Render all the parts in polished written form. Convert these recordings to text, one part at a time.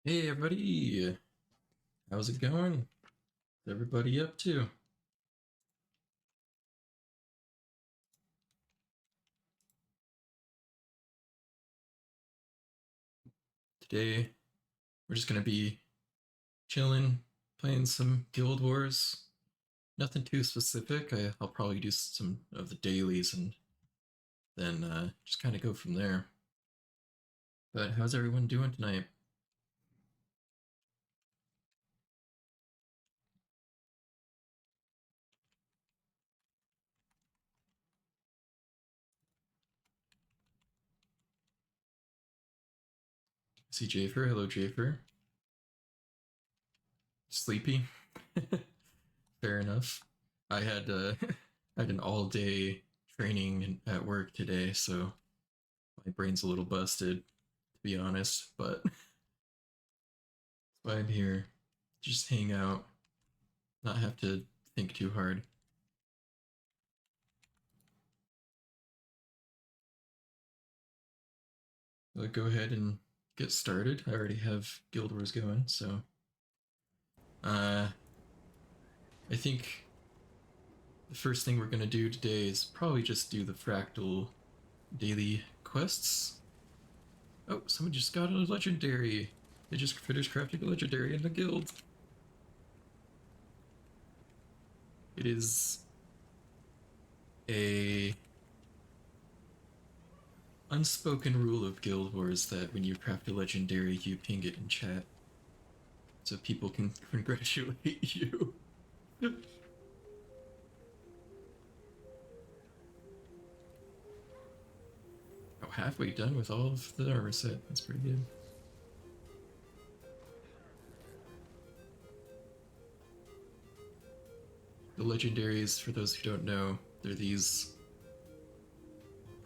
Hey everybody, how's it going? What's everybody up to? Today we're just gonna be chilling, playing some Guild Wars. Nothing too specific. I'll probably do some of the dailies and then just kind of go from there. But how's everyone doing tonight? See Jafer. Hello Jafer. Sleepy? Fair enough. I had had an all day training at work today, so my brain's a little busted, to be honest. But that's why I'm here. Just hang out, not have to think too hard. Let's go ahead and get started. I already have Guild Wars going, so uh, I think the first thing we're gonna do today is probably just do the Fractal daily quests. Oh, someone just got a legendary. They just finished crafting a legendary in the guild. It is a unspoken rule of Guild Wars that when you craft a legendary, you ping it in chat so people can congratulate you. Oh, halfway done with all of the armor set. That's pretty good. The legendaries, for those who don't know, they're these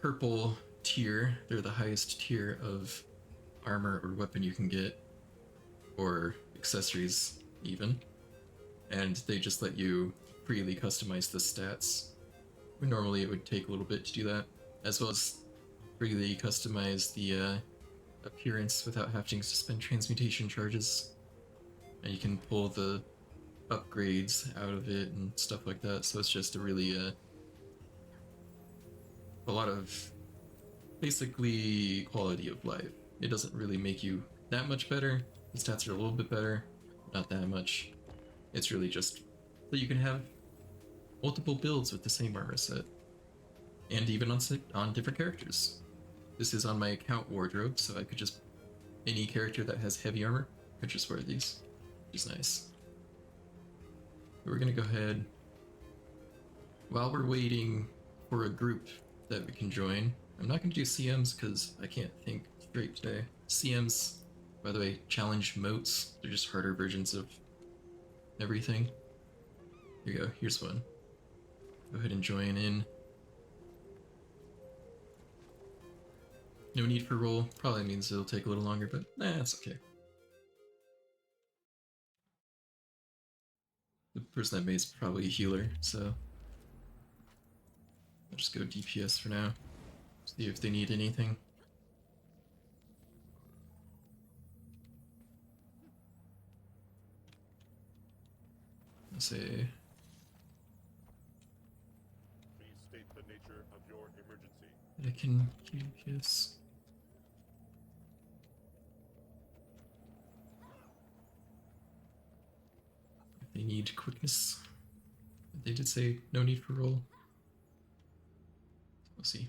purple tier. They're the highest tier of armor or weapon you can get, or accessories even. And they just let you freely customize the stats. Normally it would take a little bit to do that, as well as freely customize the appearance without having to spend transmutation charges. And you can pull the upgrades out of it and stuff like that. So it's just a really a lot of basically quality of life. It doesn't really make you that much better. The stats are a little bit better, not that much. It's really just that you can have multiple builds with the same armor set, and even on different characters. This is on my account wardrobe, so I could just any character that has heavy armor could just wear these, which is nice. But we're gonna go ahead while we're waiting for a group that we can join. I'm not gonna do CMs because I can't think straight today. CMs, by the way, challenge moats. They're just harder versions of everything. Here you go. Here's one. Go ahead and join in. No need for roll. Probably means it'll take a little longer, but it's okay. The person that made is probably a healer, so I'll just go DPS for now. See if they need anything. Let's say. Please state the nature of your emergency. I can DPS. If they need quickness. They did say no need for roll. We'll see.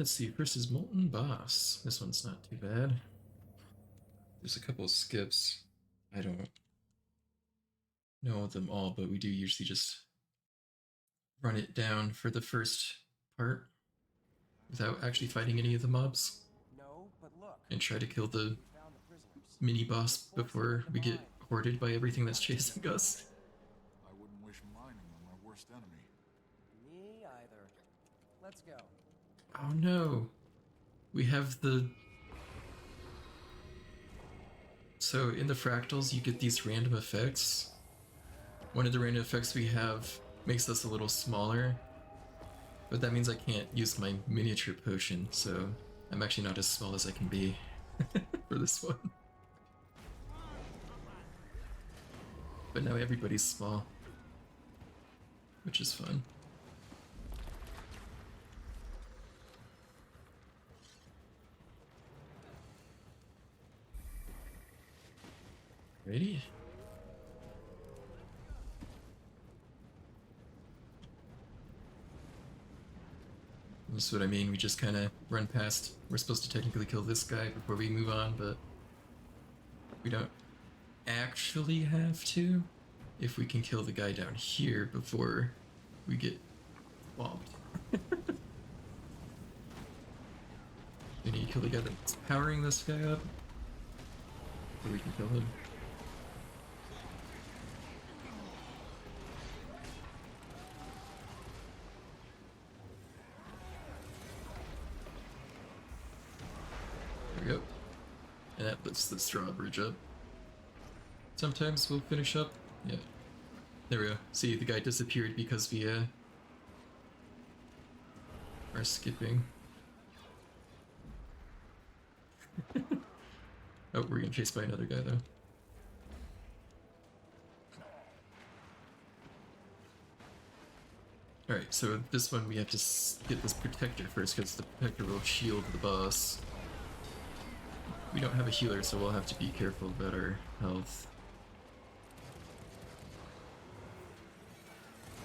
Let's see. First is Molten Boss. This one's not too bad. There's a couple of skips. I don't know them all, but we do usually just run it down for the first part without actually fighting any of the mobs. No, but look. And try to kill the Found the prisoners. mini boss before we get hoarded by everything that's chasing us. I wouldn't wish mining on my worst enemy. Me either. Let's go. Oh no. We have the... So in the fractals, you get these random effects. One of the random effects we have makes us a little smaller, but that means I can't use my miniature potion, so I'm actually not as small as I can be for this one. But now everybody's small, which is fun. Ready? This is what I mean, we just kind of run past. We're supposed to technically kill this guy before we move on, but we don't actually have to if we can kill the guy down here before we get swamped. We need to kill the guy that's powering this guy up, or we can kill him. There we go. And that lifts this drawbridge up. Sometimes we'll finish up. Yeah. There we go. See, the guy disappeared because we are skipping. Oh, we're getting chased by another guy though. Alright, so this one we have to get this protector first because the protector will shield the boss. We don't have a healer, so we'll have to be careful about our health.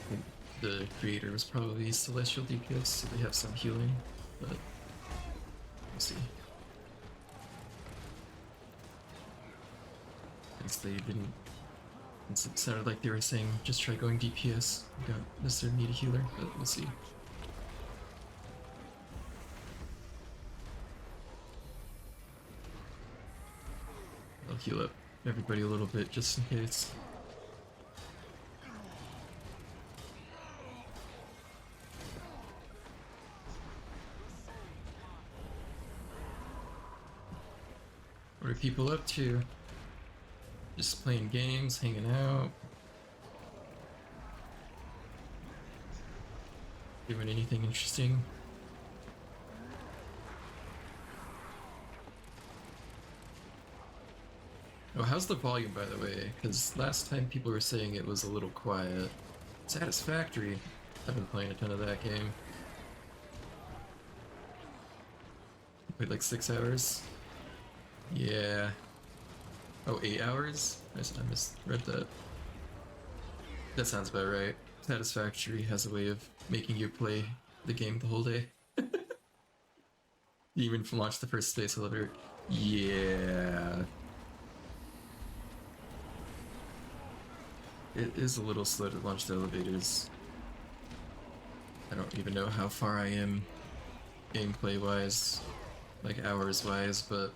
I think the creator was probably celestial DPS, so they have some healing, but we'll see. Since they didn't, since it sounded like they were saying just try going DPS, you don't necessarily need a healer, but we'll see. I'll heal up everybody a little bit just in case. What are people up to? Just playing games, hanging out. Doing anything interesting? Oh, how's the volume, by the way? Because last time people were saying it was a little quiet. Satisfactory. I've been playing a ton of that game. Played like 6 hours. Yeah. Oh, 8 hours? I misread that. That sounds about right. Satisfactory has a way of making you play the game the whole day. You even launched the first space elevator. Yeah. It is a little slow to launch the elevators. I don't even know how far I am gameplay wise, like hours wise, but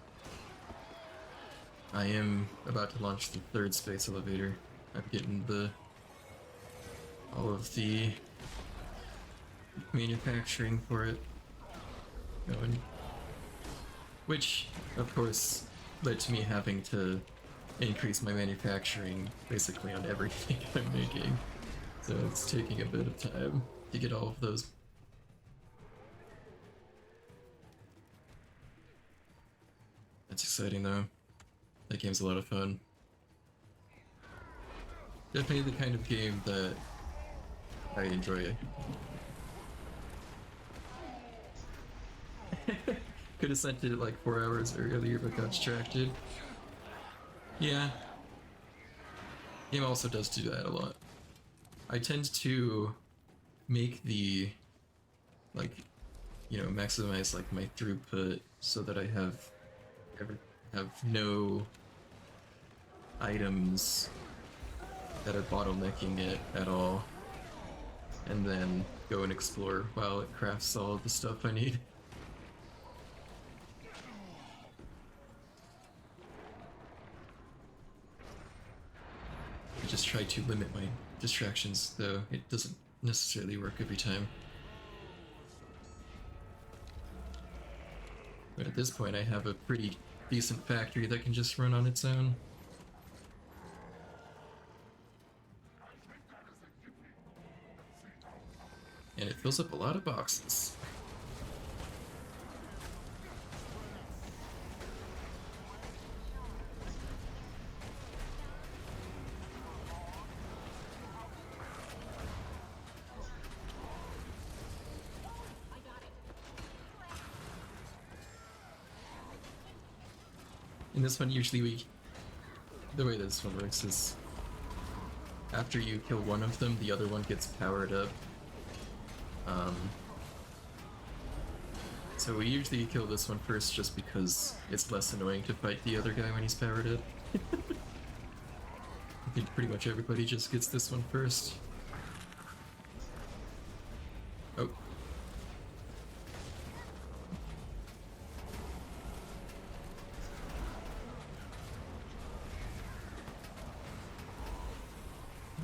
I am about to launch the third space elevator. I'm getting all of the manufacturing for it going, which of course led to me having to increase my manufacturing basically on everything I'm making. So it's taking a bit of time to get all of those. That's exciting though. That game's a lot of fun. Definitely the kind of game that I enjoy. Could have sent it like 4 hours earlier but got distracted. Yeah. Game also does do that a lot. I tend to make the, like, you know, maximize like my throughput so that I have no items that are bottlenecking it at all, and then go and explore while it crafts all of the stuff I need. I just try to limit my distractions, though it doesn't necessarily work every time. But at this point I have a pretty decent factory that can just run on its own. And it fills up a lot of boxes. In this one, usually the way this one works is after you kill one of them, the other one gets powered up. So we usually kill this one first just because it's less annoying to fight the other guy when he's powered up. I think pretty much everybody just gets this one first. Oh.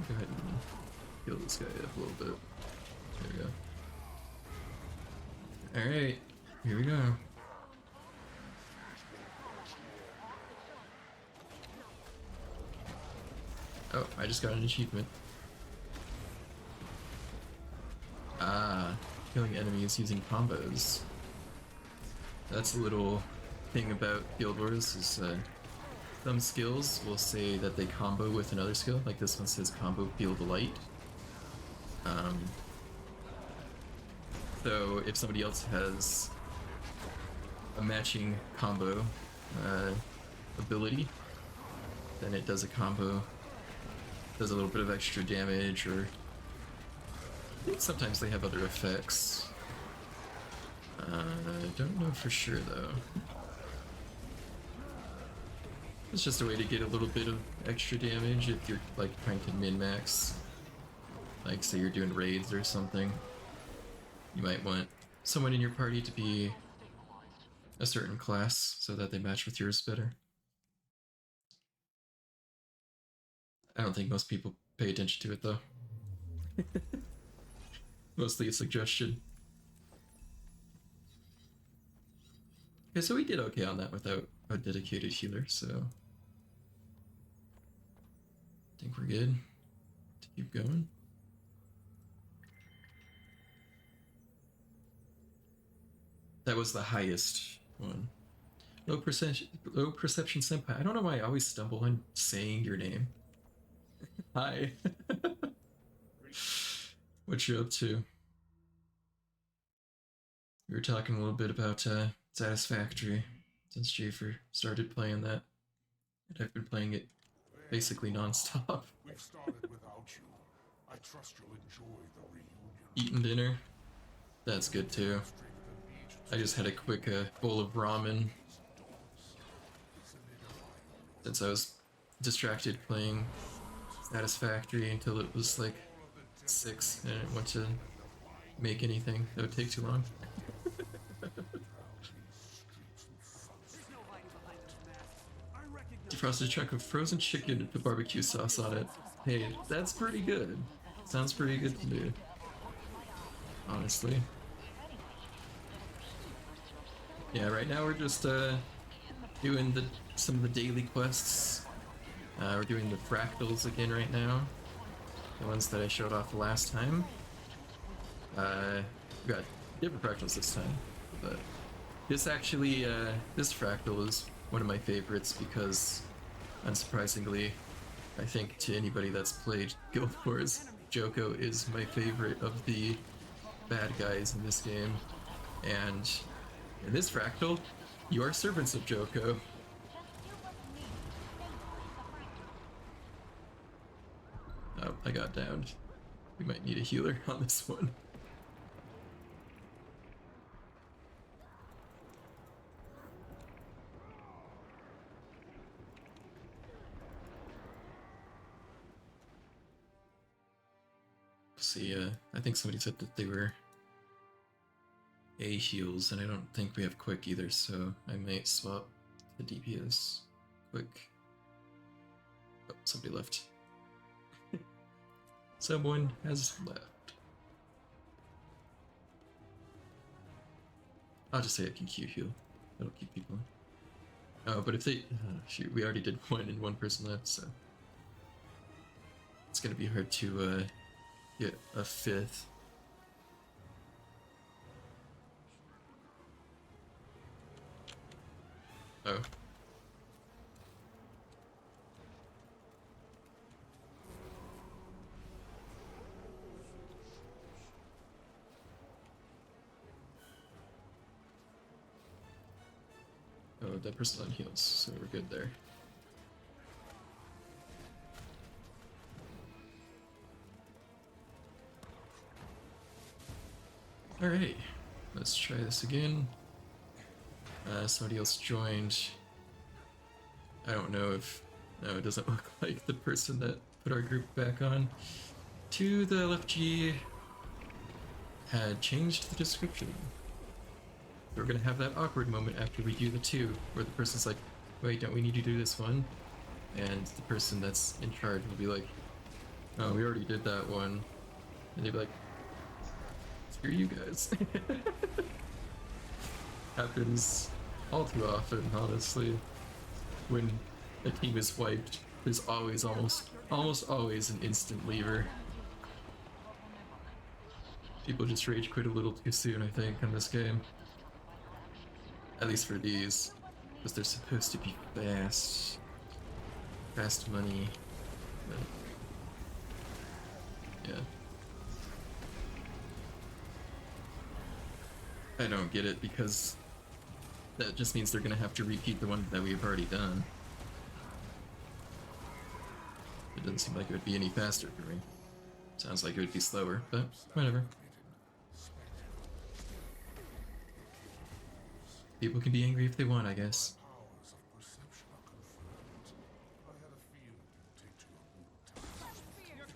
Go ahead and heal this guy up a little bit. There we go. Alright, here we go. Oh, I just got an achievement. Ah, killing enemies using combos. That's a little thing about Guild Wars is some skills will say that they combo with another skill, like this one says combo Field of Light. So if somebody else has a matching combo ability, then it does a combo, does a little bit of extra damage, or I think sometimes they have other effects. I don't know for sure though. It's just a way to get a little bit of extra damage if you're like trying to min-max. Like say you're doing raids or something. You might want someone in your party to be a certain class so that they match with yours better. I don't think most people pay attention to it though. Mostly a suggestion. Okay, so we did okay on that without a dedicated healer, so I think we're good to keep going. That was the highest one. Low perception senpai. I don't know why I always stumble on saying your name. Hi. What you up to? We were talking a little bit about Satisfactory since Jafer started playing that, and I've been playing it basically non-stop. We've started without you. I trust you'll enjoy the reunion. Eating dinner. That's good too. I just had a quick bowl of ramen since I was distracted playing Satisfactory until it was like 6 and I didn't want to make anything that would take too long. Defrosted chunk of frozen chicken and put barbecue sauce on it. Hey, that's pretty good. Sounds pretty good to me. Honestly. Yeah, right now we're just doing some of the daily quests. We're doing the Fractals again right now. The ones that I showed off the last time. We got different Fractals this time, but this actually, this Fractal is one of my favorites because, unsurprisingly, I think to anybody that's played Guild Wars, Joko is my favorite of the bad guys in this game, and in this Fractal, you are servants of Joko. Oh, I got downed. We might need a healer on this one. See, I think somebody said that they were A heals, and I don't think we have quick either, so I might swap the DPS quick. Oh, somebody left. Someone has left. I'll just say I can Q heal. That'll keep people in. Oh, but if they... shoot, we already did one and one person left, so... It's gonna be hard to get a fifth. Oh. Oh, that person on heals, so we're good there. Alright, let's try this again. Somebody else joined. I don't know if... No, it doesn't look like the person that put our group back on. To the LFG had changed the description. We're gonna have that awkward moment after we do the 2, where the person's like, wait, don't we need to do this one? And the person that's in charge will be like, oh, we already did that one. And they'd be like, screw you guys. Happens all too often, honestly. When a team is wiped, there's always, almost always an instant leaver. People just rage quit a little too soon, I think, in this game. At least for these. Because they're supposed to be fast. Fast money. But yeah. I don't get it because that just means they're gonna have to repeat the one that we've already done. It doesn't seem like it would be any faster for me. Sounds like it would be slower, but whatever. People can be angry if they want, I guess. Powers of perception are confirmed. I had a feeling you'd take to your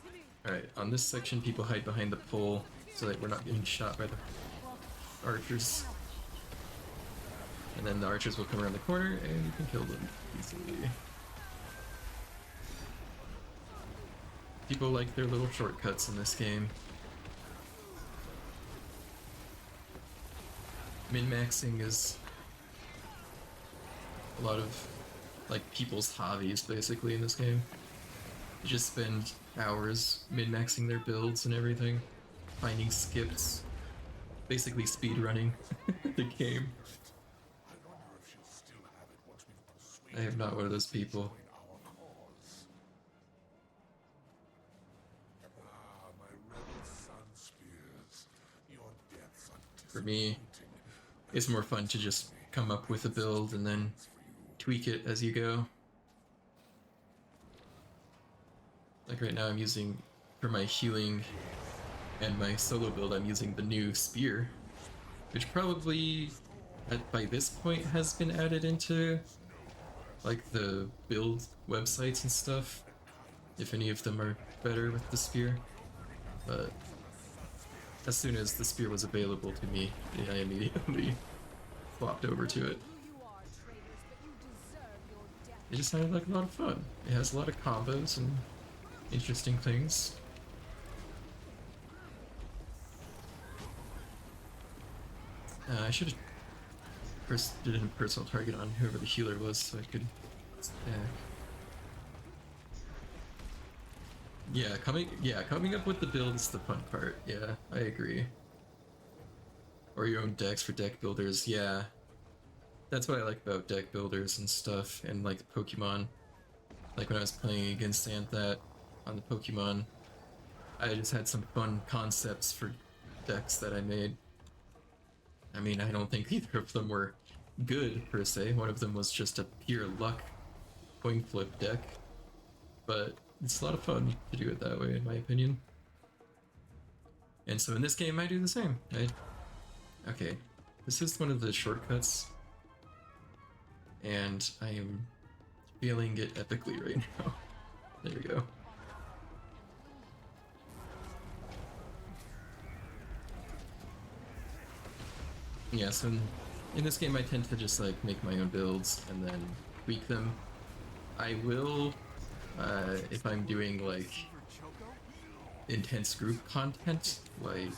boot. Alright, on this section, people hide behind the pole so that we're not getting shot by the archers. And then the archers will come around the corner and you can kill them easily. People like their little shortcuts in this game. Min-maxing is a lot of like people's hobbies basically in this game. You just spend hours min-maxing their builds and everything, finding skips, basically speedrunning the game. I wonder if she'll still have it once we've I persuaded am not one of those people. join our cause. Ah, my rebel sun spears. Your death's For me, disappointing. it's more fun to just come up with a build and then tweak it as you go. Like right now I'm using, for my healing and my solo build, I'm using the new spear, which probably by this point has been added into like the build websites and stuff, if any of them are better with the spear. But as soon as the spear was available to me, I immediately flopped over to it. It just sounded like a lot of fun. It has a lot of combos and interesting things. I should have first did a personal target on whoever the healer was so I could stack. Yeah, coming up with the build is the fun part. Yeah, I agree. Or your own decks for deck builders. Yeah, that's what I like about deck builders and stuff, and like Pokemon. Like when I was playing against Santhat on the Pokemon, I just had some fun concepts for decks that I made. I mean, I don't think either of them were good per se. One of them was just a pure luck coin flip deck, but it's a lot of fun to do it that way, in my opinion. And so in this game, I do the same. Okay, this is one of the shortcuts, and I am feeling it epically right now. There we go. Yeah, so in this game I tend to just like make my own builds and then tweak them. I will, if I'm doing like intense group content, like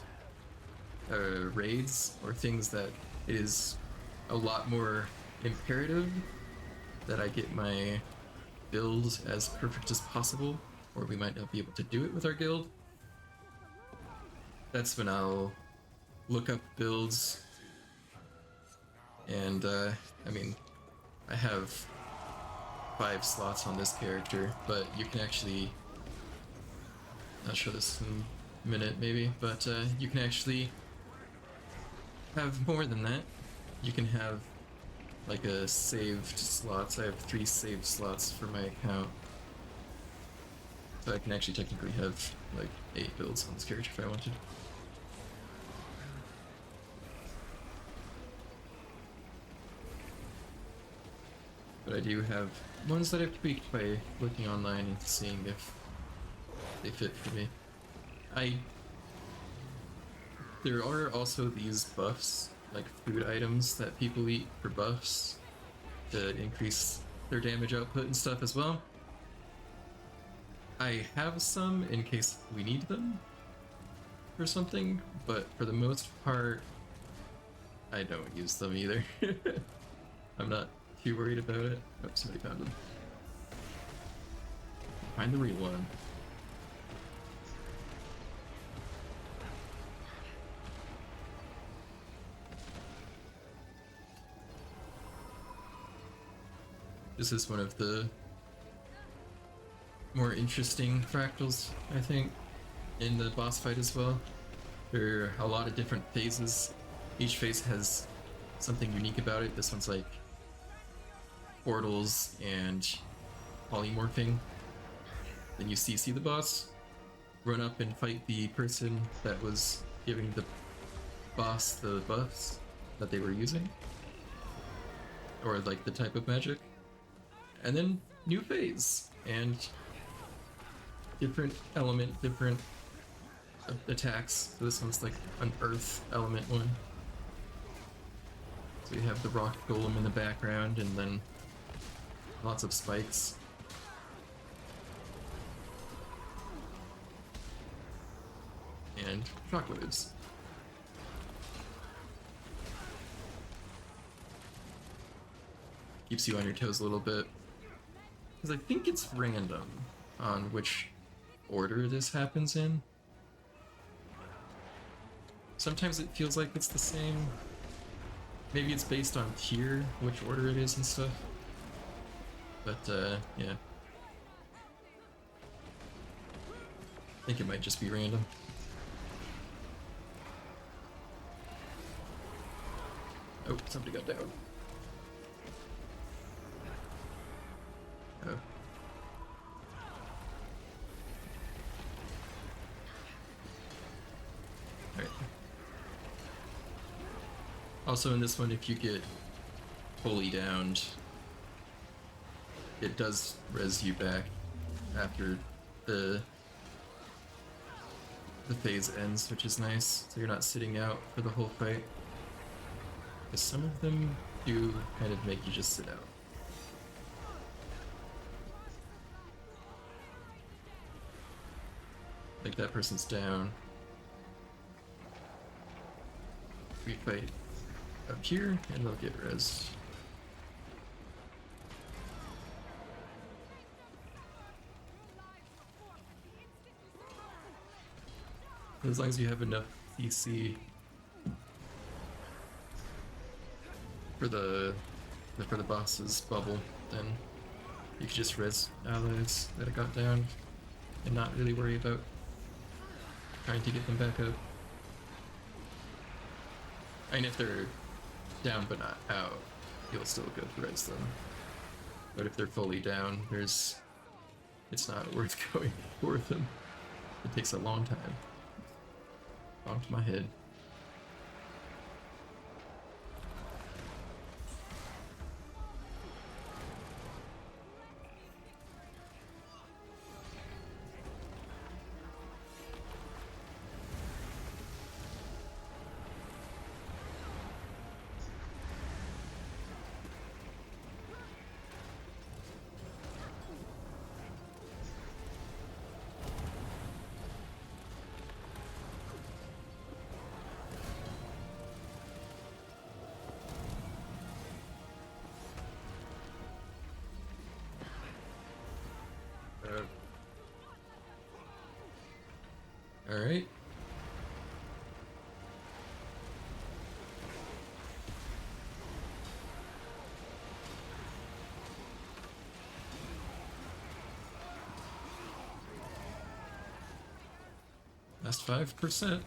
raids or things that it is a lot more imperative that I get my build as perfect as possible, or we might not be able to do it with our guild. That's when I'll look up builds. And, I mean, I have 5 slots on this character, but you can actually, I'll show this in a minute maybe, but you can actually have more than that. You can have like a saved slots. I have 3 saved slots for my account. So I can actually technically have like 8 builds on this character if I wanted. But I do have ones that I've tweaked by looking online and seeing if they fit for me. There are also these buffs, like food items that people eat for buffs to increase their damage output and stuff as well. I have some in case we need them for something, but for the most part, I don't use them either. I'm not too worried about it. Oh, somebody found them. Find the real one. This is one of the more interesting fractals, I think, in the boss fight as well. There are a lot of different phases. Each phase has something unique about it. This one's like portals and polymorphing. Then you CC the boss, run up and fight the person that was giving the boss the buffs that they were using, or like the type of magic. And then new phase and different element, different attacks. So this one's like an earth element one. So you have the rock golem in the background and then lots of spikes. And shockwaves. Keeps you on your toes a little bit. Because I think it's random on which order this happens in. Sometimes it feels like it's the same. Maybe it's based on tier, which order it is and stuff. But, yeah. I think it might just be random. Oh, somebody got down. Oh. Alright. Also in this one, if you get fully downed, it does res you back after the phase ends, which is nice, so you're not sitting out for the whole fight. Because some of them do kind of make you just sit out. Like that person's down. We fight up here and they'll get res. As long as you have enough CC for the boss's bubble, then you can just res allies that it got down and not really worry about trying to get them back up. I mean, if they're down but not out, you'll still go to res them. But if they're fully down, it's not worth going for them. It takes a long time. Bonked my head. Alright. Last 5%.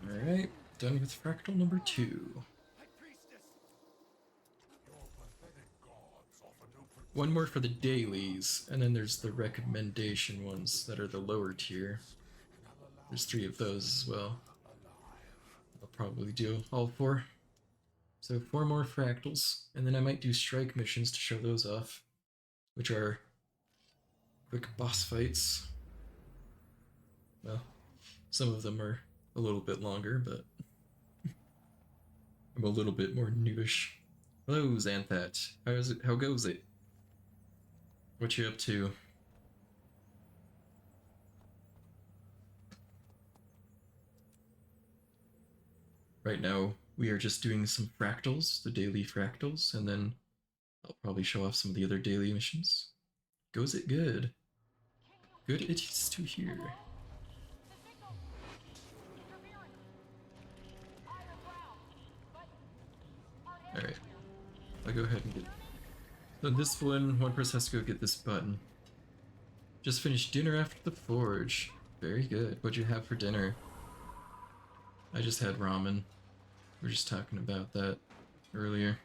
Alright, done with fractal number 2. One more for the dailies, and then there's the recommendation ones that are the lower tier. There's 3 of those as well. I'll probably do all 4. So 4 more fractals, and then I might do strike missions to show those off, which are quick boss fights. Well, some of them are a little bit longer, but I'm a little bit more newish. Hello, Xanthat. How goes it? What you up to? Right now, we are just doing some fractals, the daily fractals, and then I'll probably show off some of the other daily missions. Goes it good? Good it is to hear. Alright, I'll go ahead and get... So this one person has to go get this button. Just finished dinner after the forge. Very good. What'd you have for dinner? I just had ramen. We were just talking about that earlier.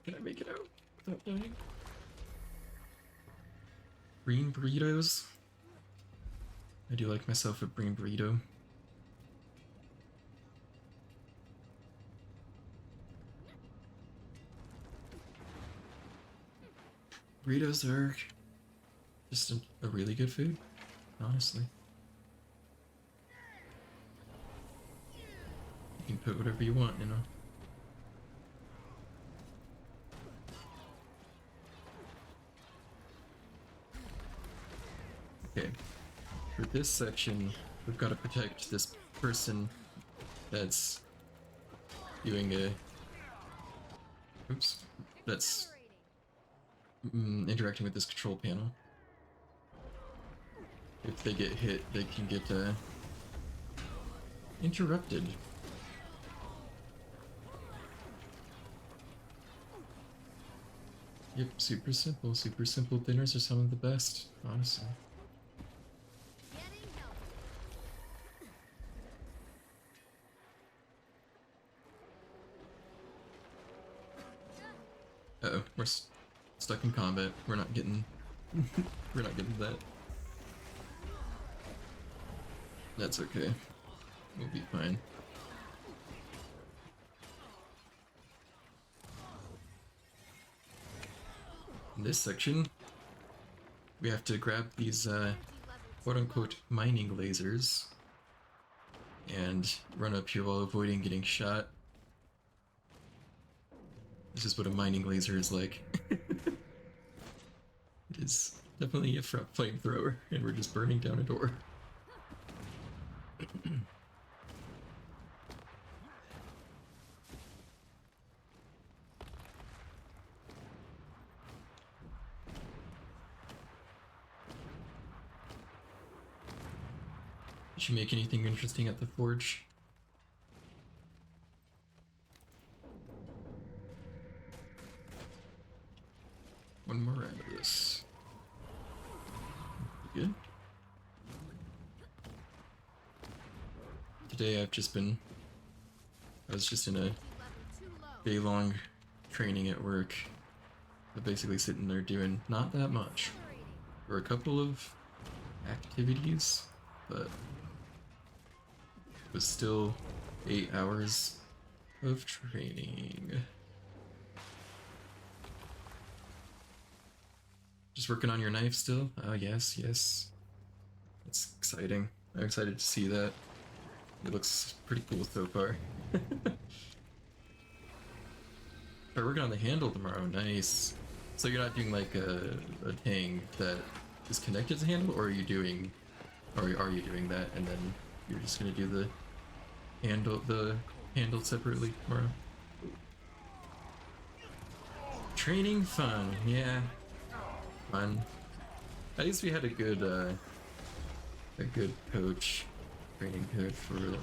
Can I make it out without dying? Green burritos? I do like myself a green burrito. Burritos are just a really good food, honestly. You can put whatever you want, you know. Okay, for this section, we've got to protect this person that's doing a... Oops. That's interacting with this control panel. If they get hit, they can get interrupted. Yep, super simple. Super simple dinners are some of the best, honestly. Uh-oh, we're stuck in combat. We're not getting... we're not getting that. That's okay. We'll be fine. In this section, we have to grab these quote-unquote mining lasers and run up here while avoiding getting shot. This is what a mining laser is like. It is definitely a flamethrower, and we're just burning down a door. Did you make anything interesting at the forge? One more round of this. Good. Today I was just in a day-long training at work. So basically sitting there doing not that much. There were a couple of activities, but it was still 8 hours of training. Just working on your knife still? Oh, yes, yes. That's exciting. I'm excited to see that. It looks pretty cool so far. We're working on the handle tomorrow. Nice. So you're not doing like a tang that is connected to the handle, or are you doing that and then you're just gonna do the handle separately tomorrow? Training fun, yeah. Fun. At least we had a good coach, training coach for it.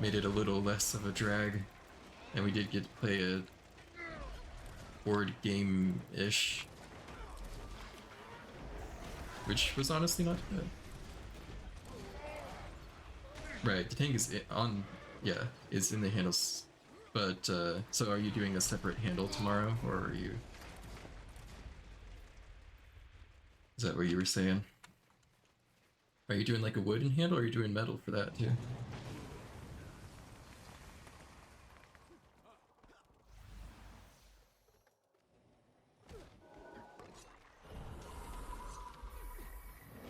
Made it a little less of a drag. And we did get to play a board game-ish. Which was honestly not bad. Right, the tank is is in the handles. But, so are you doing a separate handle tomorrow, or are you... Is that what you were saying? Are you doing like a wooden handle, or are you doing metal for that too?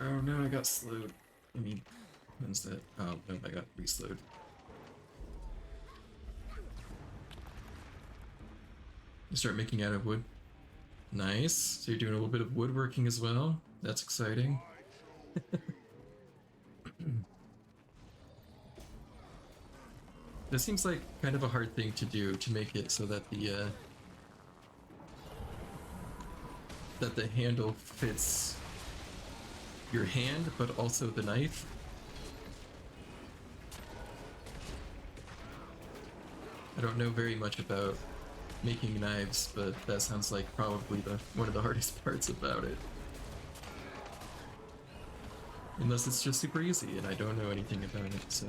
Oh no, I got slowed. I mean, when's that? Oh no, I got re-slowed. You start making out of wood. Nice. So you're doing a little bit of woodworking as well. That's exciting. This seems like kind of a hard thing to do, to make it so that the handle fits your hand, but also the knife. I don't know very much about making knives, but that sounds like probably one of the hardest parts about it. Unless it's just super easy, and I don't know anything about it, so...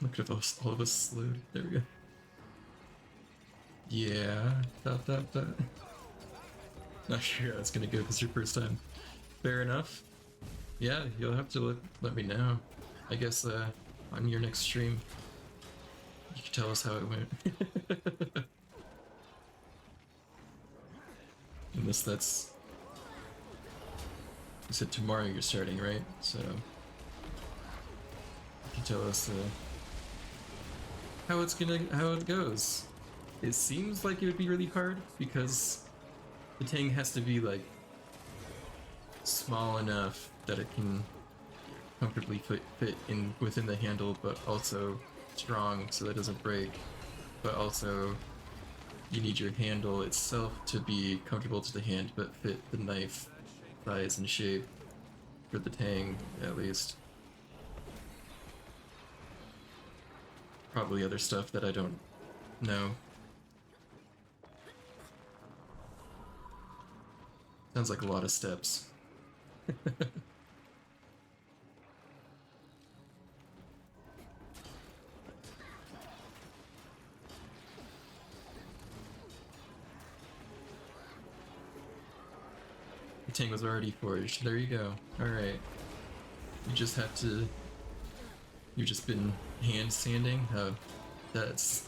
Look at us, all of us slowed. There we go. Yeah, that. Not sure how it's gonna go if it's your first time. Fair enough. Yeah, you'll have to let me know. I guess on your next stream, you can tell us how it went. Unless that's... You said tomorrow you're starting, right? So... You can tell us how it goes. It seems like it would be really hard because the tang has to be like small enough that it can comfortably fit in within the handle, but also strong so that it doesn't break. But also you need your handle itself to be comfortable to the hand, but fit the knife size and shape for the tang at least. Probably other stuff that I don't know. Sounds like a lot of steps. The tang was already forged. There you go. Alright. You just have to... You've just been hand sanding? Oh, that's...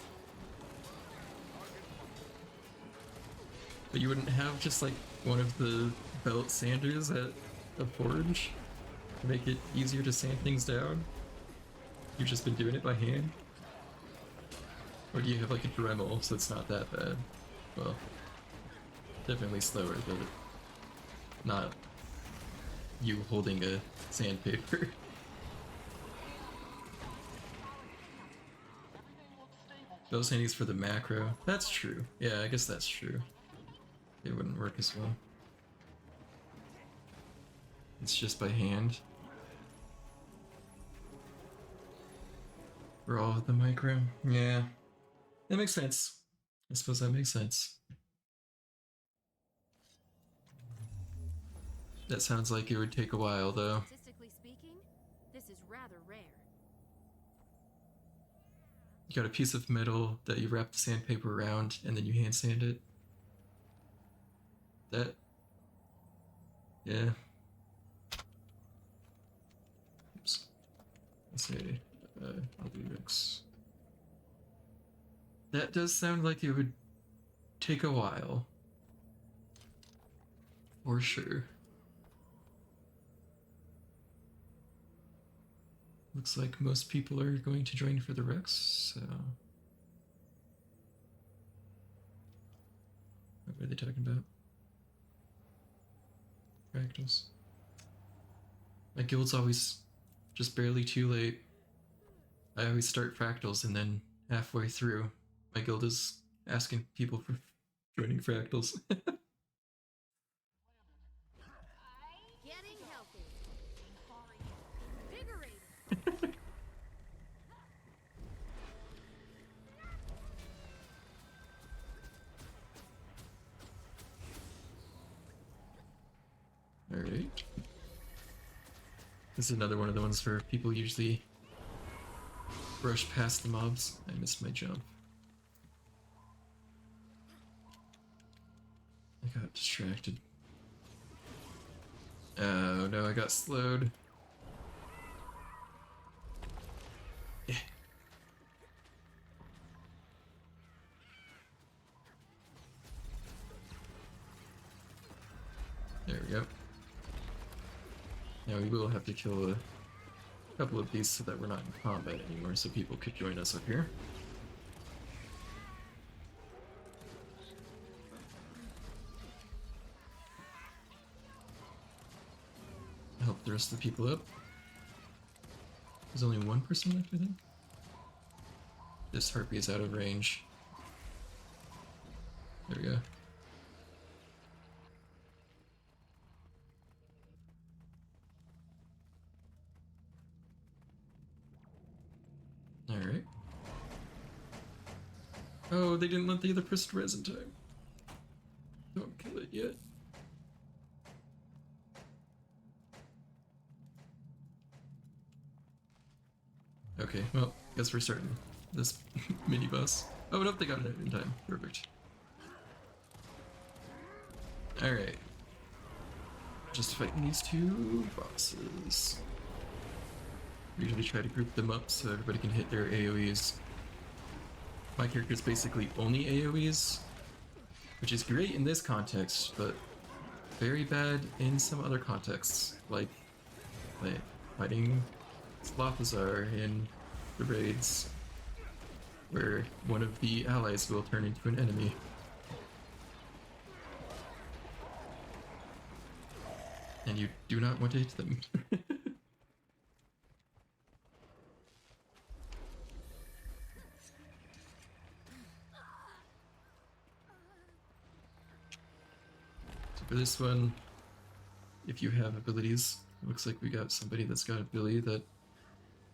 But you wouldn't have just like one of the belt sanders at a forge to make it easier to sand things down? You've just been doing it by hand? Or do you have like a Dremel so it's not that bad? Well, definitely slower, but not you holding a sandpaper. Those handies for the macro. That's true. Yeah, I guess that's true. It wouldn't work as well. It's just by hand. For all of the micro. Yeah. That makes sense. I suppose that makes sense. That sounds like it would take a while though. Statistically speaking, this is rather rare. You got a piece of metal that you wrap the sandpaper around and then you hand sand it. That... Yeah. Oops. Let's see. I'll do X. That does sound like it would take a while. For sure. Looks like most people are going to join for the Rex, so... What are they talking about? Fractals. My guild's always just barely too late. I always start Fractals and then halfway through, my guild is asking people for joining Fractals. Getting healthy. Invigorated. Alright. This is another one of the ones where people usually rush past the mobs. I missed my jump. I got distracted. Oh no, I got slowed. Yeah. There we go. Now we will have to kill a couple of these so that we're not in combat anymore, so people could join us up here. Help the rest of the people up. There's only one person left, I think. This harpy is out of range. There we go. Alright. Oh, they didn't let the other person res in time. Don't kill it yet. Okay, well, guess we're starting this mini boss. Oh, nope, they got it in time. Perfect. Alright. Just fighting these two bosses. Usually try to group them up so everybody can hit their AoEs. My character is basically only AoEs, which is great in this context, but very bad in some other contexts, like fighting Slothazar in the raids, where one of the allies will turn into an enemy. And you do not want to hit them. So for this one, if you have abilities, it looks like we got somebody that's got ability that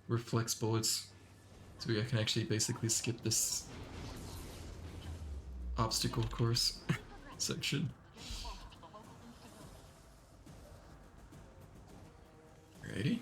reflects bullets, so we can actually basically skip this obstacle course section. Alrighty.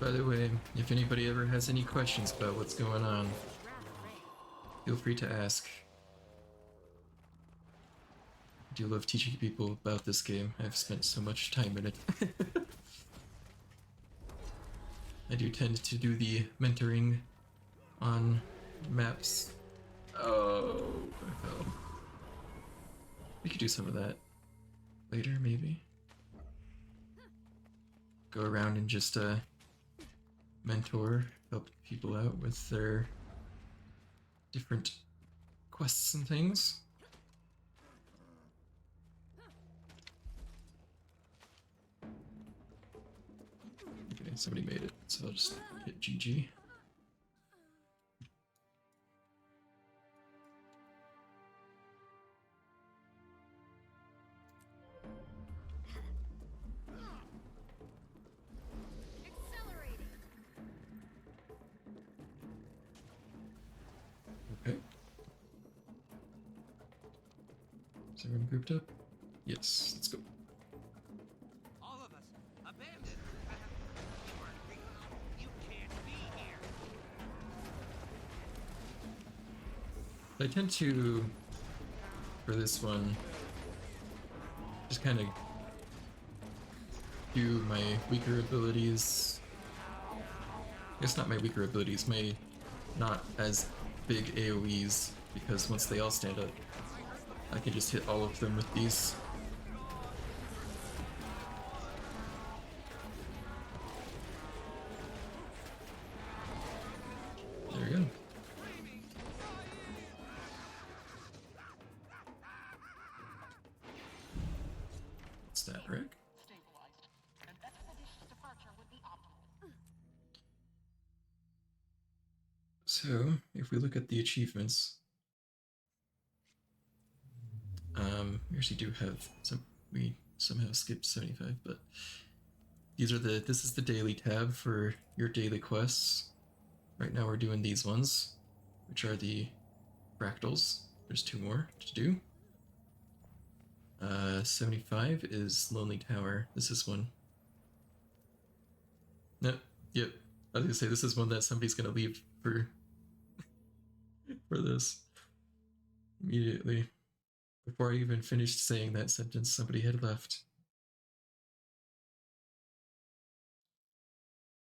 By the way, if anybody ever has any questions about what's going on, feel free to ask. I do love teaching people about this game. I've spent so much time in it. I do tend to do the mentoring on maps. Oh, I fell. We could do some of that later, maybe. Go around and just mentor, help people out with their different quests and things. Okay, somebody made it, so I'll just hit GG. Accelerating. Okay. Is everyone grouped up? Yes, let's go. All of us abandoned. You can't be here. I tend to, for this one, just kind of do my weaker abilities. I guess not my weaker abilities, my not as big AoEs because once they all stand up, I can just hit all of them with these. There we go. What's that, Rick? Stabilized. An expeditious departure would be optimal. So, if we look at the achievements, we actually do have some. We somehow skipped 75, but these are the. This is the daily tab for your daily quests. Right now, we're doing these ones, which are the fractals. There's 2 more to do. 75 is Lonely Tower. This is one. No, yep. I was gonna say this is one that somebody's gonna leave for this immediately. Before I even finished saying that sentence, somebody had left.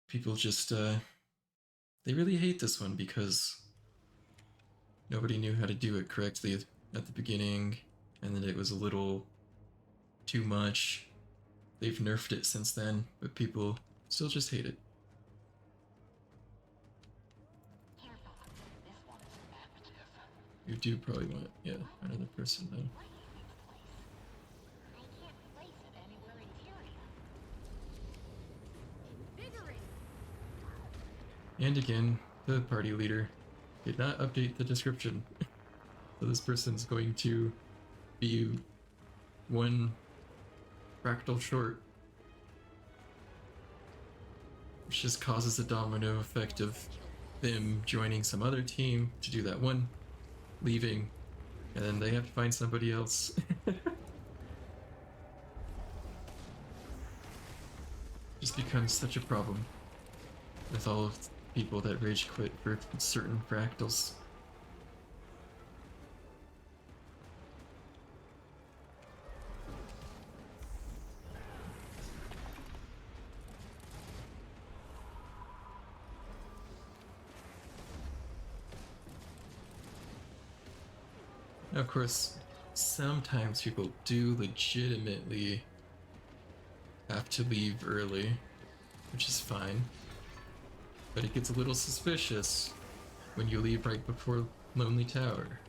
People just they really hate this one because nobody knew how to do it correctly at the beginning, and then it was a little too much. They've nerfed it since then, but people still just hate it. This one is active. You do probably want, yeah, another person though. Where do you leave the place? I can't place it anywhere interior. Invigorating. And again, the party leader did not update the description. So this person's going to be 1 fractal short, which just causes a domino effect of them joining some other team to do that one, leaving, and then they have to find somebody else. Just becomes such a problem with all of the people that rage quit for certain fractals. Now, of course, sometimes people do legitimately have to leave early, which is fine. But it gets a little suspicious when you leave right before Lonely Tower.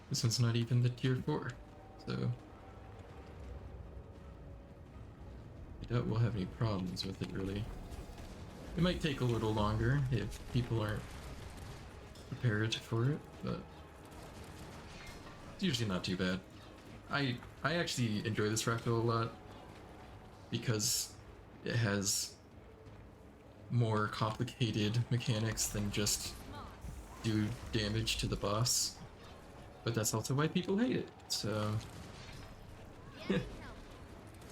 This one's not even the tier 4, so I doubt we'll have any problems with it, really. It might take a little longer if people aren't prepared for it, but it's usually not too bad. I actually enjoy this fractal a lot because it has more complicated mechanics than just do damage to the boss. But that's also why people hate it, so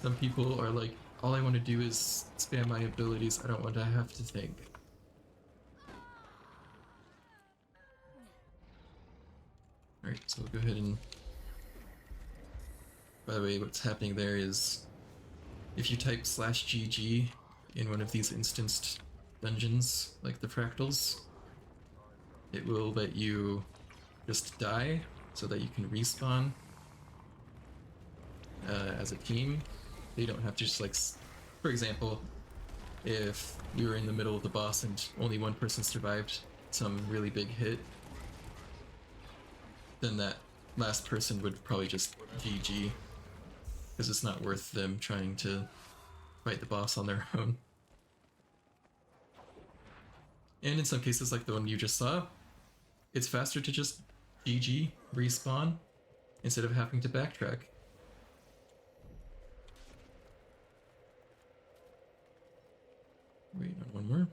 some people are like, all I want to do is spam my abilities, I don't want to have to think. Alright, so we'll go ahead and... By the way, what's happening there is if you type /GG in one of these instanced dungeons, like the fractals, it will let you just die so that you can respawn as a team. You don't have to just like, for example, if we were in the middle of the boss and only one person survived some really big hit, then that last person would probably just GG, because it's not worth them trying to fight the boss on their own. And in some cases, like the one you just saw, it's faster to just GG, respawn, instead of having to backtrack. Wait on one more.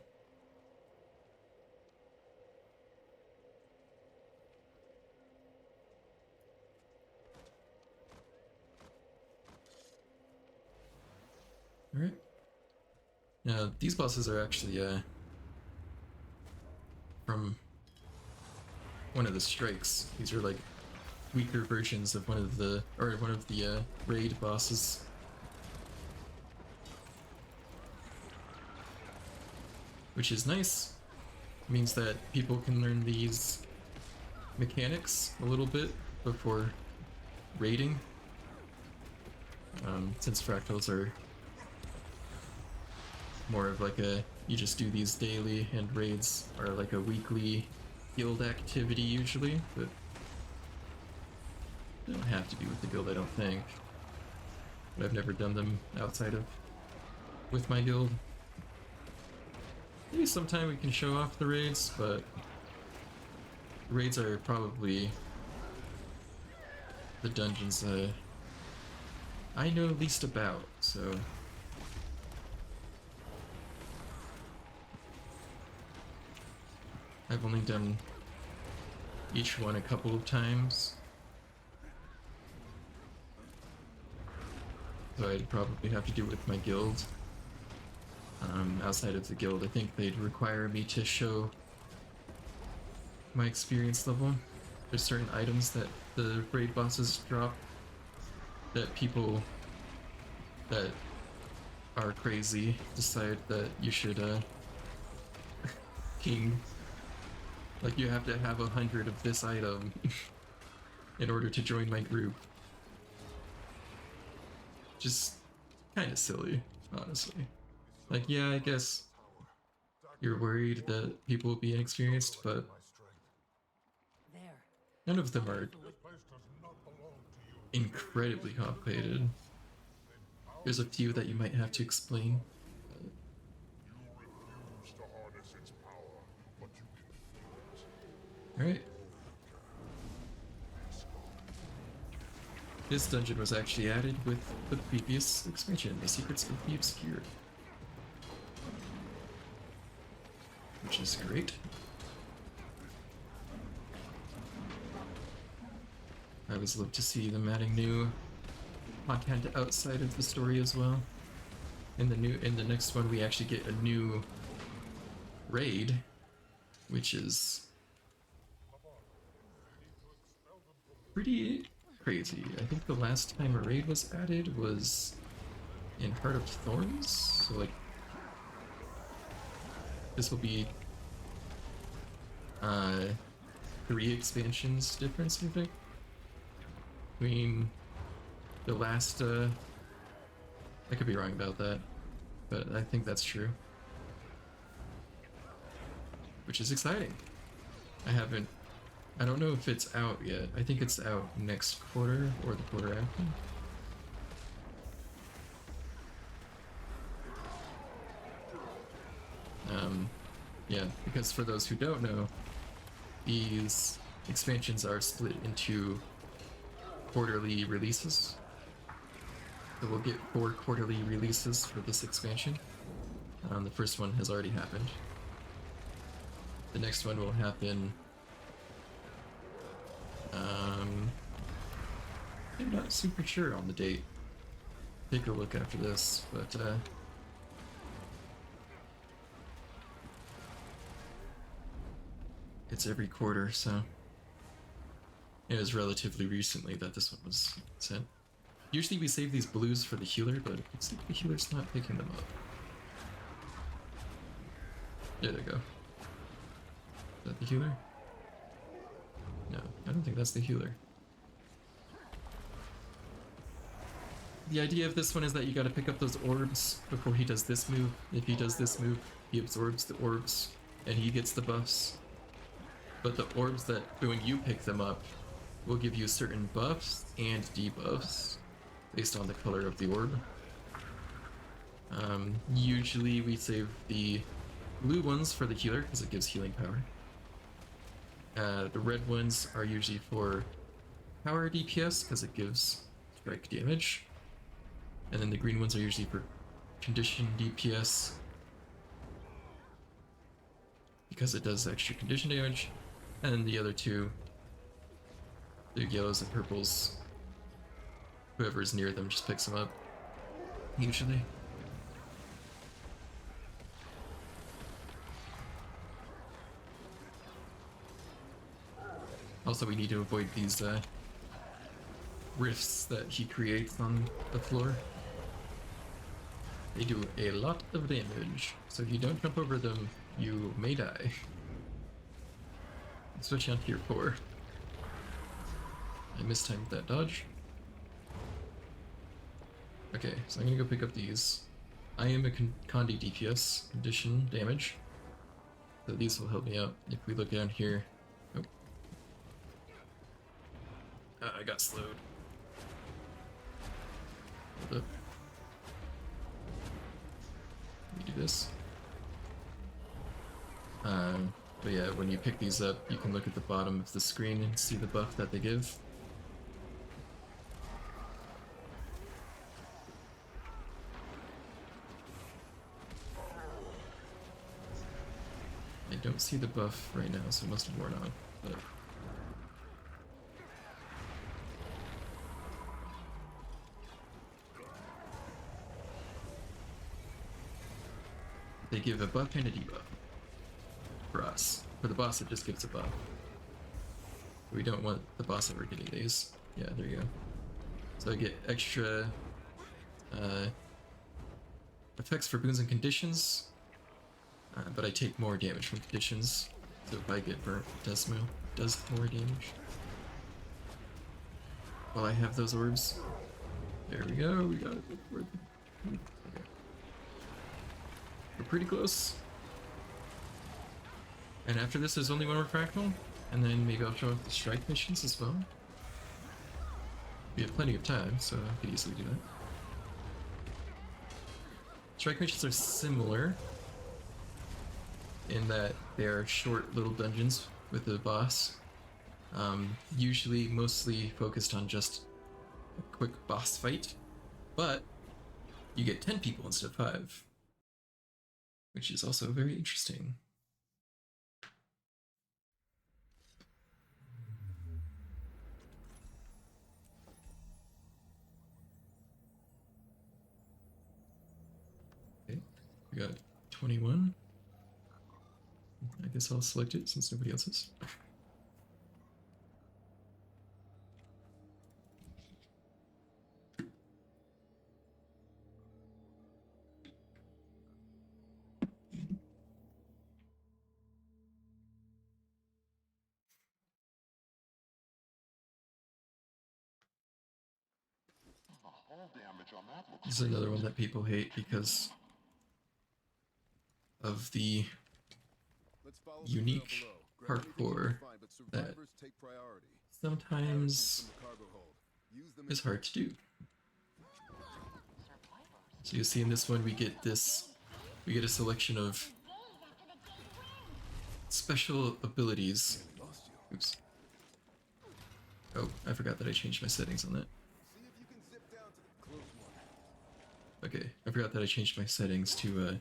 Alright. Now, these bosses are actually, from one of the strikes. These are like weaker versions of one of the raid bosses. which is nice. Means that people can learn these mechanics a little bit before raiding. Since fractals are more of like a, you just do these daily, and raids are like a weekly guild activity usually, but they don't have to be with the guild, I don't think. But I've never done them outside of with my guild. Maybe sometime we can show off the raids, but raids are probably the dungeons I know least about, so I've only done each one a couple of times, so I'd probably have to do it with my guild. Outside of the guild, I think they'd require me to show my experience level. There's certain items that the raid bosses drop that people that are crazy decide that you should king. Like, you have to have 100 of this item in order to join my group. Just kind of silly, honestly. Like, yeah, I guess you're worried that people will be inexperienced, but There. none of them are incredibly complicated. There's a few that you might have to explain. You refuse to harness its power, but you can feel it. Alright. This dungeon was actually added with the previous expansion, The Secrets of the Obscure. Which is great. I always love to see them adding new content outside of the story as well. In the next one we actually get a new raid, which is pretty crazy. I think the last time a raid was added was in Heart of Thorns, so like this will be 3 expansions difference, I think, between the last I could be wrong about that, but I think that's true. Which is exciting. I don't know if it's out yet. I think it's out next quarter or the quarter after. Yeah, because for those who don't know, these expansions are split into quarterly releases. So we'll get 4 quarterly releases for this expansion. The first one has already happened. The next one will happen... I'm not super sure on the date. Take a look after this, but it's every quarter, so it was relatively recently that this one was sent. Usually we save these blues for the healer, but it looks like the healer's not picking them up. There they go. Is that the healer? No, I don't think that's the healer. The idea of this one is that you gotta pick up those orbs before he does this move. If he does this move, he absorbs the orbs and he gets the buffs. But the orbs that, when you pick them up, will give you certain buffs and debuffs based on the color of the orb. Usually we save the blue ones for the healer because it gives healing power. The red ones are usually for power DPS because it gives strike damage. And then the green ones are usually for condition DPS because it does extra condition damage. And then the other two, the yellows and purples, whoever's near them just picks them up, usually. Also, we need to avoid these rifts that he creates on the floor. They do a lot of damage, so if you don't jump over them, you may die. Especially on tier 4. I mistimed that dodge. Okay, so I'm gonna go pick up these. I am a Condi DPS, condition damage. So these will help me out. If we look down here. Oh. I got slowed. Hold up. Let me do this. But yeah, when you pick these up, you can look at the bottom of the screen and see the buff that they give. I don't see the buff right now, so it must have worn off. But they give a buff and a debuff for us. For the boss, it just gives a buff. We don't want the boss ever getting these. Yeah, there you go. So I get extra effects for boons and conditions, but I take more damage from conditions. So if I get burnt, it does more damage. While I have those orbs. There we go, we got it. Okay. We're pretty close. And after this, there's only one more fractal, and then maybe I'll show off the strike missions as well. We have plenty of time, so I could easily do that. Strike missions are similar in that they are short little dungeons with the boss. Usually mostly focused on just a quick boss fight, but you get 10 people instead of 5, which is also very interesting. Okay, we got 21. I guess I'll select it since nobody else is. Hull damage on that looks This is another one that people hate because of the unique parkour that sometimes is hard to do. So you see in this one we get a selection of special abilities. Oops. Oh, I forgot that I changed my settings on that. Okay, I forgot that I changed my settings to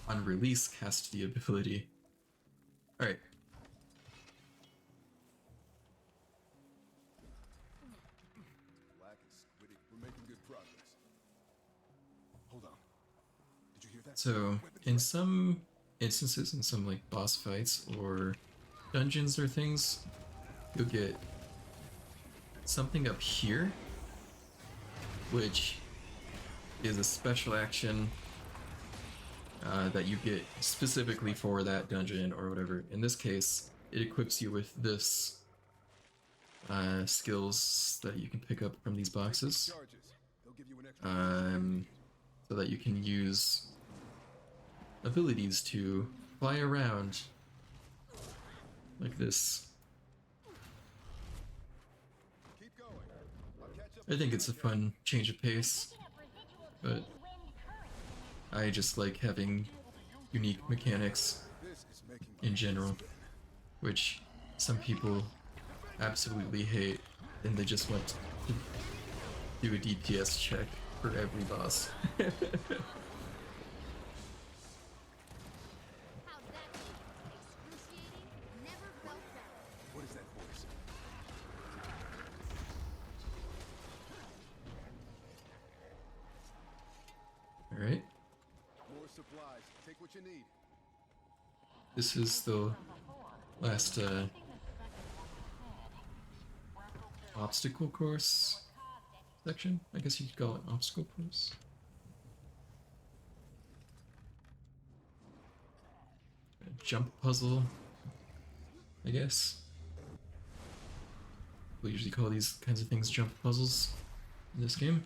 on release cast the ability. Alright. We're making good progress. Hold on. Did you hear that? So, in some instances, in some like boss fights or dungeons or things, you'll get something up here, which is a special action that you get specifically for that dungeon or whatever. In this case, it equips you with this skills that you can pick up from these boxes, so that you can use abilities to fly around like this. I think it's a fun change of pace, but I just like having unique mechanics in general, which some people absolutely hate, and they just want to do a DPS check for every boss. How'd that be? Excruciating? Never felt better. What is that voice? Alright, More supplies. Take what you need. this is the last obstacle course section. I guess you could call it obstacle course. jump puzzle, I guess. We usually call these kinds of things jump puzzles in this game.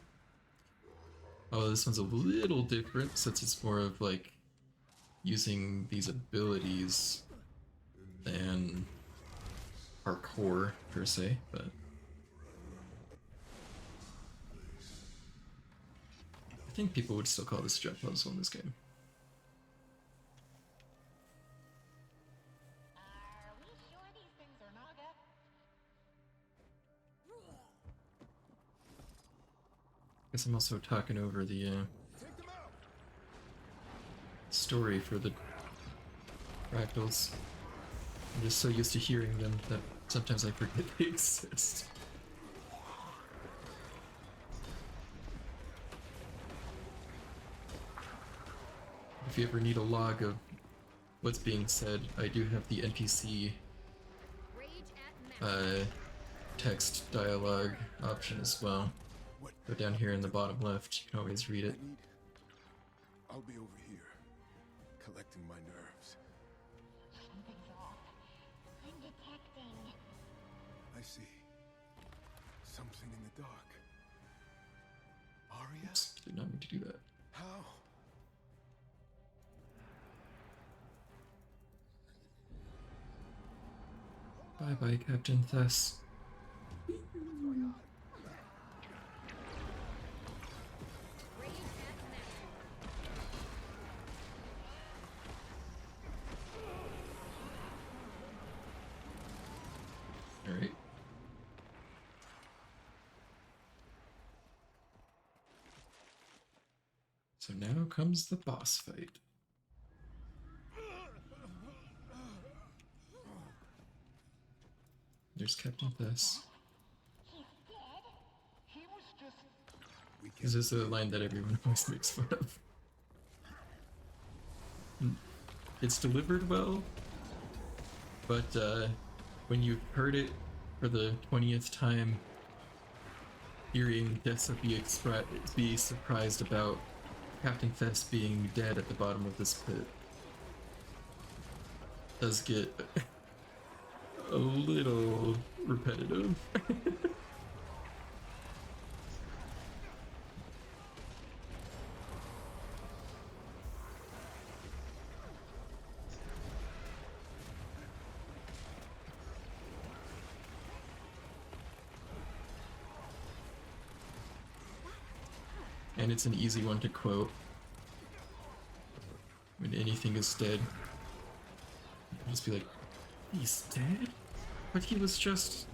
Oh, this one's a little different since it's more of like using these abilities than parkour per se, but I think people would still call this a jump puzzle in this game. Are we sure these things are Naga? Guess I'm also talking over the story for the Fractals. I'm just so used to hearing them that sometimes I forget they exist. If you ever need a log of what's being said, I do have the NPC Rage at max. text dialogue option as well. Go down here in the bottom left, you can always read it. I'll be over here, collecting my nerves. Something's off. I'm detecting. I see. Something in the dark. Arya? Oops, did not mean to do that. How? Bye bye, Captain Thess. Rage at max. Alright. So now comes the boss fight. There's Captain Thess. He's dead? He was just... We can't This is a line that everyone always makes fun of. It's delivered well, but when you've heard it for the 20th time, hearing Dessa be surprised about Captain Thess being dead at the bottom of this pit does get a little repetitive. And it's an easy one to quote. When anything is dead, you just be like, he's dead? But he was just...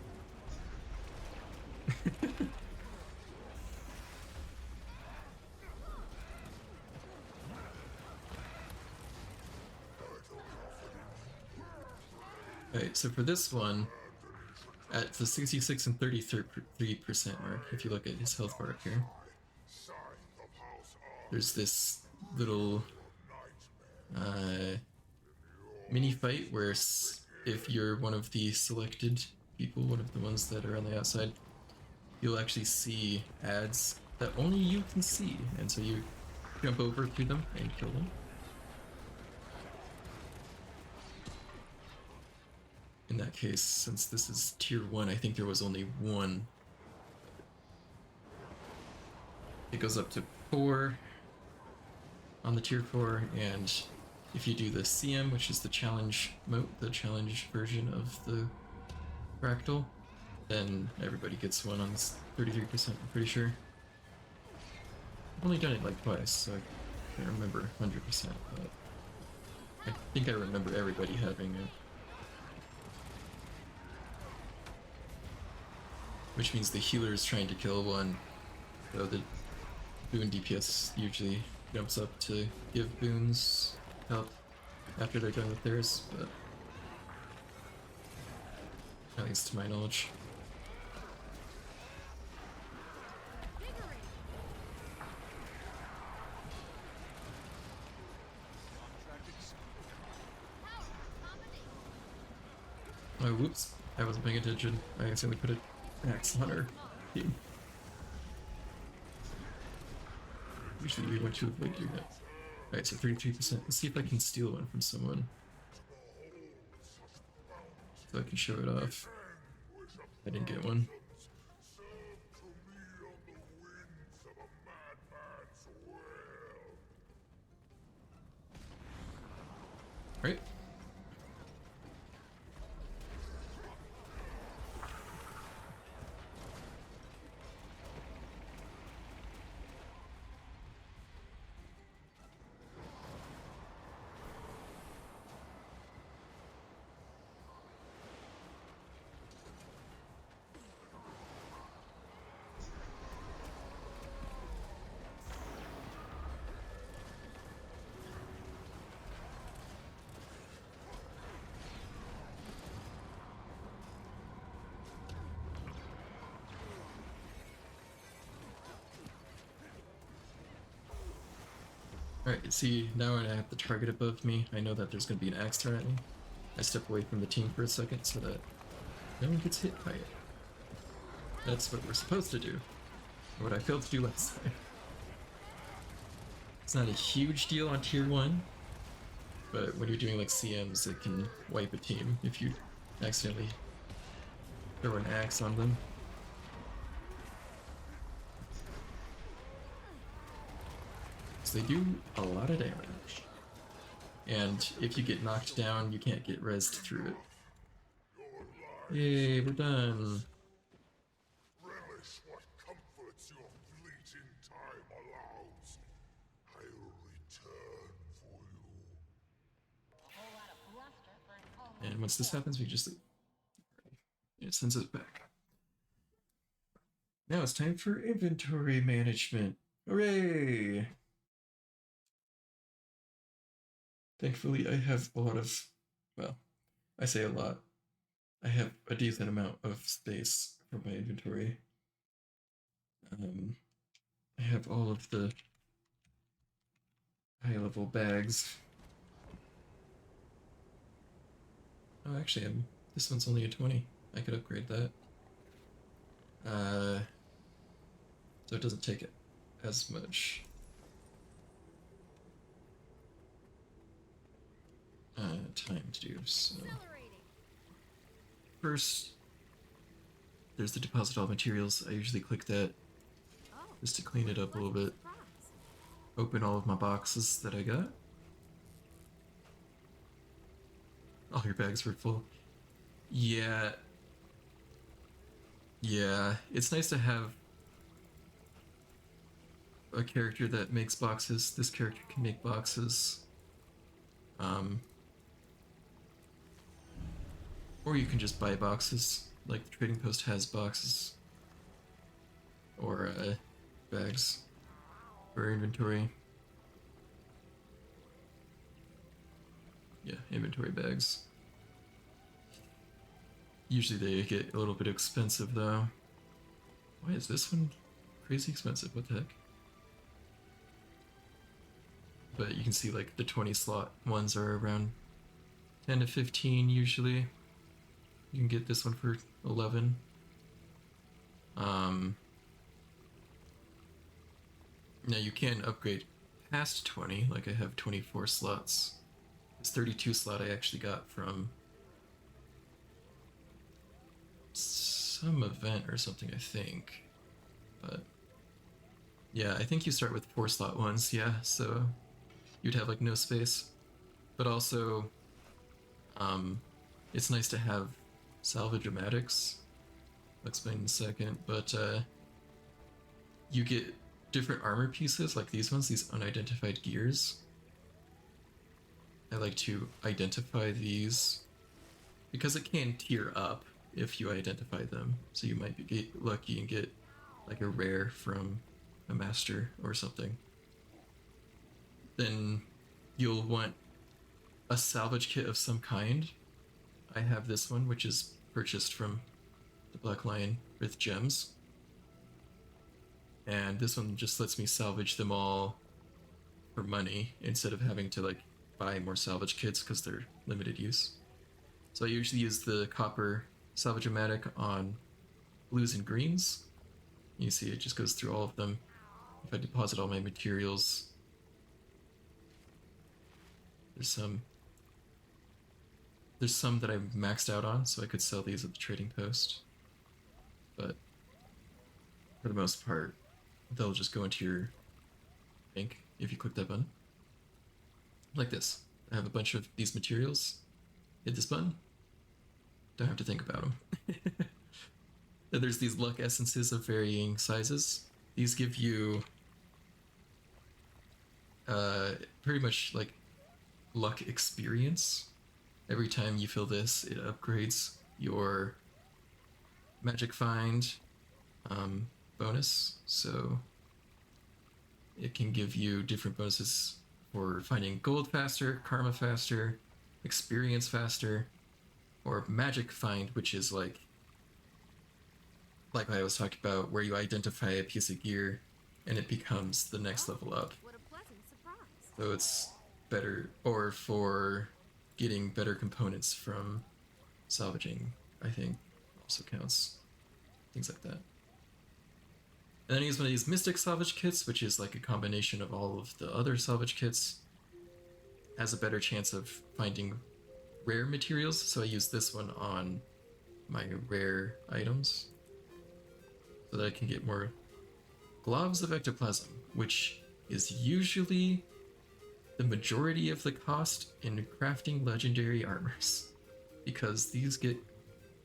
Alright, so for this one, at the 66 and 33% mark, if you look at his health bar up here, there's this little mini fight where if you're one of the selected people, one of the ones that are on the outside, you'll actually see ads that only you can see, and so you jump over to them and kill them. In that case, since this is tier 1, I think there was only one. It goes up to 4 on the tier 4, and if you do the CM, which is the challenge mode, the challenge version of the Fractal, then everybody gets one on this 33%, I'm pretty sure. I've only done it like twice, so I can't remember 100%, but I think I remember everybody having it. Which means the healer is trying to kill one, so the boon DPS usually jumps up to give boons help after they're done with theirs, but at least to my knowledge. Oh, whoops. I wasn't paying attention. I accidentally put an axe on our team. Usually we want to avoid doing that. Alright, so 33%. Let's see if I can steal one from someone. so I can show it off. I didn't get one. Serve to me on the winds of a madman's will. Right? Alright, see, now when I have the target above me, I know that there's going to be an axe thrown at me. I step away from the team for a second so that no one gets hit by it. That's what we're supposed to do. Or what I failed to do last time. It's not a huge deal on tier 1, but when you're doing like CMs, it can wipe a team if you accidentally throw an axe on them. So they do a lot of damage. And if you get knocked down, you can't get rezzed through it. Yay, we're done. Relish what comforts your fleeting time allows. I'll return for you. A whole lot of bluster for an almost And once this happens, we just leave. It sends us back. Now it's time for inventory management. Hooray! Thankfully, I have a lot of, well, I say a lot. I have a decent amount of space for my inventory. I have all of the high-level bags. Oh, actually, this one's only a 20. I could upgrade that. So it doesn't take it as much. Time to do, so... Accelerating. First, there's the deposit all materials. I usually click that Oh, just to clean it up a little bit. surprise. Open all of my boxes that I got. All your bags were full. Yeah. Yeah, it's nice to have a character that makes boxes. This character can make boxes. Or you can just buy boxes, like the trading post has boxes. Or bags for inventory. Yeah, inventory bags. Usually they get a little bit expensive though. Why is this one crazy expensive? What the heck? But you can see like the 20 slot ones are around 10 to 15 usually. You can get this one for 11. Now you can upgrade past 20, like I have 24 slots. This 32 slot I actually got from some event or something, I think. But yeah, I think you start with 4 slot ones, yeah, so you'd have like no space. But also, it's nice to have salvage-o-matics. I'll explain in a second, but you get different armor pieces like these ones, these unidentified gears. I like to identify these because it can tier up if you identify them. So you might get lucky and get like a rare from a master or something. Then you'll want a salvage kit of some kind. I have this one, which is purchased from the Black Lion with gems. And this one just lets me salvage them all for money instead of having to like buy more salvage kits because they're limited use. So I usually use the copper salvage-o-matic on blues and greens. You see it just goes through all of them. If I deposit all my materials, there's some that I'm maxed out on, so I could sell these at the trading post. But for the most part, they'll just go into your bank if you click that button. Like this. I have a bunch of these materials. Hit this button. Don't have to think about them. Then there's these luck essences of varying sizes. These give you pretty much like luck experience. Every time you fill this, it upgrades your magic find bonus. So it can give you different bonuses for finding gold faster, karma faster, experience faster, or magic find, which is like I was talking about, where you identify a piece of gear and it becomes the next level up. What a pleasant surprise. So it's better, or for getting better components from salvaging, I think also counts. Things like that. And then I use one of these Mystic Salvage Kits, which is like a combination of all of the other salvage kits. Has a better chance of finding rare materials, so I use this one on my rare items. So that I can get more Globs of Ectoplasm, which is usually the majority of the cost in crafting legendary armors, because these get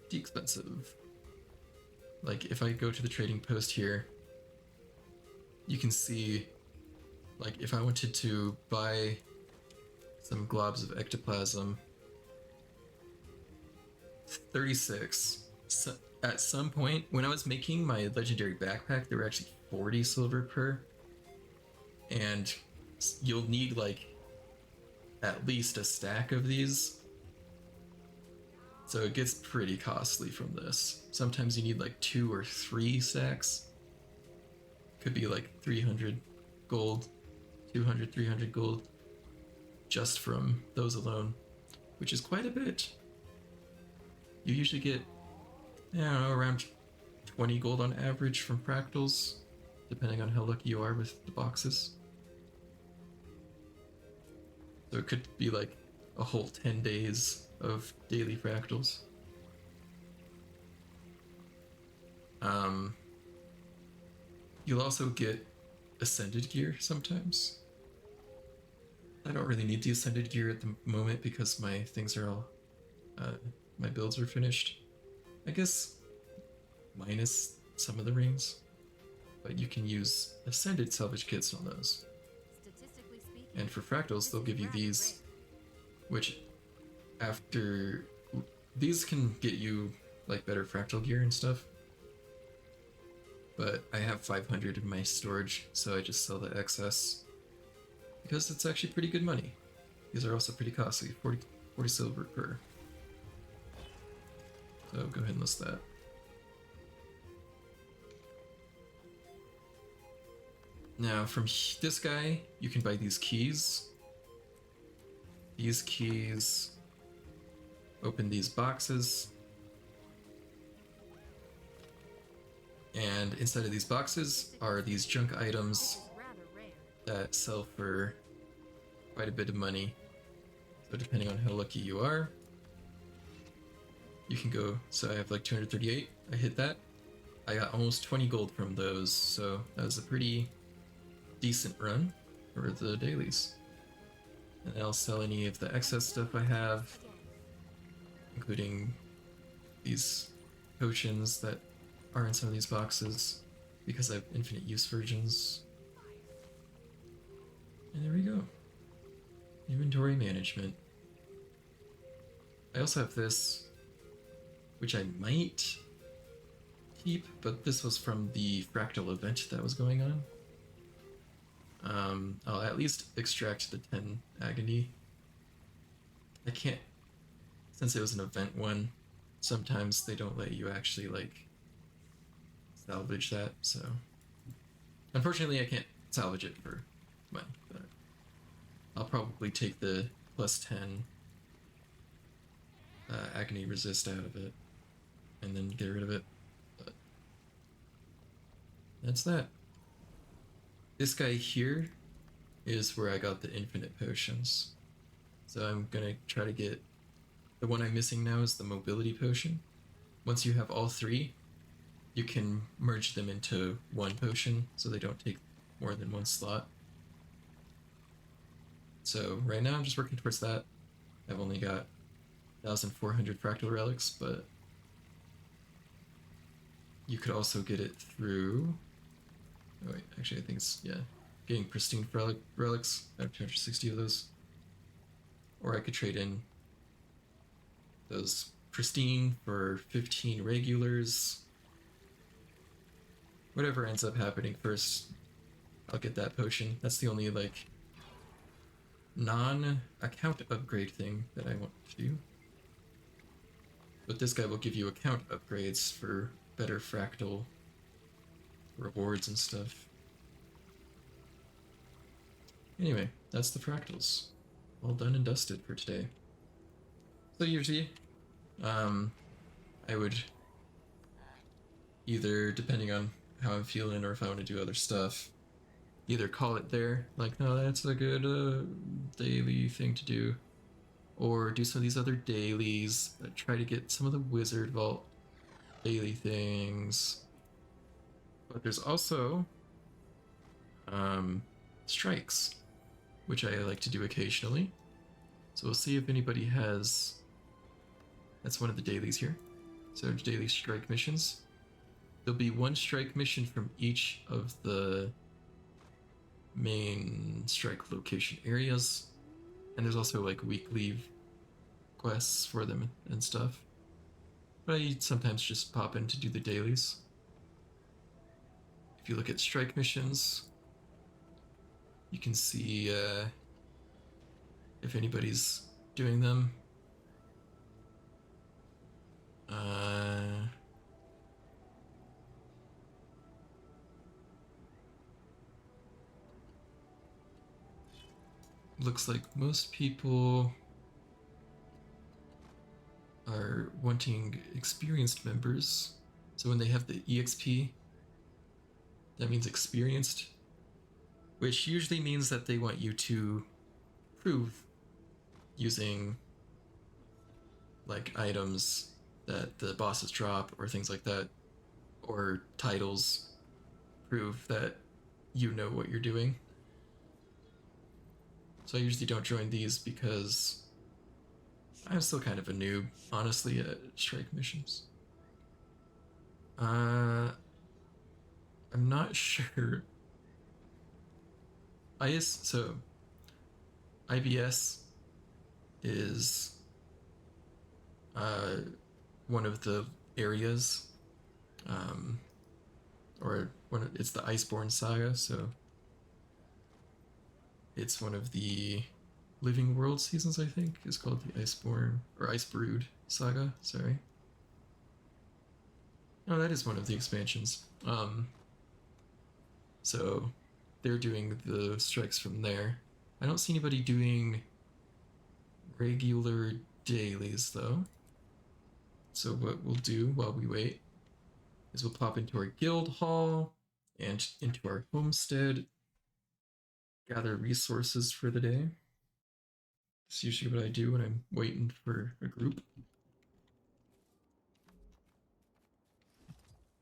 pretty expensive. Like if I go to the trading post here, you can see, like if I wanted to buy some Globs of Ectoplasm, 36. So at some point, when I was making my legendary backpack, there were actually 40 silver per, and you'll need like at least a stack of these. So it gets pretty costly from this. Sometimes you need like 2 or 3 stacks. Could be like 300 gold, 200, 300 gold, just from those alone, which is quite a bit. You usually get, I don't know, around 20 gold on average from Fractals, depending on how lucky you are with the boxes. So it could be like a whole 10 days of daily Fractals. You'll also get Ascended gear sometimes. I don't really need the Ascended gear at the moment because my things are all, my builds are finished. I guess minus some of the rings, but you can use Ascended salvage kits on those. Statistically speaking, And for Fractals, they'll give you these, which after these can get you like better Fractal gear and stuff. But I have 500 in my storage, so I just sell the excess because it's actually pretty good money. These are also pretty costly, 40 silver per. So go ahead and list that. Now from this guy, you can buy these keys. These keys open these boxes. And inside of these boxes are these junk items rather rare. that sell for quite a bit of money. So depending on how lucky you are, you can go, so I have like 238, I hit that. I got almost 20 gold from those, so that was a pretty decent run for the dailies. And I'll sell any of the excess stuff I have, including these potions that are in some of these boxes, because I have infinite use versions. And there we go. Inventory management. I also have this, which I might keep, but this was from the Fractal event that was going on. I'll at least extract the 10 agony. I can't, since it was an event one, sometimes they don't let you actually like salvage that, so unfortunately I can't salvage it for money, but I'll probably take the plus 10 agony resist out of it and then get rid of it. But that's that. This guy here is where I got the infinite potions, so I'm gonna try to get The one I'm missing now is the mobility potion. Once you have all three, you can merge them into one potion so they don't take more than one slot. So right now I'm just working towards that. I've only got 1,400 fractal relics, but you could also get it through... Oh wait, actually I think it's, yeah, getting pristine relics. I have 260 of those. Or I could trade in those pristine for 15 regulars. Whatever ends up happening first, I'll get that potion. That's the only, like, non-account upgrade thing that I want to do. But this guy will give you account upgrades for better fractal rewards and stuff. Anyway, that's the fractals. All done and dusted for today. So usually, I would either, depending on how I'm feeling or if I want to do other stuff, either call it there, like, no, that's a good daily thing to do, or do some of these other dailies, try to get some of the Wizard Vault daily things. But there's also strikes, which I like to do occasionally. So we'll see if anybody has... That's one of the dailies here. So daily strike missions. There'll be one strike mission from each of the main strike location areas. And there's also like weekly quests for them and stuff. But I sometimes just pop in to do the dailies. If you look at strike missions, you can see if anybody's doing them. Looks like most people are wanting experienced members. So when they have the EXP, that means experienced, which usually means that they want you to prove using like items that the bosses drop or things like that, or titles prove that you know what you're doing. So I usually don't join these because I'm still kind of a noob, honestly, at strike missions. I'm not sure. So IBS is one of the areas, it's the Iceborne Saga, so it's one of the Living World seasons, I think, is called the Iceborne, or Icebrood Saga, sorry. No, that is one of the expansions. So they're doing the strikes from there. I don't see anybody doing regular dailies, though. So what we'll do while we wait is we'll pop into our guild hall and into our homestead, gather resources for the day. That's usually what I do when I'm waiting for a group.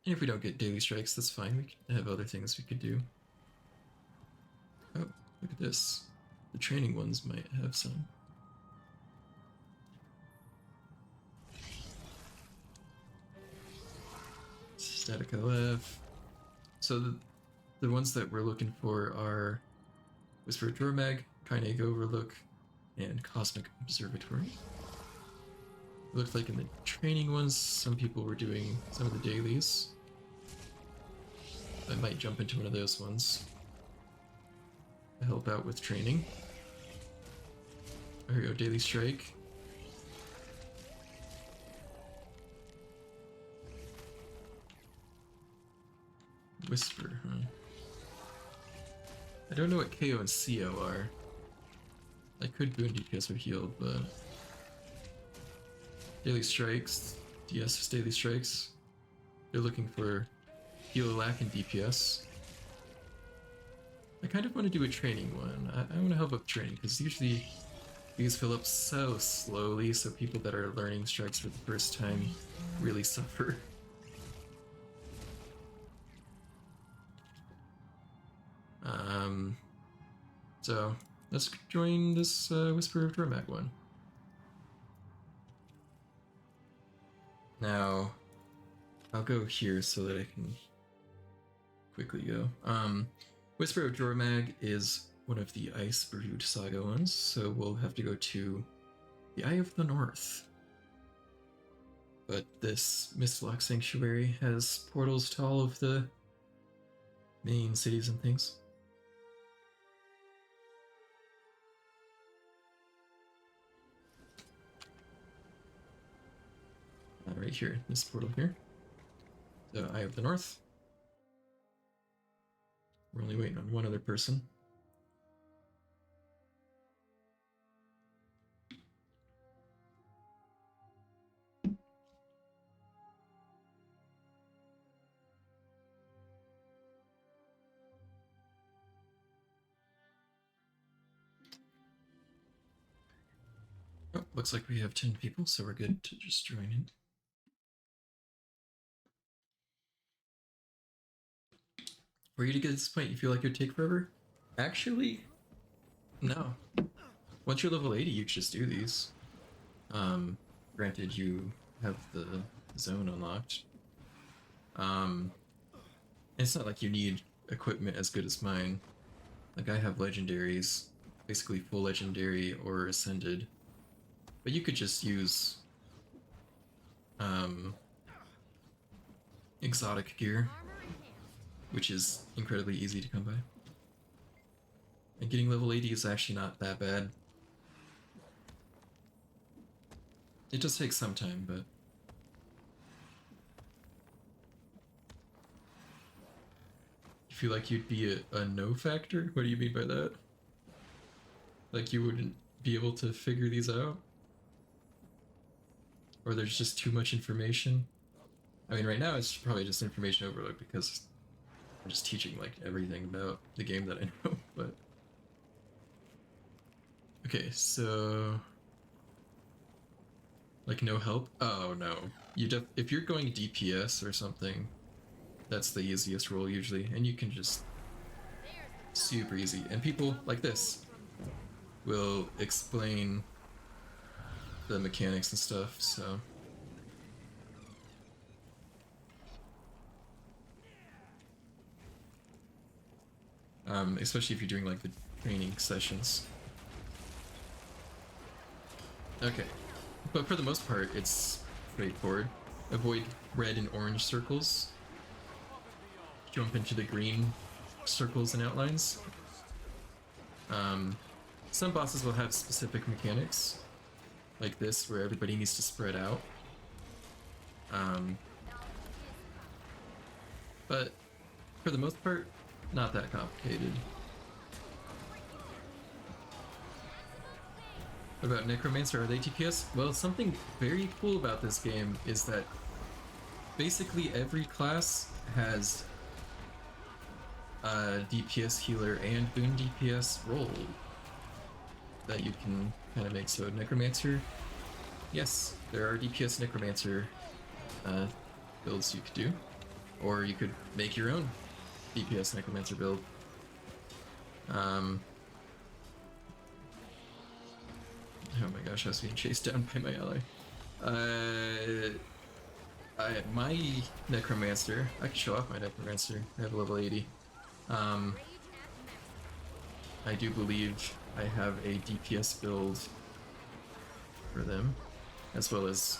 And if we don't get daily strikes, that's fine. We can have other things we could do. Oh, look at this. The training ones might have some. Static LF. So the ones that we're looking for are Whisper Dromag, Kyneg Overlook, and Cosmic Observatory. It looked like in the training ones, some people were doing some of the dailies. I might jump into one of those ones to help out with training. There we go, Daily Strike. Whisper, huh? I don't know what KO and CO are. I could boon DPS or heal, but... Daily Strikes, DS is Daily Strikes. They're looking for heal, lack, and DPS. I kind of want to do a training one. I want to help with training, because usually These fill up so slowly, so people that are learning strikes for the first time really suffer. So let's join this Whisper of Dormag one. Now, I'll go here so that I can quickly go. Whisper of Dormag is one of the Ice Brood Saga ones, so we'll have to go to the Eye of the North. But this Mistlock Sanctuary has portals to all of the main cities and things. Right here, this portal here. The Eye of the North. We're only waiting on one other person. Oh, looks like we have 10 people, so we're good to just join in. For you to get to this point, you feel like it would take forever? Actually, no. Once you're level 80, you can just do these. Granted, you have the zone unlocked. It's not like you need equipment as good as mine. Like, I have legendaries, basically full legendary or ascended. But you could just use exotic gear, which is incredibly easy to come by. And getting level 80 is actually not that bad. It does take some time, but... You feel like you'd be a no factor? What do you mean by that? Like you wouldn't be able to figure these out? Or there's just too much information? I mean, right now it's probably just information overload because I'm just teaching like everything about the game that I know, but... Okay, so... Like no help? Oh no. If you're going DPS or something, that's the easiest role usually, and you can just... Super easy. And people like this will explain the mechanics and stuff, so... Especially if you're doing like the training sessions. Okay, but for the most part, it's straightforward. Avoid red and orange circles. Jump into the green circles and outlines. Some bosses will have specific mechanics, like this, where everybody needs to spread out. But for the most part, not that complicated. What about Necromancer? Are they DPS? Well, something very cool about this game is that basically every class has a DPS healer and boon DPS role that you can kind of make. So Necromancer, yes, there are DPS Necromancer builds you could do, or you could make your own DPS Necromancer build. Oh my gosh, I was being chased down by my ally. My Necromancer, I can show off my Necromancer. I have a level 80. I do believe I have a DPS build for them, as well as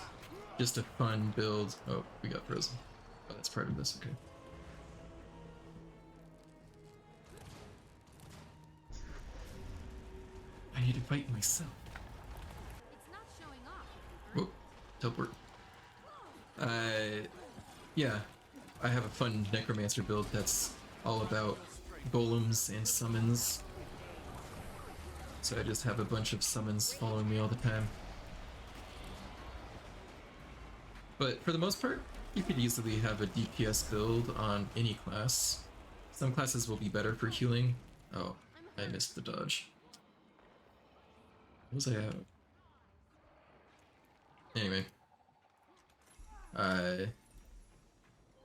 just a fun build. Oh, we got frozen. Oh, that's part of this, okay. I need to fight myself. It's not showing off. Whoa, teleport. Yeah, I have a fun Necromancer build that's all about golems and summons. So I just have a bunch of summons following me all the time. But for the most part, you could easily have a DPS build on any class. Some classes will be better for healing. Oh, I missed the dodge. Was I out? Anyway. Fully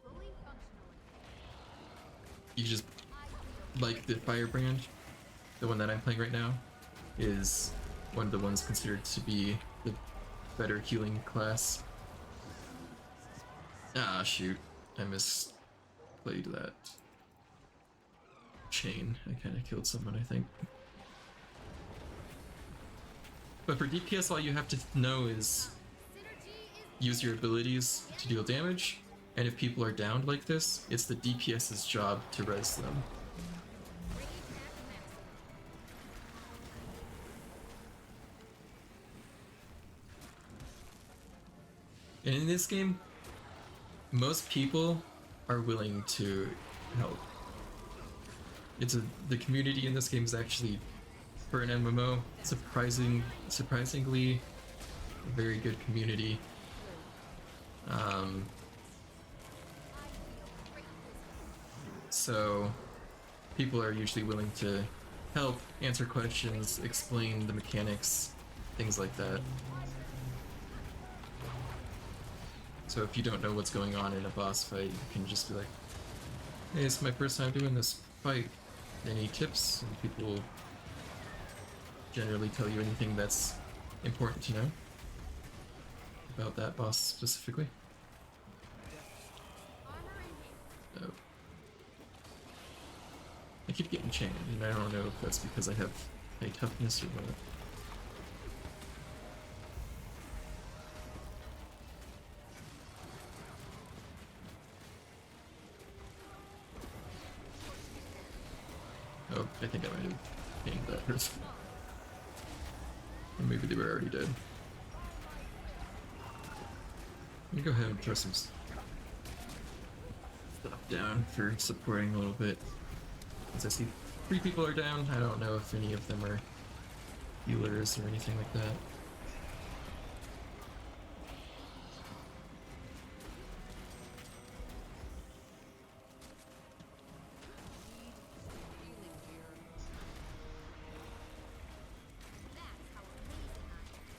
functional. You just like the Firebrand, the one that I'm playing right now, is one of the ones considered to be the better healing class. Ah, shoot. I misplayed that chain. I kind of killed someone, I think. But for DPS, all you have to know is use your abilities to deal damage, and if people are downed like this, it's the DPS's job to res them. And in this game, most people are willing to help. The community in this game is actually, for an MMO, surprisingly a very good community. So people are usually willing to help, answer questions, explain the mechanics, things like that. So if you don't know what's going on in a boss fight, you can just be like, hey, it's my first time doing this fight. Any tips? And people will generally tell you anything that's important to know about that boss specifically. Oh. I keep getting chained, and I don't know if that's because I have high toughness or what. Oh, I think I might have pinged that person. Or maybe they were already dead. Let me go ahead and throw some stuff down for supporting a little bit. As I see 3 people are down, I don't know if any of them are healers or anything like that.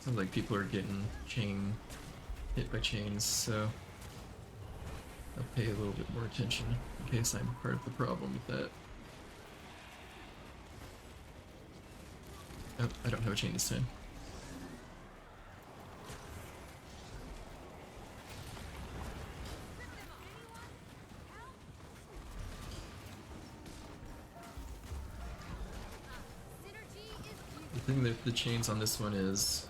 Sounds like people are getting hit by chains, so I'll pay a little bit more attention in case I'm part of the problem with that. Oh, I don't have a chain this time. The thing that the chains on this one is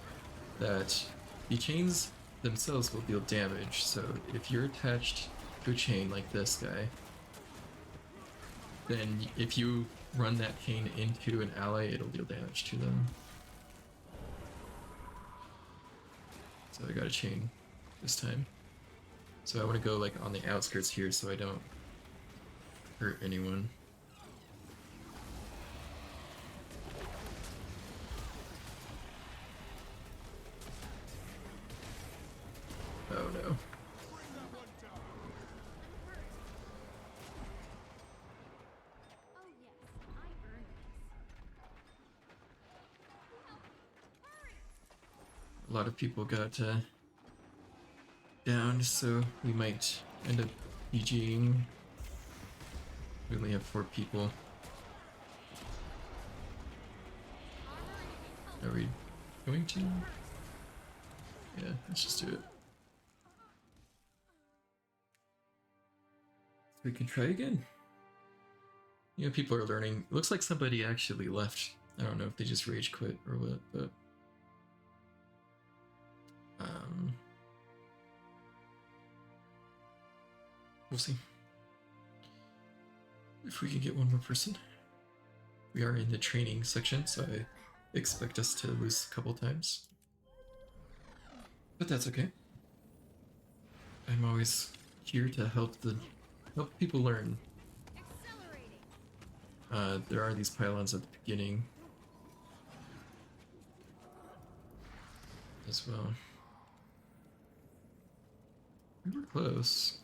that the chains themselves will deal damage, so if you're attached to a chain like this guy, then if you run that chain into an ally, it'll deal damage to them. So I got a chain this time. So I want to go like on the outskirts here so I don't hurt anyone. Oh no. Oh yes, I earned this. A lot of people got downed, so we might end up GGing. We only have 4 people. Are we going to? Yeah, let's just do it. We can try again. You know, people are learning. It looks like somebody actually left. I don't know if they just rage quit or what, but we'll see if we can get one more person. We are in the training section, so I expect us to lose a couple times, but that's okay. I'm always here to help people learn. There are these pylons at the beginning as well. We were close.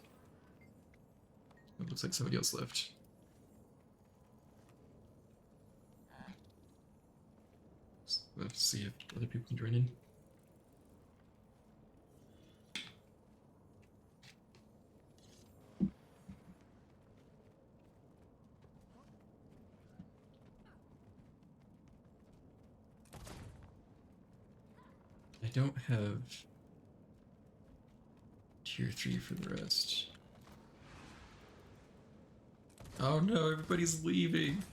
It looks like somebody else left. Let's see if other people can join in. I don't have tier 3 for the rest. Oh no, everybody's leaving.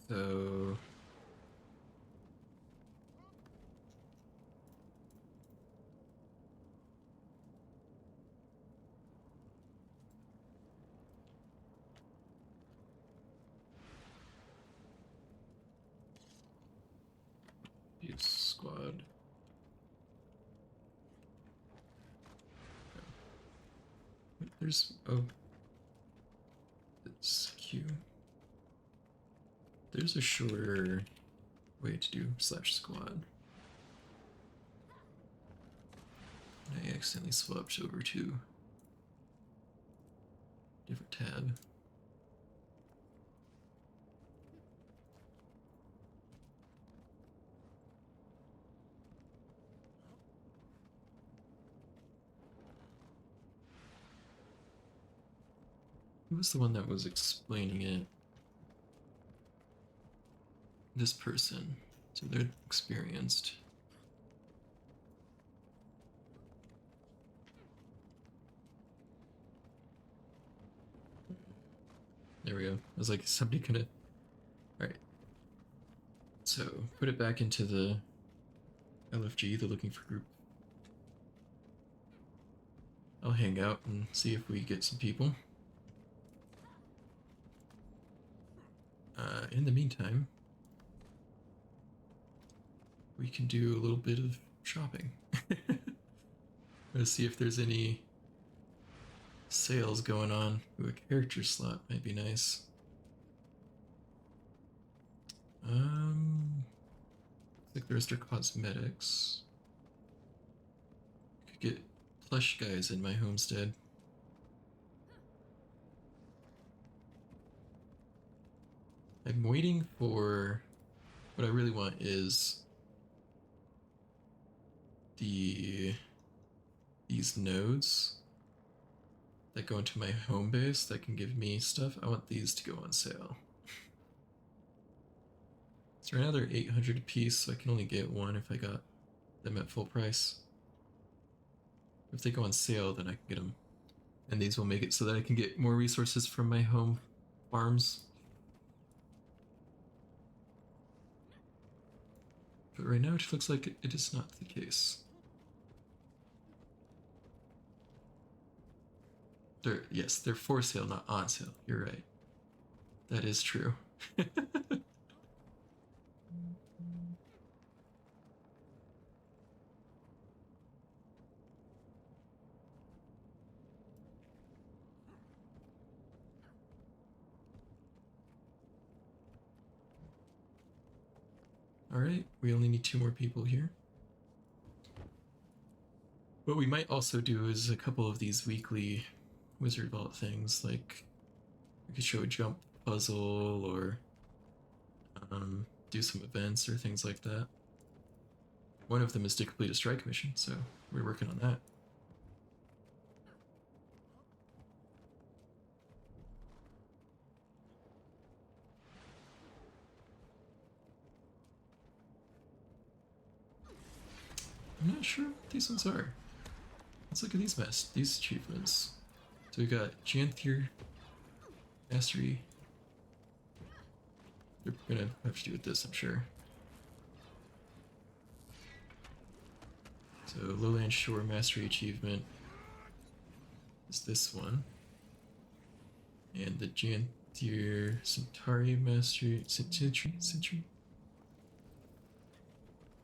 So use squad. There's it's Q. There's a shorter way to do /squad. I accidentally swapped over to different tab. Who was the one that was explaining it? This person. So they're experienced. There we go. I was like, somebody could have. Alright. So, put it back into the LFG, the looking for group. I'll hang out and see if we get some people. In the meantime, we can do a little bit of shopping. Let's see if there's any sales going on. Ooh, a character slot might be nice. Looks like the rest are cosmetics. Could get plush guys in my homestead. I'm waiting for what I really want is these nodes that go into my home base that can give me stuff. I want these to go on sale. So right now they're 800 a piece, so I can only get one if I got them at full price. If they go on sale, then I can get them. And these will make it so that I can get more resources from my home farms. But right now it looks like it is not the case. Yes, they're for sale, not on sale. You're right. That is true. Alright, we only need 2 more people here. What we might also do is a couple of these weekly Wizard Vault things, like we could show a jump puzzle or do some events or things like that. One of them is to complete a strike mission, so we're working on that. I'm not sure what these ones are. Let's look at these achievements. So we got Janthier Mastery. They're gonna have to do with this, I'm sure. So Lowland Shore Mastery Achievement is this one. And the Janthier Centauri Mastery Sentry.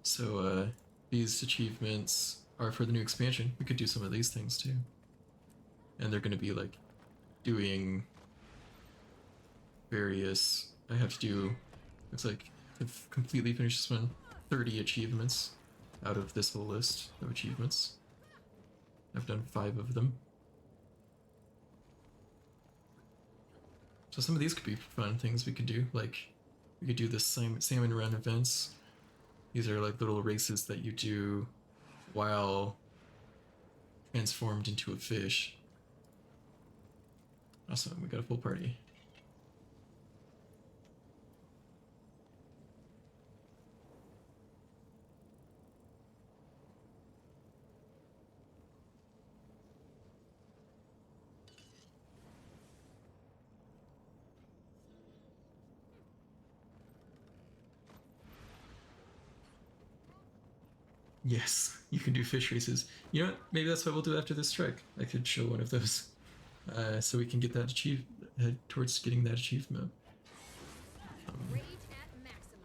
So these achievements are for the new expansion. We could do some of these things too. And they're gonna be like doing various. I have to do. Looks like to completely finish this one, 30 achievements out of this whole list of achievements. I've done 5 of them. So some of these could be fun things we could do. Like we could do the Salmon Run events. These are like little races that you do while transformed into a fish. Awesome, we got a full party. Yes, you can do fish races. You know what? Maybe that's what we'll do after this trek. I could show one of those, so we can get that head towards getting that achievement. Rage at maximum.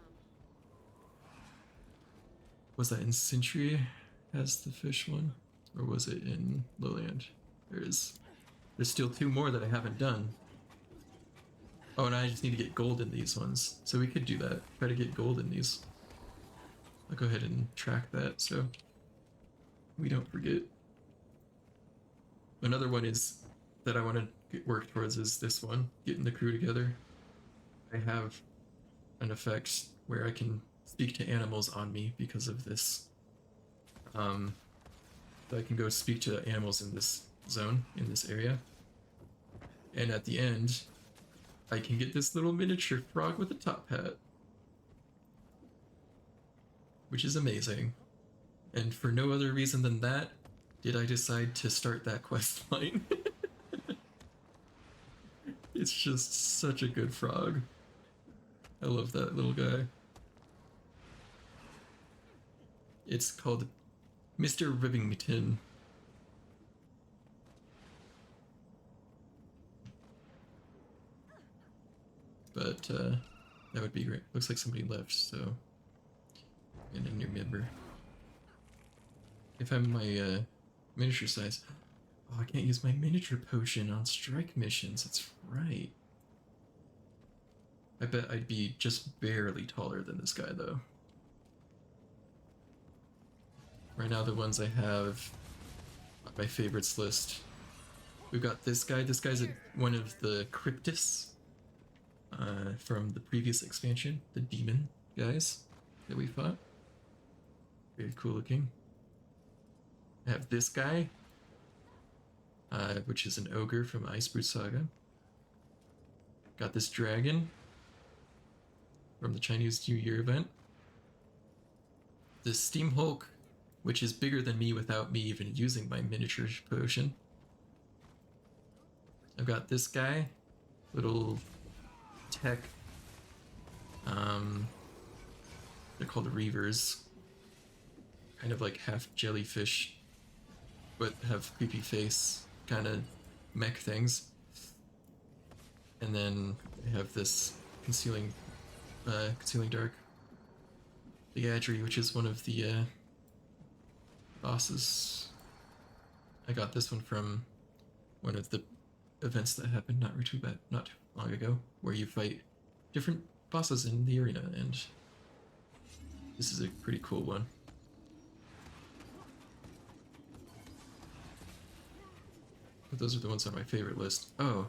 Was that in Century has the fish one, or was it in Lowland? There's still 2 more that I haven't done. Oh, and I just need to get gold in these ones, so we could do that. Try to get gold in these. I'll go ahead and track that so we don't forget. Another one is that I want to work towards is this one, getting the crew together. I have an effect where I can speak to animals on me because of this. So I can go speak to animals in this zone, in this area. And at the end, I can get this little miniature frog with a top hat. Which is amazing. And for no other reason than that, did I decide to start that quest line. It's just such a good frog. I love that little guy. It's called Mr. Rivington. But that would be great. Looks like somebody left, so and a new member. If I'm my miniature size. Oh, I can't use my miniature potion on strike missions. That's right. I bet I'd be just barely taller than this guy, though. Right now, the ones I have on my favorites list. We've got this guy. This guy's one of the Cryptus from the previous expansion, the demon guys that we fought. Very cool looking. I have this guy, which is an ogre from Icebrood Saga. Got this dragon from the Chinese New Year event. This Steam Hulk, which is bigger than me without me even using my miniature potion. I've got this guy, little tech. They're called Reavers. Kind of like half jellyfish, but have creepy face kind of mech things. And then I have this concealing dark, the Adri, which is one of the bosses. I got this one from one of the events that happened not too long ago, where you fight different bosses in the arena, and this is a pretty cool one. But those are the ones on my favorite list. Oh.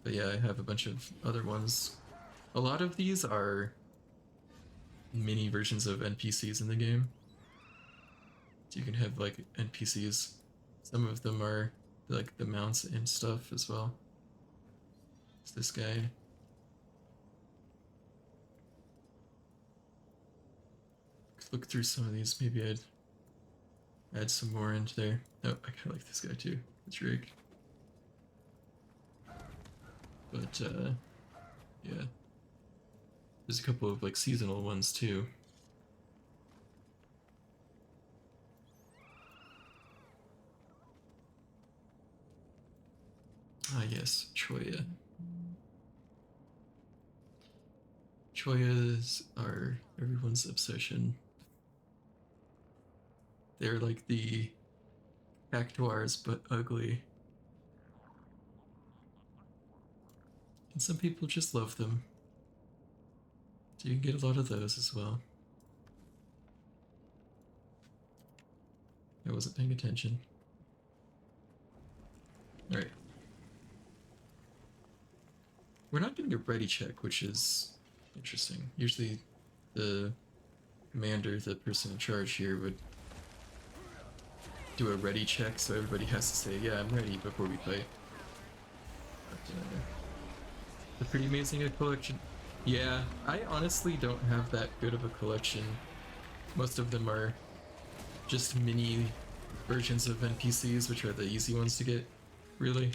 But yeah, I have a bunch of other ones. A lot of these are mini versions of NPCs in the game. So you can have like NPCs. Some of them are like the mounts and stuff as well. It's this guy. Look through some of these. Maybe I'd add some more into there. Oh, I kind of like this guy too. It's Rick. But yeah. There's a couple of like seasonal ones too. Ah yes, Choya. Choyas are everyone's obsession. They're like the cactuars, but ugly. And some people just love them. So you can get a lot of those as well. I wasn't paying attention. Alright. We're not doing a ready check, which is interesting. Usually the commander, the person in charge here, would do a ready check, so everybody has to say, yeah, I'm ready before we fight. But, a pretty amazing collection. Yeah, I honestly don't have that good of a collection. Most of them are just mini versions of NPCs, which are the easy ones to get, really.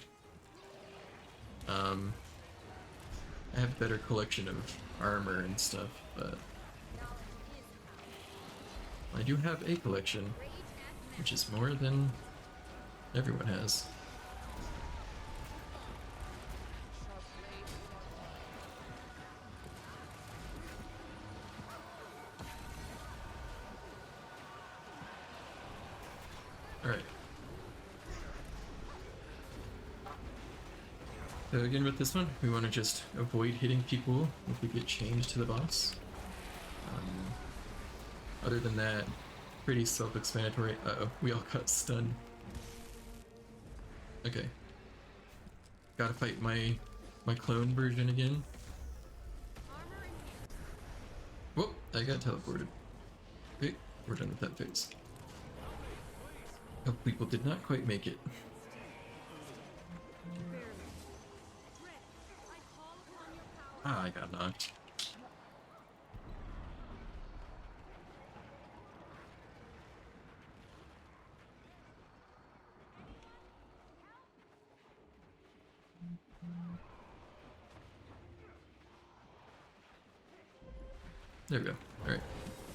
I have a better collection of armor and stuff, but I do have a collection, which is more than everyone has. Alright. So again with this one, we want to just avoid hitting people if we get chained to the boss. Other than that, pretty self-explanatory. Uh-oh, we all got stunned. Okay. Gotta fight my clone version again. Whoop, I got teleported. Okay, we're done with that phase. A couple people did not quite make it. Ah, I got knocked. There we go. Alright.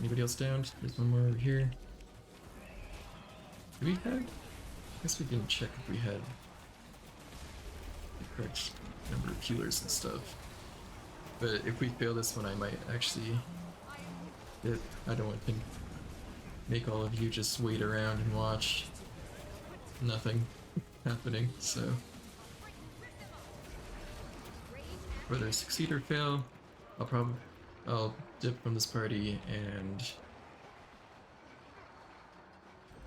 Anybody else downed? There's one more over here. Do we have? I guess we didn't check if we had the correct number of healers and stuff. But if we fail this one, I might actually dip. I don't want to make all of you just wait around and watch nothing happening, so whether I succeed or fail, I'll dip from this party and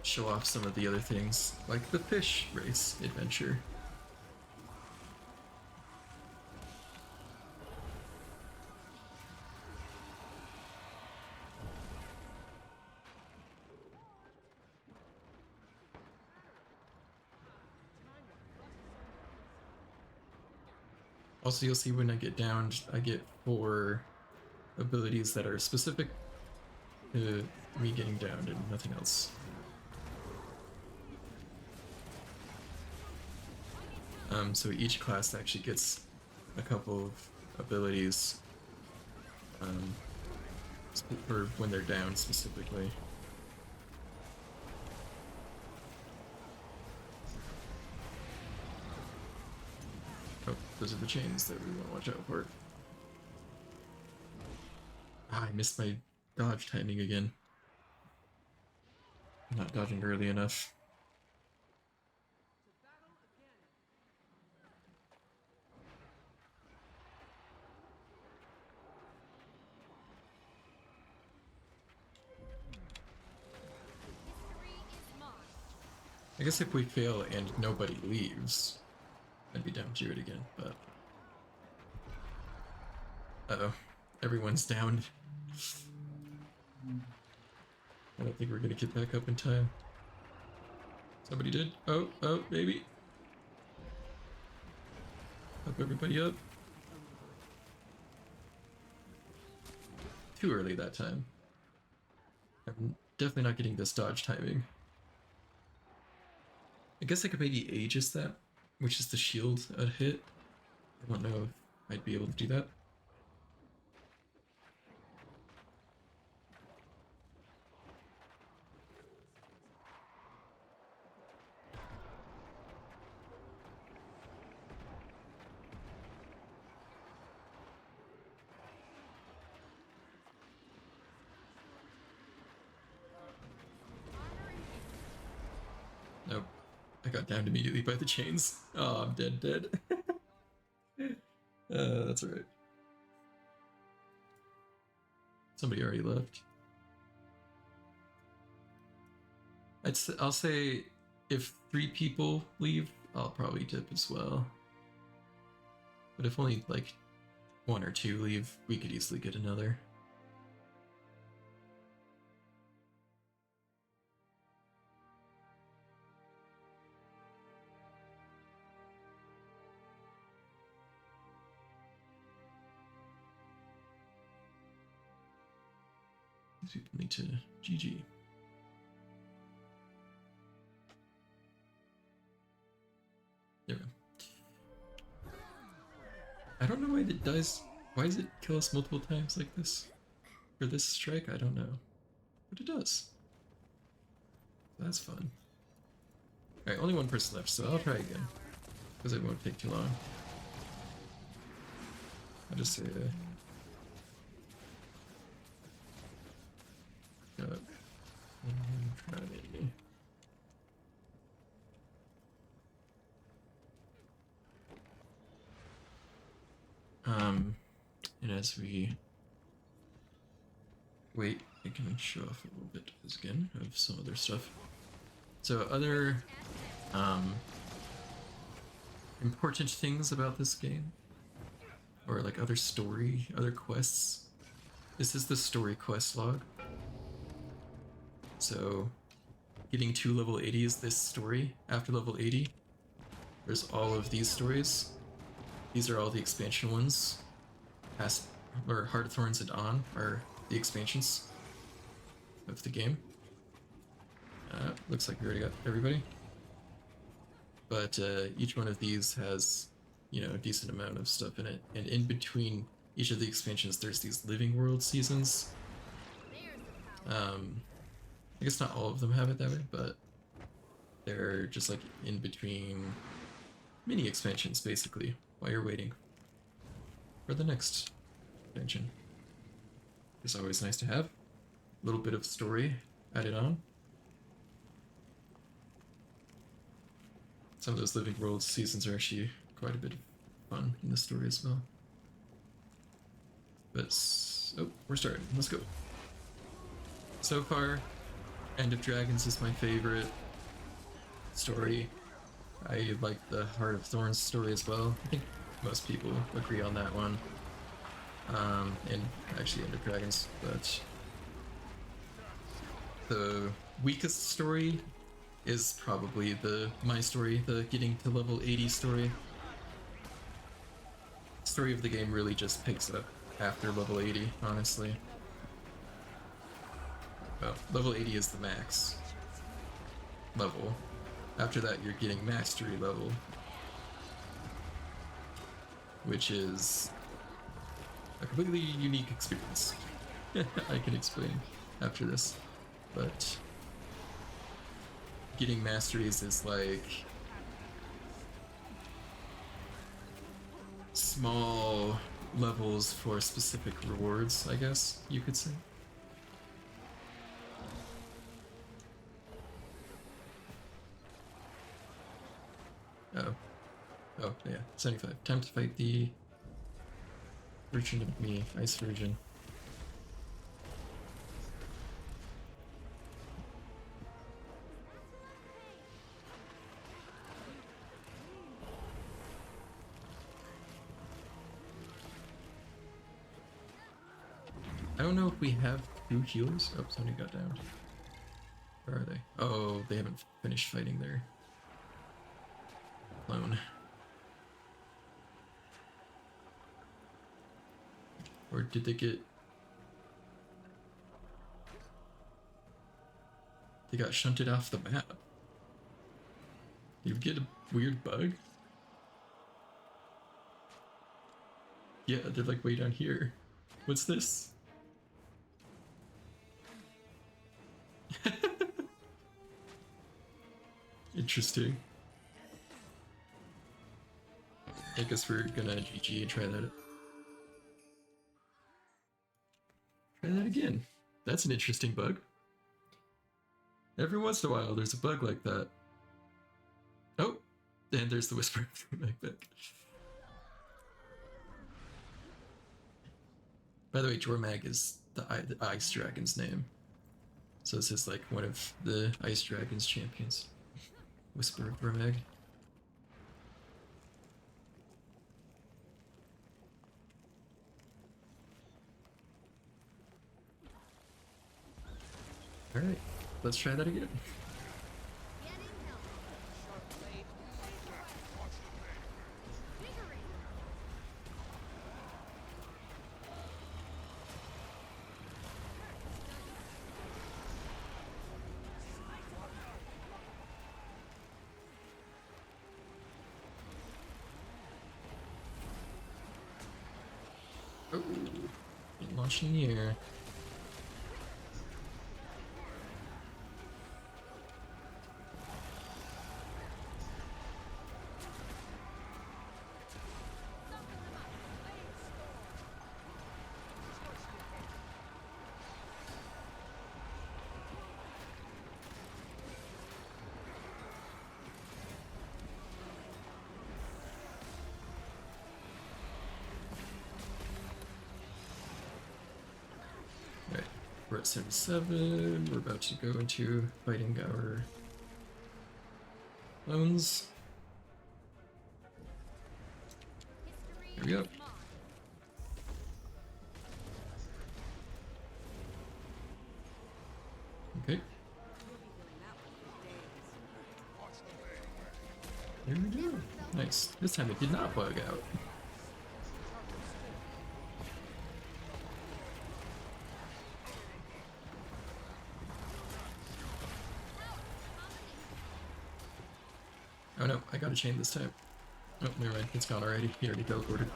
show off some of the other things, like the fish race adventure. Also, you'll see when I get downed, I get 4 abilities that are specific to me getting downed and nothing else. So each class actually gets a couple of abilities for when they're down specifically. Oh, those are the chains that we want to watch out for. Ah, I missed my dodge timing again. I'm not dodging early enough. I guess if we fail and nobody leaves, I'd be down to do it again, but... Uh-oh. Everyone's down. I don't think we're gonna get back up in time. Somebody did? Oh, maybe. Up everybody up. Too early that time. I'm definitely not getting this dodge timing. I guess I could maybe Aegis that, which is the shield a hit. I don't know if I'd be able to do that. Nope. I got downed immediately by the chains. Oh, I'm dead. That's alright. Somebody already left. I'll say if 3 people leave, I'll probably dip as well. But if only like 1 or 2 leave, we could easily get another. These people need to GG. There we go. I don't know why it does. Why does it kill us multiple times like this? For this strike, I don't know. But it does. That's fun. Alright, only 1 person left, so I'll try again. Because it won't take too long. I'll just say try it. And as we wait, I can show off a little bit again of some other stuff. So other important things about this game, or like other story, other quests. This is the story quest log. So getting to level 80 is this story. After level 80, there's all of these stories. These are all the expansion ones. Past, or Heart of Thorns and On are the expansions of the game. Looks like we already got everybody. But each one of these has, you know, a decent amount of stuff in it. And in between each of the expansions, there's these living world seasons. I guess not all of them have it that way, but they're just like in between mini expansions, basically, while you're waiting for the next expansion. It's always nice to have a little bit of story added on. Some of those living world seasons are actually quite a bit of fun in the story as well. But oh, we're starting. Let's go. So far, End of Dragons is my favorite story. I like the Heart of Thorns story as well. I think most people agree on that one. And actually End of Dragons, but the weakest story is probably my story, the getting to level 80 story. Story of the game really just picks up after level 80, honestly. Well, level 80 is the max level. After that, you're getting mastery level, which is a completely unique experience. I can explain after this, but getting masteries is like small levels for specific rewards, I guess you could say. Oh, yeah, 75. Time to fight the version of me, ice version. I don't know if we have 2 healers. Oh, somebody got down. Where are they? Oh, they haven't finished fighting their clone. Or did they get... They got shunted off the map. You get a weird bug? Yeah, they're like way down here. What's this? Interesting. I guess we're gonna GG and try that. Try that again. That's an interesting bug. Every once in a while, there's a bug like that. Oh, and there's the whisper of the backpack. By the way, Jormag is the ice dragon's name. So this is like one of the ice dragon's champions. Whisper of Jormag. Alright, let's try that again. Getting help. Vigorous. Oh, launching in the air. Alright, we're at 77. We're about to go into fighting our clones. History Here we go. is mine. Okay. There we go. Nice. This time it did not bug out. Oh no, I got a chain this time. Oh, never mind. It's gone already. He already teleported.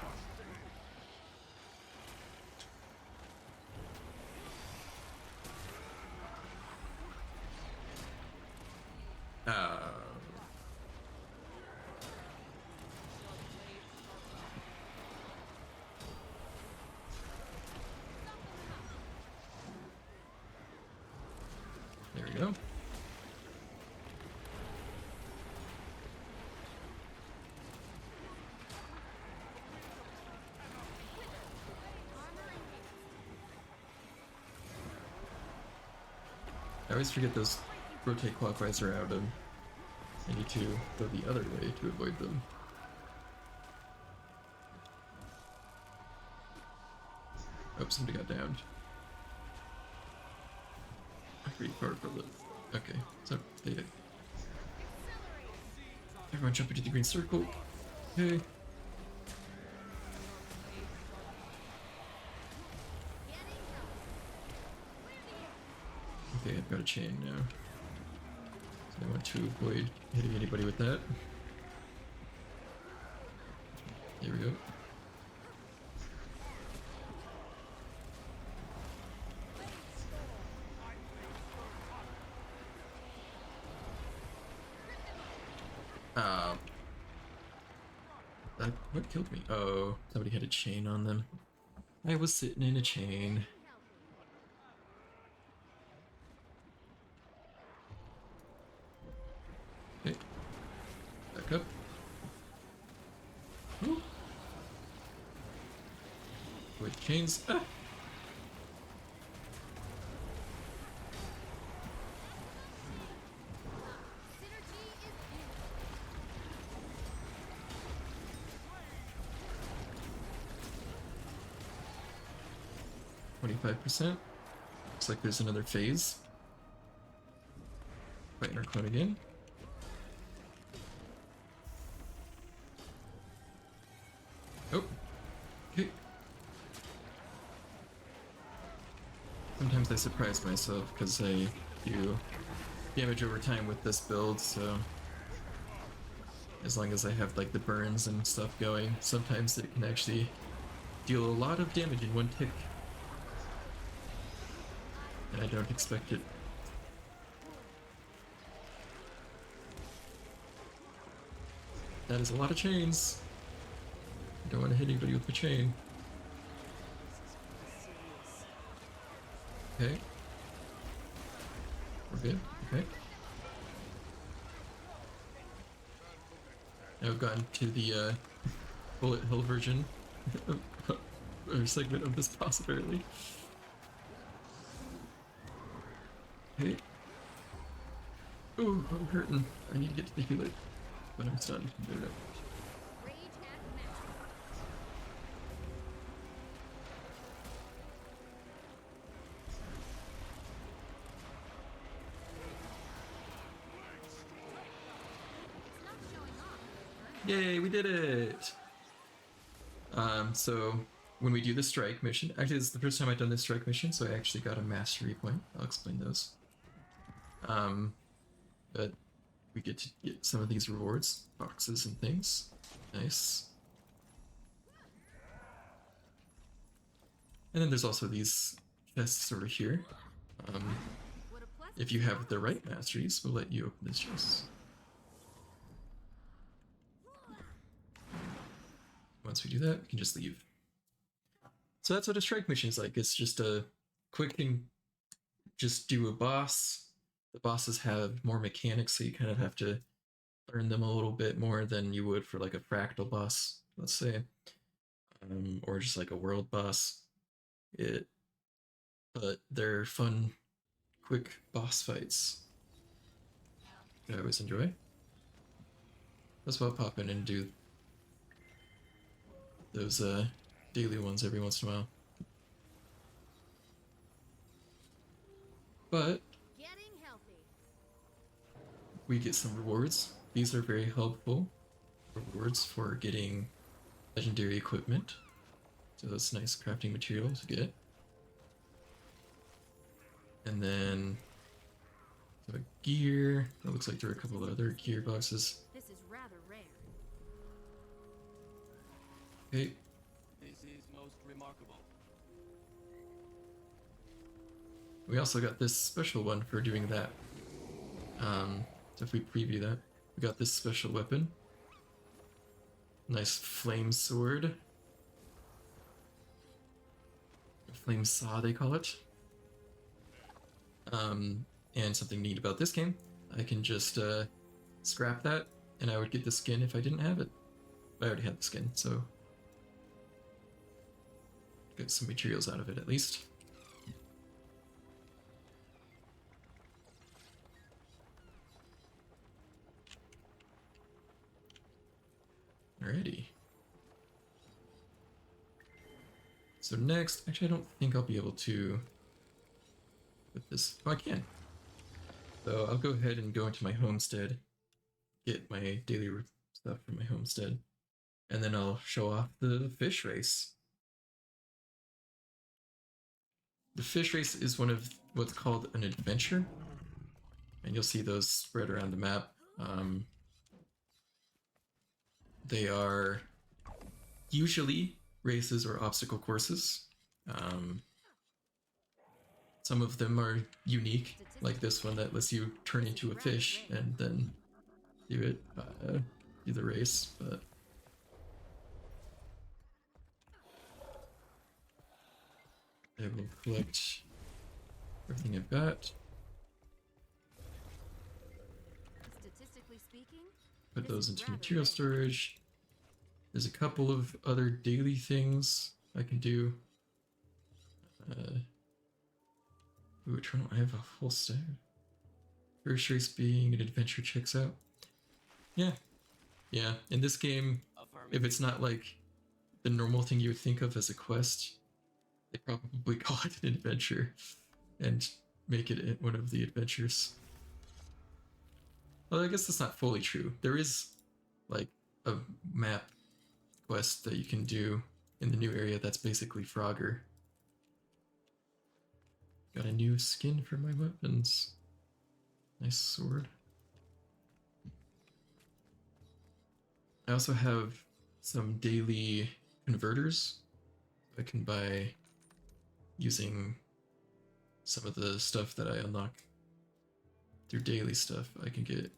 There we go. I always forget those rotate clockwise are out of. I need to go the other way to avoid them. Oh, somebody got downed. Pretty far for the. Okay, so they. Everyone jump into the green circle. Okay. Okay, I've got a chain now. So I want to avoid hitting anybody with that. Here we go. What killed me? Oh, somebody had a chain on them. I was sitting in a chain. Okay. Back up. Ooh. With chains. Ah! Synergy is beautiful. 25%. Looks like there's another phase. Fighting our clone again. Oh. Okay. Sometimes I surprise myself because I do damage over time with this build, so as long as I have like the burns and stuff going, sometimes it can actually deal a lot of damage in one tick. And I don't expect it. That is a lot of chains. I don't want to hit anybody with the chain. Okay. We're good. Okay. Now I've gotten to the bullet hell version of or segment of this boss apparently. Hey. Ooh, I'm hurting. I need to get to the healer. But I'm stunned. There we go. Rage at max. It's not showing off. Yay, we did it! So when we do the strike mission, actually this is the first time I've done this strike mission, so I actually got a mastery point. I'll explain those. But we get to get some of these rewards, boxes and things. Nice. And then there's also these chests over here. What a pleasant If you have the right masteries, we'll let you open this chest. Once we do that, we can just leave. So that's what a strike mission is like. It's just a quick thing. Just do a boss. The bosses have more mechanics, so you kind of have to learn them a little bit more than you would for like a fractal boss, let's say, or just like a world boss. But they're fun, quick boss fights that I always enjoy. That's why I'll pop in and do those daily ones every once in a while. But getting healthy. we get some rewards. These are very helpful rewards for getting legendary equipment. So that's nice crafting material to get. And then so gear. It looks like there are a couple of other gear boxes. This is rather rare. Okay. This is most remarkable. We also got this special one for doing that. So if we preview that, we got this special weapon. Nice flame sword. Flame saw, they call it. And something neat about this game, I can just scrap that, and I would get the skin if I didn't have it. I already had the skin, so get some materials out of it at least. Alrighty. So next, actually I don't think I'll be able to put this, oh I can. So I'll go ahead and go into my homestead, get my daily stuff from my homestead, and then I'll show off the fish race. The fish race is one of what's called an adventure, and you'll see those spread around the map. They are usually races or obstacle courses. Some of them are unique, like this one that lets you turn into a fish and then do the race. But I will collect everything I've got. Statistically speaking, Put this those is into rather material rare. storage. There's a couple of other daily things I can do. Which one? I have a full stack. First race being an adventure checks out. Yeah. Yeah. In this game, if it's not like the normal thing you would think of as a quest, they probably call it an adventure and make it one of the adventures. Well, I guess that's not fully true. There is like a map quest that you can do in the new area that's basically Frogger. Got a new skin for my weapons. Nice sword. I also have some daily converters I can buy using some of the stuff that I unlock through daily stuff. I can get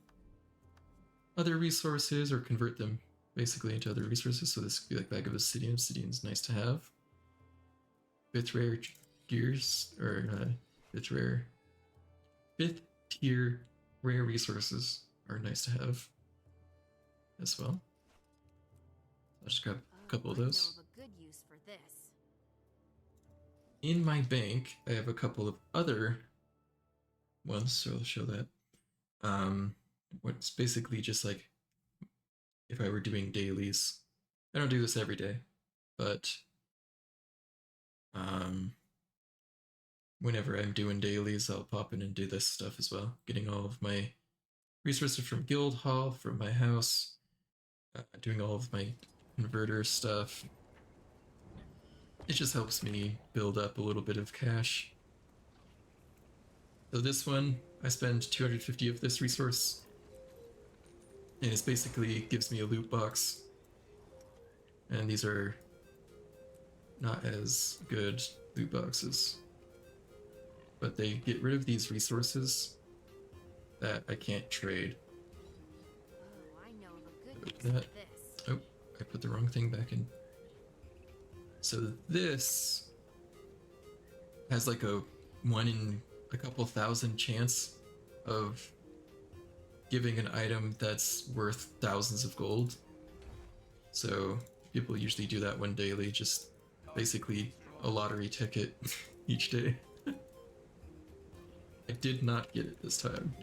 other resources or convert them basically into other resources. So this could be like bag of obsidian. Obsidian's nice to have. Fifth rare gears or fifth tier rare resources are nice to have as well. I'll just grab a couple of I those. know of a good use for this. in my bank, I have a couple of other ones, so I'll show that. What's basically just like if I were doing dailies. I don't do this every day, but whenever I'm doing dailies, I'll pop in and do this stuff as well. Getting all of my resources from Guild Hall, from my house, doing all of my converter stuff. It just helps me build up a little bit of cash. So this one, I spend 250 of this resource, and it basically gives me a loot box. And these are not as good loot boxes, but they get rid of these resources that I can't trade. Oh, I know of a good Open use for that. this. Oh, I put the wrong thing back in. So this has like a 1 in a couple thousand chance of giving an item that's worth thousands of gold. So people usually do that one daily, just basically a lottery ticket each day. I did not get it this time.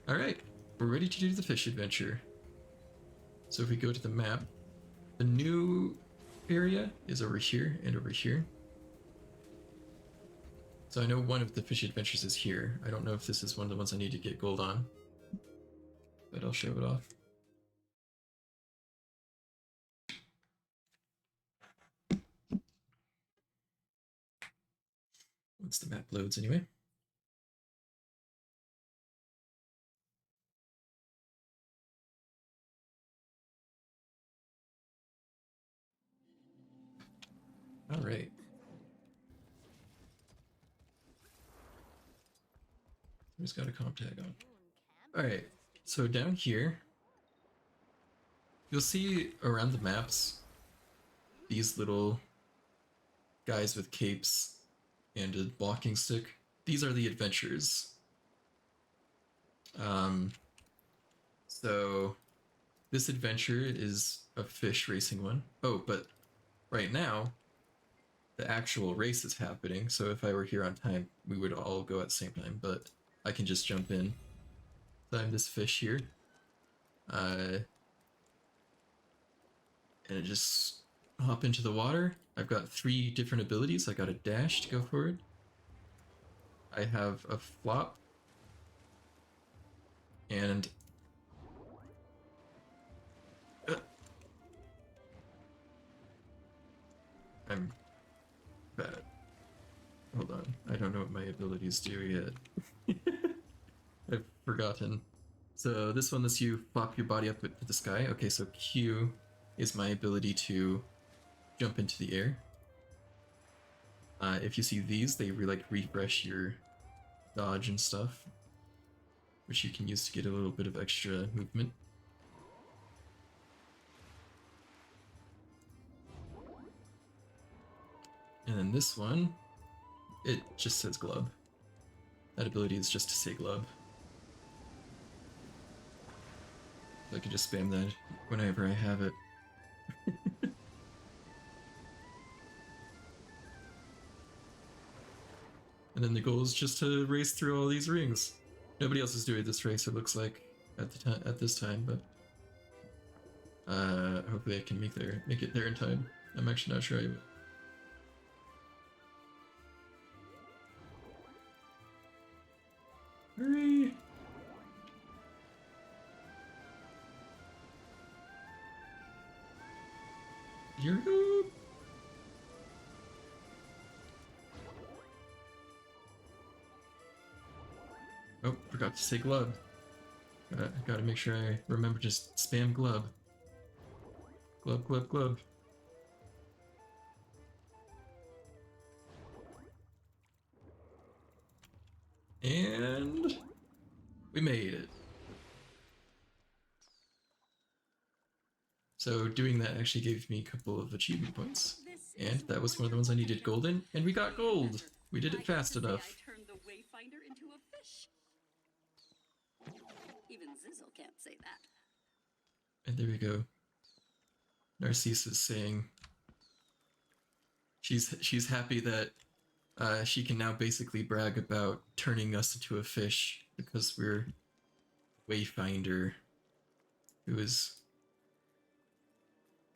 Alright, we're ready to do the fish adventure. So if we go to the map, the new area is over here and over here. So I know one of the fish adventures is here. I don't know if this is one of the ones I need to get gold on, but I'll show it off. Once the map loads anyway. All right. Who's got a comp tag on? All right. So down here, you'll see around the maps these little guys with capes and a walking stick. These are the adventures. So this adventure is a fish racing one. Oh, but right now, the actual race is happening. So if I were here on time, we would all go at the same time, but I can just jump in. So I'm this fish here. And I just hop into the water. I've got 3 different abilities. I got a dash to go forward. I have a flop. And I'm bad. Hold on. I don't know what my abilities do yet. I've forgotten. So this one lets you flop your body up to the sky. Okay, so Q is my ability to jump into the air. If you see these, they refresh your dodge and stuff, which you can use to get a little bit of extra movement. And then this one, it just says glub. That ability is just to say glub. So I can just spam that whenever I have it. And then the goal is just to race through all these rings. Nobody else is doing this race, it looks like, at this time, but hopefully I can make it there in time. I'm actually not sure I will. Hurry! You're up! Oh, forgot to say glub. Gotta make sure I remember to spam glub. Glub, glub, glub. And we made it. So doing that actually gave me a couple of achievement points. And that was one of the ones I needed gold in, and we got gold! We did it fast enough. I turned the Wayfinder into a fish. Even Zizzle can't say that. And there we go. Narcissus saying she's happy that she can now basically brag about turning us into a fish because we're Wayfinder, who is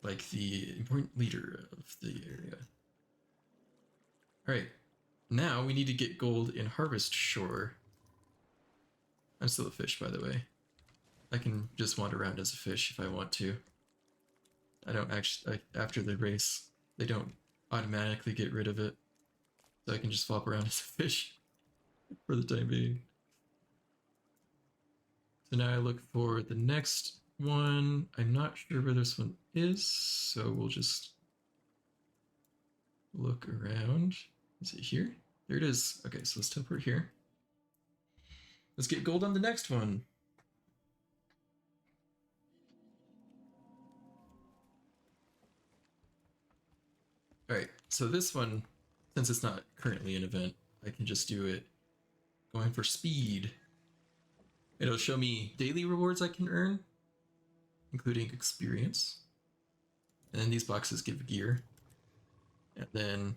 like the important leader of the area. Alright, now we need to get gold in Harvest Shore. I'm still a fish, by the way. I can just wander around as a fish if I want to. I don't actually, after the race, they don't automatically get rid of it. So I can just flop around as a fish for the time being. So now I look for the next one. I'm not sure where this one is, so we'll just look around. Is it here? There it is. Okay, so let's teleport here. Let's get gold on the next one. Alright, so this one, since it's not currently an event, I can just do it going for speed. It'll show me daily rewards I can earn, including experience. And then these boxes give gear. And then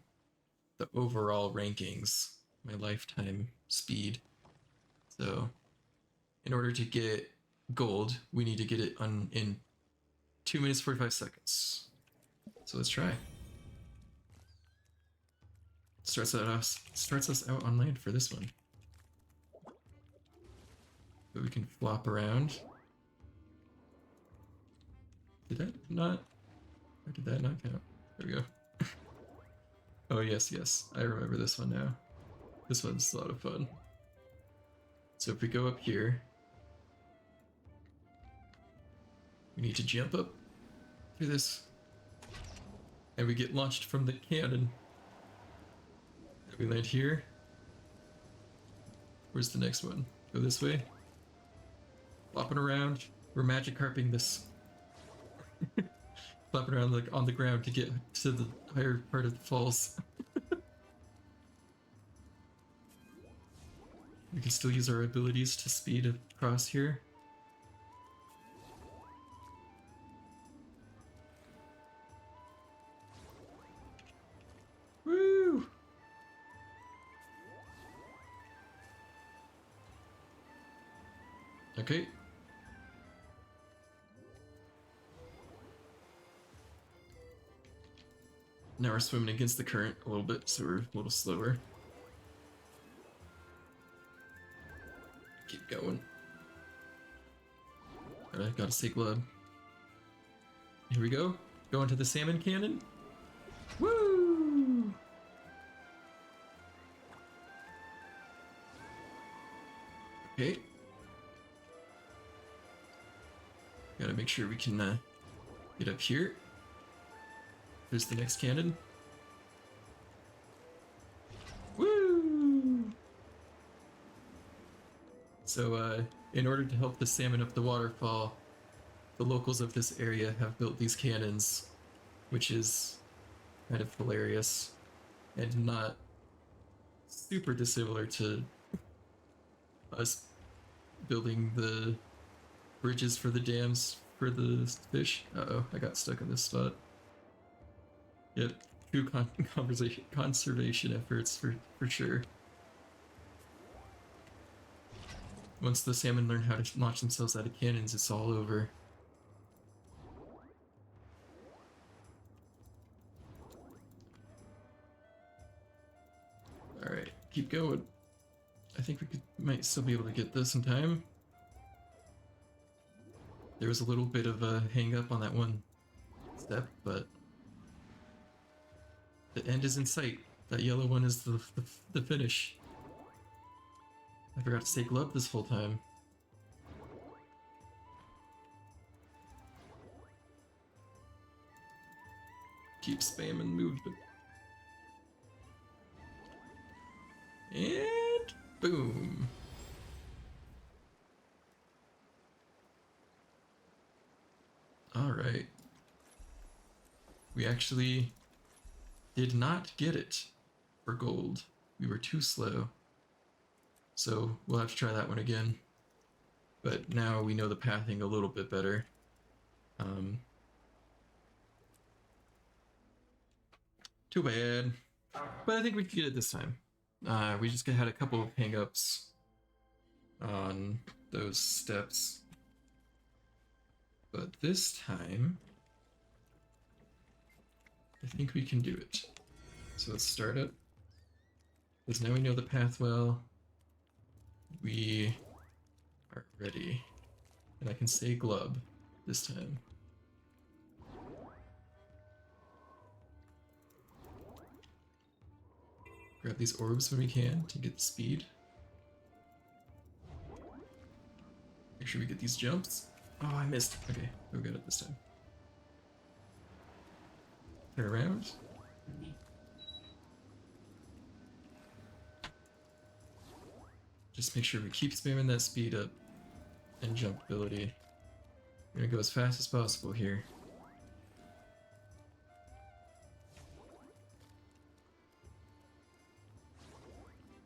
the overall rankings, my lifetime speed. So in order to get gold, we need to get it in 2 minutes 45 seconds. So let's try. Starts us out on land for this one. But we can flop around. Did that not? Or did that not count? There we go. Oh yes, yes. I remember this one now. This one's a lot of fun. So if we go up here, we need to jump up through this. And we get launched from the cannon. And we land here. Where's the next one? Go this way. Flopping around. We're magic harping this. Flopping around like on the ground to get to the higher part of the falls. We can still use our abilities to speed across here. Woo! Okay. Now we're swimming against the current a little bit, so we're a little slower. Keep going. Alright, gotta stay glove. Here we go. Go into the salmon cannon. Woo! Okay. Gotta make sure we can get up here. There's the next cannon. Woo! So, in order to help the salmon up the waterfall, the locals of this area have built these cannons, which is kind of hilarious and not super dissimilar to us building the bridges for the dams for the fish. Uh-oh, I got stuck in this spot. Yep, true conservation efforts for sure. Once the salmon learn how to launch themselves out of cannons, it's all over. Alright, keep going. I think might still be able to get this in time. There was a little bit of a hang up on that one step, but the end is in sight. That yellow one is the finish. I forgot to stay gloved this whole time. Keep spamming movement. And boom. Alright. We actually did not get it for gold. We were too slow. So we'll have to try that one again. But now we know the pathing a little bit better. Too bad. But I think we could get it this time. We just had a couple of hang-ups on those steps. But this time, I think we can do it. So let's start it. Because now we know the path well. We are ready. And I can say glub this time. Grab these orbs when we can to get the speed. Make sure we get these jumps. Oh, I missed. Okay, we'll get it this time. Turn around. Just make sure we keep spamming that speed up and jump ability. We're gonna go as fast as possible here.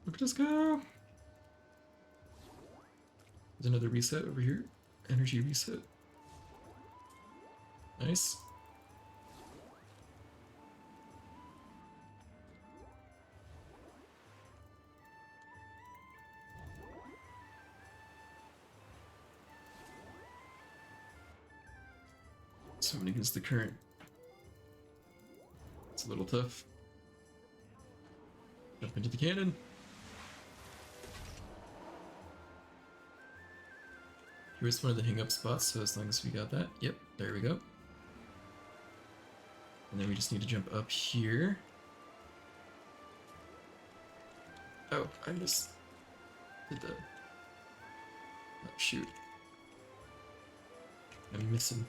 Look at us go! There's another reset over here. Energy reset. Nice. Someone against the current. It's a little tough. Jump into the cannon. Here's one of the hang-up spots, so as long as we got that. Yep, there we go. And then we just need to jump up here. Oh, I just did that. Oh, shoot. I'm missing.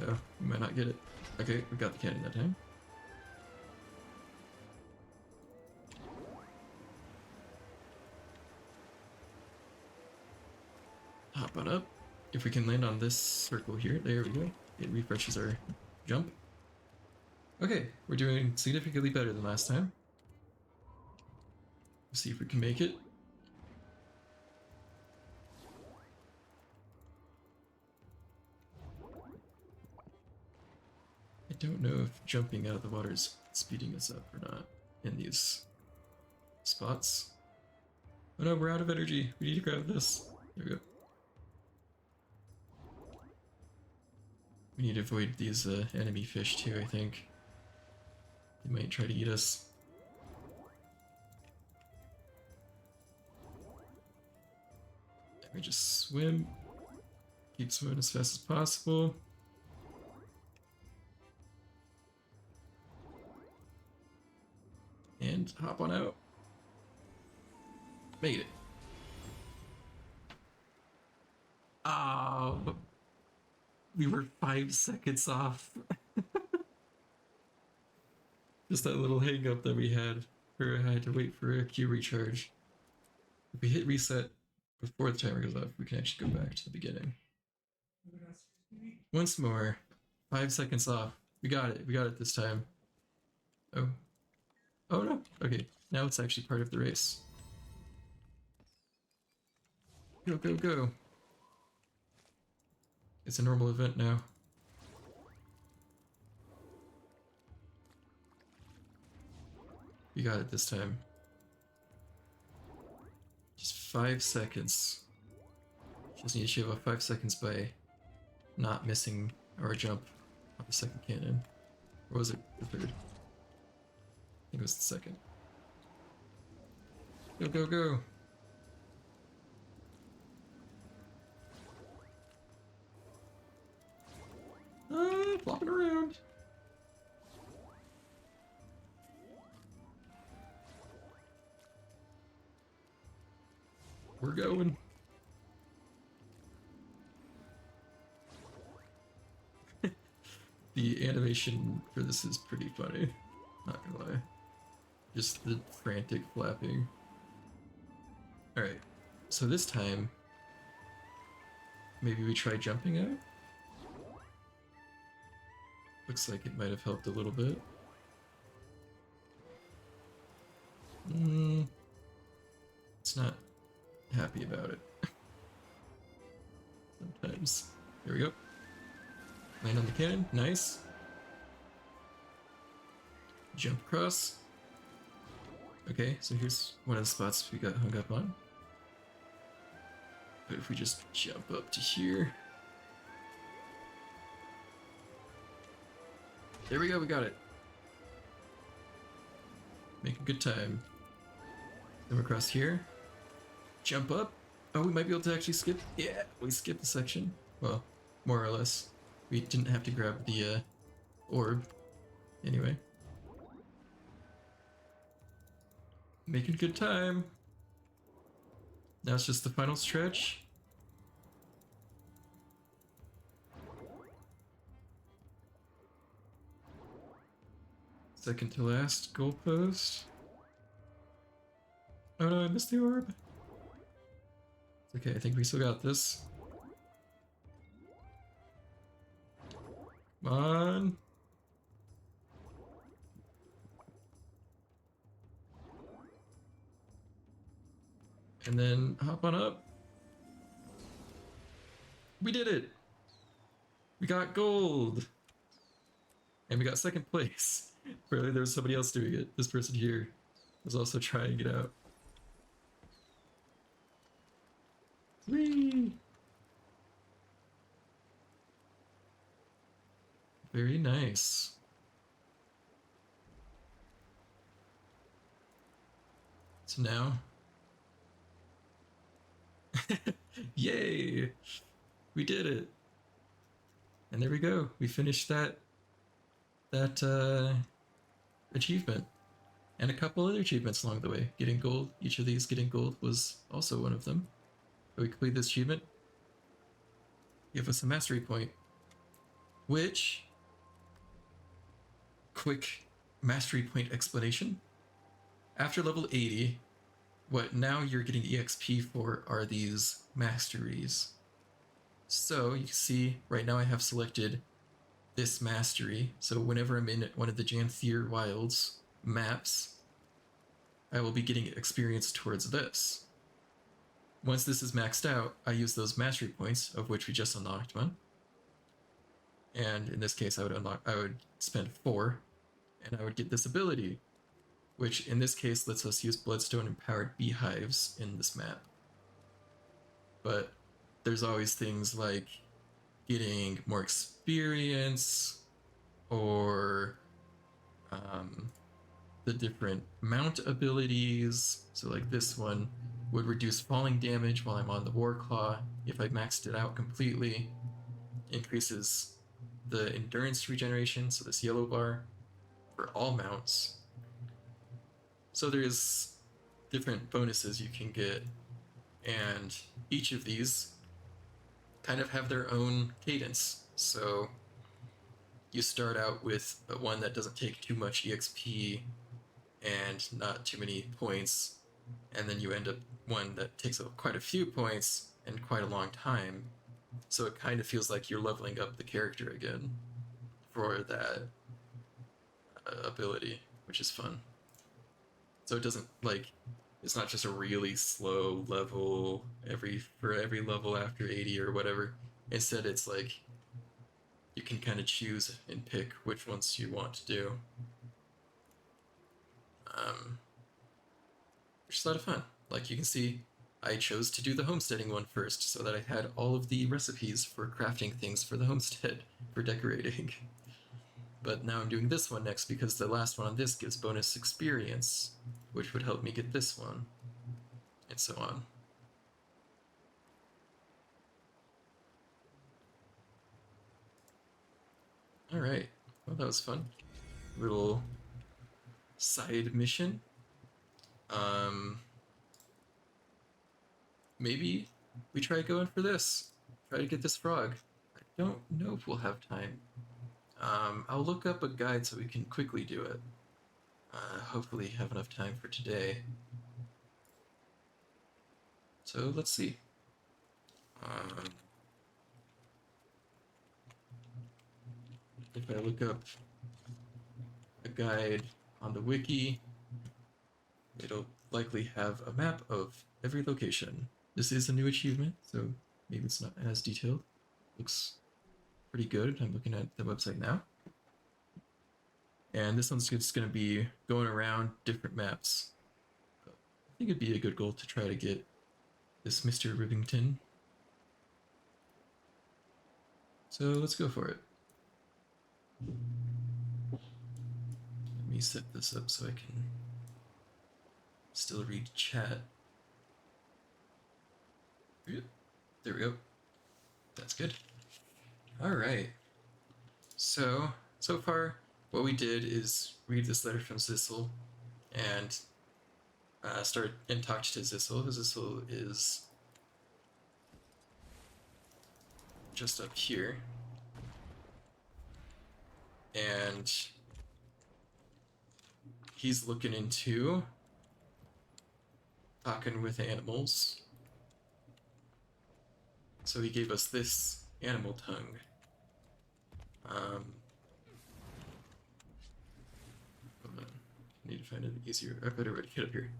Oh, we might not get it. Okay, we got the cannon that time. Hop on up. If we can land on this circle here, there we go. It refreshes our jump. Okay, we're doing significantly better than last time. Let's see if we can make it. I don't know if jumping out of the water is speeding us up or not in these spots. Oh no, we're out of energy. We need to grab this. There we go. We need to avoid these enemy fish too, I think. They might try to eat us. Let me just swim. Keep swimming as fast as possible. And hop on out. Made it. Oh, we were 5 seconds off. Just that little hang up that we had where I had to wait for a Q recharge. If we hit reset before the timer goes off, we can actually go back to the beginning. Once more, 5 seconds off. We got it. We got it this time. Oh. Oh no. Okay, now it's actually part of the race. Go, go, go. It's a normal event now. We got it this time. Just 5 seconds. Just need to shave off 5 seconds by not missing our jump on the second cannon. Or was it the third? I think it was the second. Go, go, go! Ah, flopping around! We're going. The animation for this is pretty funny, not gonna lie. Just the frantic flapping. Alright, so this time, maybe we try jumping out? Looks like it might have helped a little bit. It's not happy about it. Sometimes. There we go. Land on the cannon, nice. jump across. Okay, so here's one of the spots we got hung up on. But if we just jump up to here. There we go, we got it. Make a good time. Then we're across here. Jump up. Oh, we might be able to actually skip. Yeah, we skipped the section. Well, more or less. We didn't have to grab the orb. Anyway. Making good time. Now it's just the final stretch. Second to last goalpost. Oh no, I missed the orb. It's okay, I think we still got this. Come on. And then hop on up. We did it! We got gold! And we got second place. Apparently there was somebody else doing it. This person here was also trying it out. Whee! Very nice. So now... Yay! We did it! And there we go. We finished that achievement. And a couple other achievements along the way. Getting gold. Each of these getting gold was also one of them. So we complete this achievement. Give us a mastery point. Which... Quick mastery point explanation. After level 80, what now you're getting EXP for are these masteries. So you can see right now I have selected this mastery. So whenever I'm in one of the Janthier Wilds maps, I will be getting experience towards this. Once this is maxed out, I use those mastery points, of which we just unlocked one. And in this case, I would spend 4, and I would get this ability, which in this case lets us use Bloodstone empowered beehives in this map. But there's always things like getting more experience, or the different mount abilities. So like this one would reduce falling damage while I'm on the War Claw if I maxed it out completely. Increases the endurance regeneration, so this yellow bar, for all mounts. So there's different bonuses you can get, and each of these kind of have their own cadence. So you start out with one that doesn't take too much EXP and not too many points, and then you end up one that takes quite a few points and quite a long time. So it kind of feels like you're leveling up the character again for that ability, which is fun. So it doesn't, like, it's not just a really slow level for every level after 80 or whatever. Instead, it's like you can kind of choose and pick which ones you want to do. Which is a lot of fun. Like you can see, I chose to do the homesteading one first so that I had all of the recipes for crafting things for the homestead, for decorating. But now I'm doing this one next because the last one on this gives bonus experience, which would help me get this one, and so on. Alright, well that was fun. Little side mission. Maybe we try going for this. Try to get this frog. I don't know if we'll have time. I'll look up a guide so we can quickly do it. Hopefully have enough time for today. So let's see. If I look up a guide on the wiki, it'll likely have a map of every location. This is a new achievement, so maybe it's not as detailed. Looks pretty good. I'm looking at the website now. And this one's just going to be going around different maps. I think it'd be a good goal to try to get this Mr. Rivington. So let's go for it. Let me set this up so I can still read chat. Yep. There we go. That's good. Alright. So far, what we did is read this letter from Zissel and start and talk to Zissel. Zissel is just up here. And he's looking into talking with animals. So he gave us this animal tongue. Hold on. I need to find it easier. I better get up here.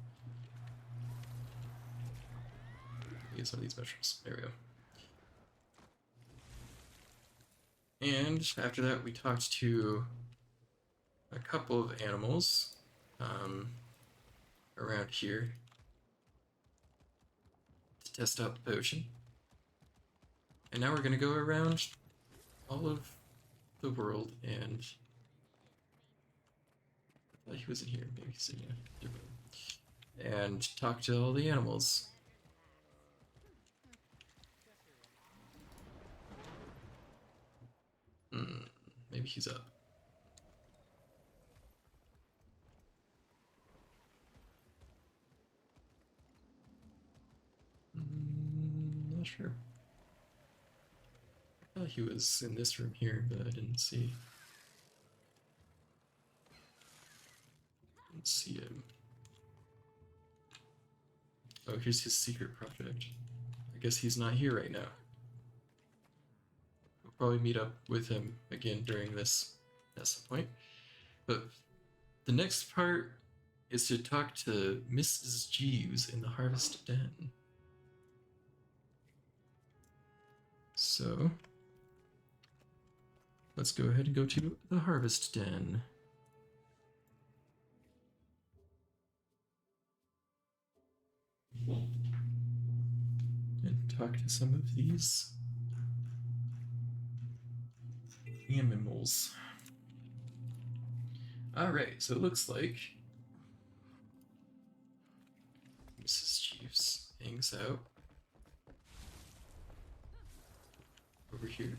Get some of these mushrooms. There we go. And after that, we talked to a couple of animals around here to test out the potion. And now we're going to go around all of the world and... I thought he was in here. Maybe he's in here. And talk to all the animals. Maybe he's up. Not sure. I thought he was in this room here, but I didn't see. Didn't see him. Oh, here's his secret project. I guess he's not here right now. We'll probably meet up with him again during this. That's the point. But the next part is to talk to Mrs. Jeeves in the Harvest Den. So, let's go ahead and go to the Harvest Den. And talk to some of these animals. Alright, so it looks like Mrs. Jeeves hangs out over here.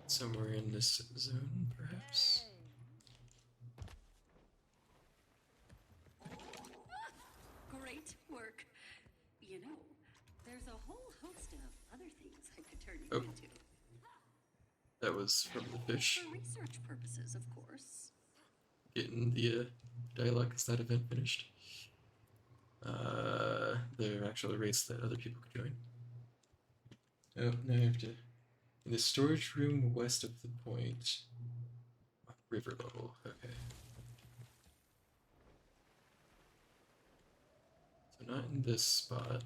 Somewhere in this zone, perhaps. Great work. You know, there's a whole host of other things I could turn you Oh. into. That was from the fish. For research purposes, of course. Getting the dialogue is that event finished. The actual race that other people could join. Oh, now I have to. In the storage room west of the point. River level, okay. So not in this spot.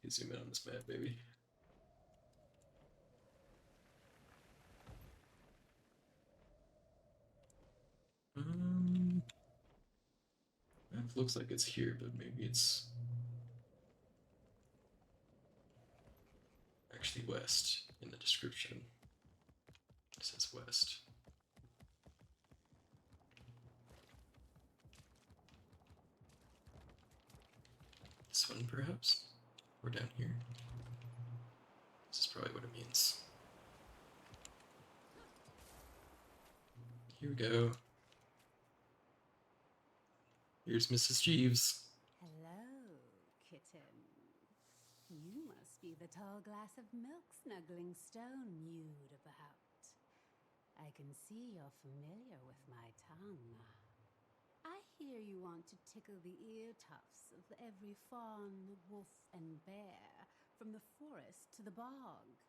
You zoom in on this map, baby. Map looks like it's here, but maybe it's actually west in the description. It says west. This one, perhaps? Or down here? This is probably what it means. Here we go. Here's Mrs. Jeeves. Hello, kitten. You must be the tall glass of milk snuggling stone mewed about. I can see you're familiar with my tongue. I hear you want to tickle the ear tufts of every fawn, wolf, and bear, from the forest to the bog.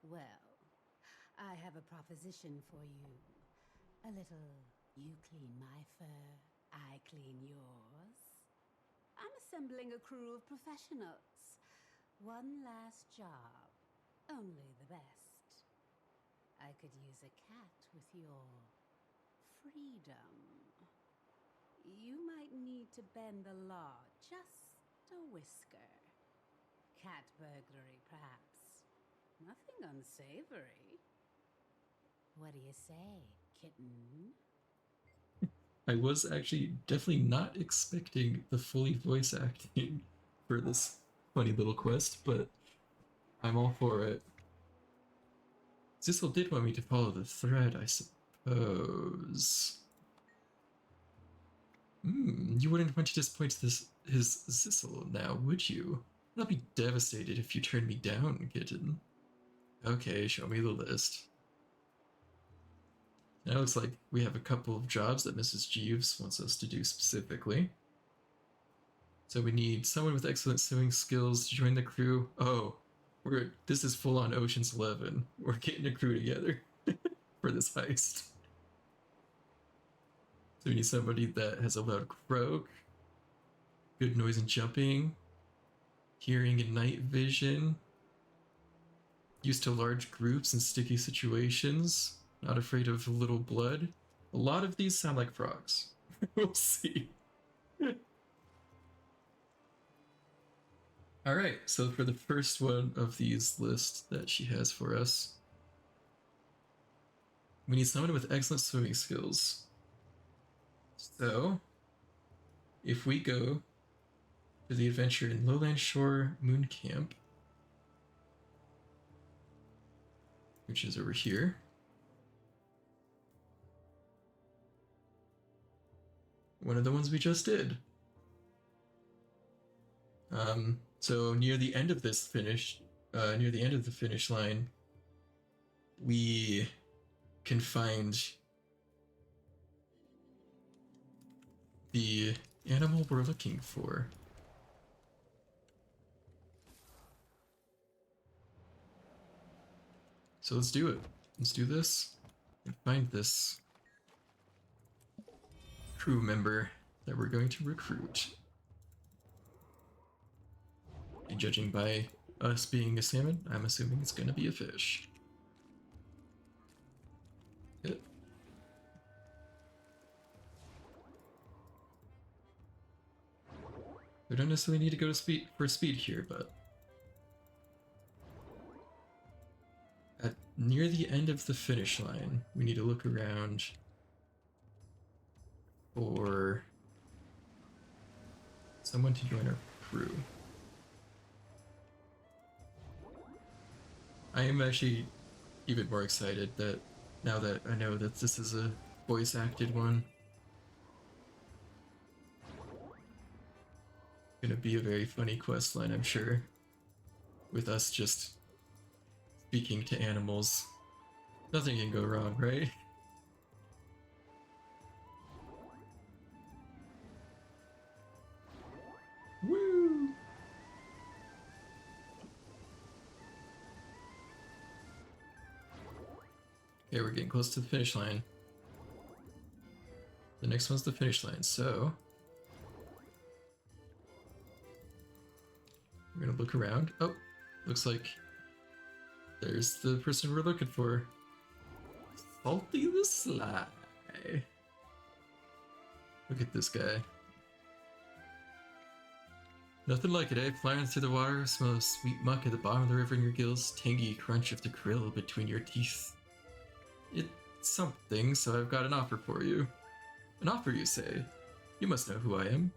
Well, I have a proposition for you. A little, you clean my fur, I clean yours. I'm assembling a crew of professionals. One last job, only the best. I could use a cat with your freedom. You might need to bend the law just a whisker. Cat burglary, perhaps. Nothing unsavory. What do you say, kitten? I was actually definitely not expecting the fully voice acting for this funny little quest, but I'm all for it. Zissel did want me to follow the thread, I suppose. You wouldn't want to disappoint his Zissel now, would you? I'll be devastated if you turn me down, kitten. Okay, show me the list. Now it looks like we have a couple of jobs that Mrs. Jeeves wants us to do specifically. So we need someone with excellent swimming skills to join the crew. Oh, this is full on Ocean's 11. We're getting a crew together for this heist. So we need somebody that has a loud croak, good noise and jumping, hearing and night vision, used to large groups and sticky situations, not afraid of little blood. A lot of these sound like frogs. We'll see. Alright, so for the first one of these lists that she has for us, we need someone with excellent swimming skills. So, if we go to the adventure in Lowland Shore Moon Camp, which is over here, one of the ones we just did. So near the end of this near the end of the finish line, we can find the animal we're looking for. So let's do it. Let's do this and find this crew member that we're going to recruit. And judging by us being a salmon, I'm assuming it's going to be a fish. Good. We don't necessarily need to go to speed here, but near the end of the finish line, we need to look around for someone to join our crew. I am actually even more excited that now that I know that this is a voice acted one. Gonna be a very funny quest line, I'm sure, with us just speaking to animals. Nothing can go wrong, right? Woo! Okay, we're getting close to the finish line. The next one's the finish line, so we're gonna look around. Oh, looks like there's the person we're looking for. Salty the Sly. Look at this guy. Nothing like it, eh? Flying through the water, smell of sweet muck at the bottom of the river in your gills, tangy crunch of the krill between your teeth. It's something, so I've got an offer for you. An offer, you say? You must know who I am.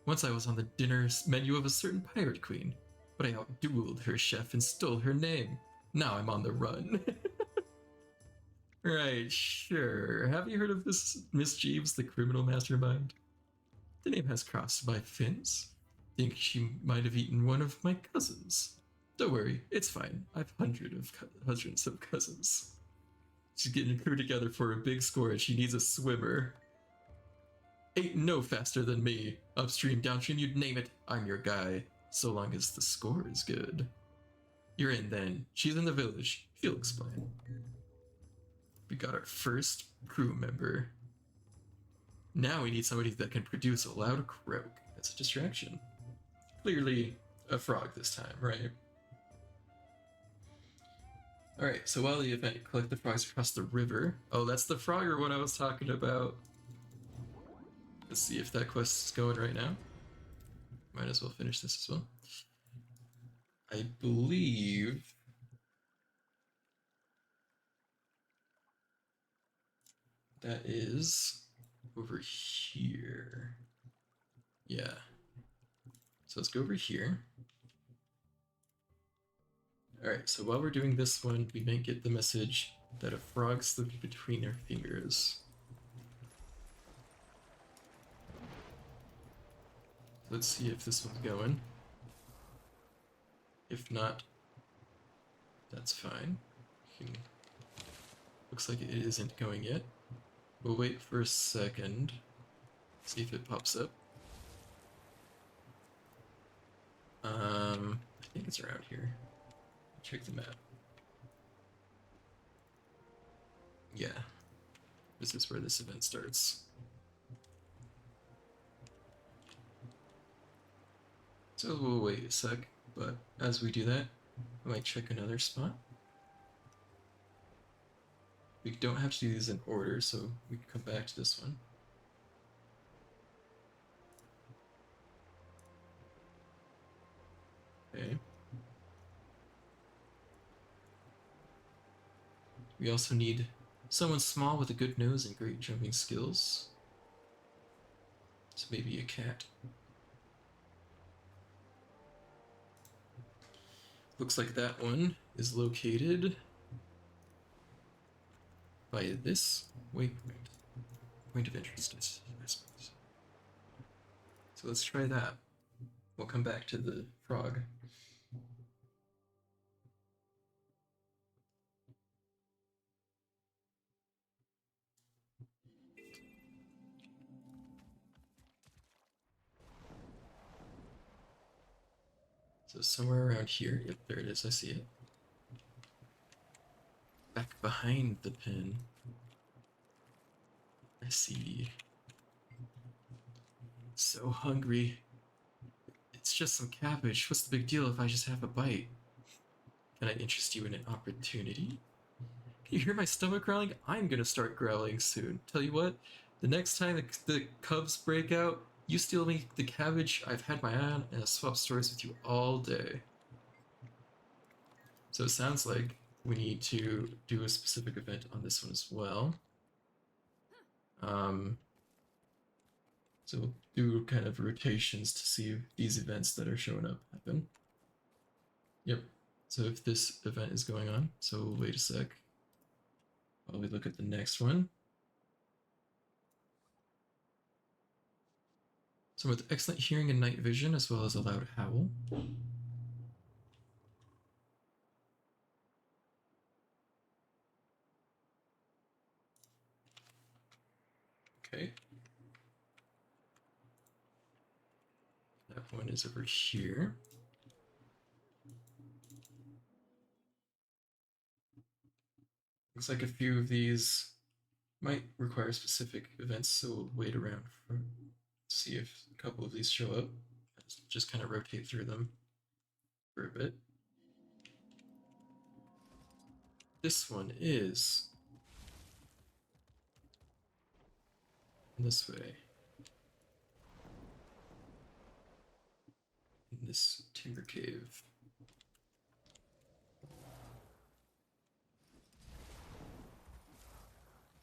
Once I was on the dinner menu of a certain pirate queen, but I outdueled her chef and stole her name. Now I'm on the run. Right, sure. Have you heard of this Miss Jeeves, the criminal mastermind? The name has crossed my fins. Think she might have eaten one of my cousins. Don't worry, it's fine. I've hundreds of cousins. She's getting a crew together for a big score and she needs a swimmer. Ain't no faster than me. Upstream, downstream, you'd name it. I'm your guy. So long as the score is good. You're in then. She's in the village. She'll explain. We got our first crew member. Now we need somebody that can produce a loud croak. That's a distraction. Clearly a frog this time, right? Alright, so while the event, collect the frogs across the river. Oh, that's the Frogger one I was talking about. Let's see if that quest is going right now. Might as well finish this as well. I believe that is over here. Yeah. So let's go over here. Alright, so while we're doing this one, we might get the message that a frog slipped between our fingers. Let's see if this one's going. If not, that's fine. Looks like it isn't going yet. We'll wait for a second. See if it pops up. I think it's around here. Check the map. Yeah. This is where this event starts. So we'll wait a sec, but as we do that, I might check another spot. We don't have to do these in order, so we can come back to this one. Okay. We also need someone small with a good nose and great jumping skills. So maybe a cat. Looks like that one is located by this waypoint. Point of interest, I suppose. So let's try that. We'll come back to the frog. So somewhere around here, yep, there it is, I see it. Back behind the pin. I see. So hungry. It's just some cabbage. What's the big deal if I just have a bite? Can I interest you in an opportunity? Can you hear my stomach growling? I'm gonna start growling soon. Tell you what, the next time the cubs break out, you steal me the cabbage. I've had my eye on, and I'll swap stories with you all day. So it sounds like we need to do a specific event on this one as well. So we'll do kind of rotations to see if these events that are showing up happen. Yep. So if this event is going on, so we'll wait a sec while we look at the next one. So with excellent hearing and night vision, as well as a loud howl. Okay. That one is over here. Looks like a few of these might require specific events, so we'll wait around for see if a couple of these show up. Just kind of rotate through them for a bit. This one is this way. In this timber cave.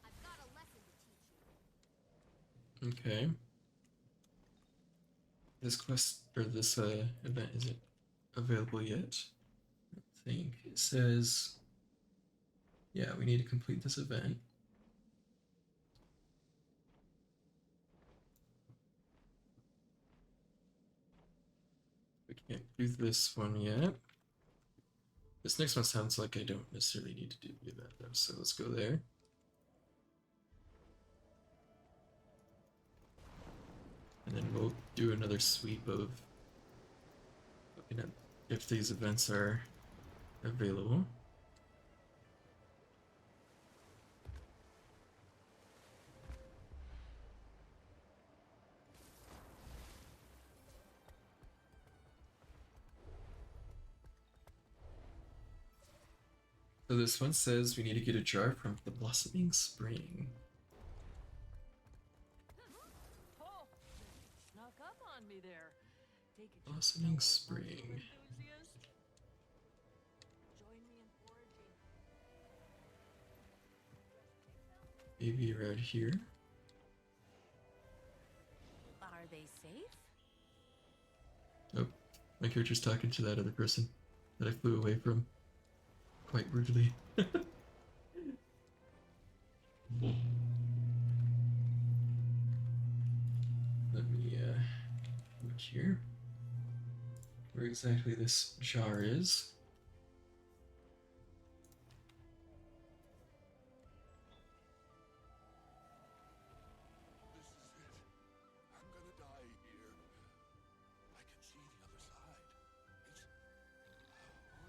I've got a lesson to teach you. Okay. This quest or this event isn't available yet. I think it says, yeah, we need to complete this event. We can't do this one yet. This next one sounds like I don't necessarily need to do that though, so let's go there. And then we'll do another sweep of looking at if these events are available. So this one says we need to get a jar from the Blossoming Spring. Oh, snuck up on me there. Take it, Blossoming Spring. enthusiast. Join me in foraging. Maybe around here. Are they safe? Oh, my character's talking to that other person that I flew away from. Quite rudely. Let me look here. Where exactly this jar is. This is it. I'm gonna die here. I can see the other side.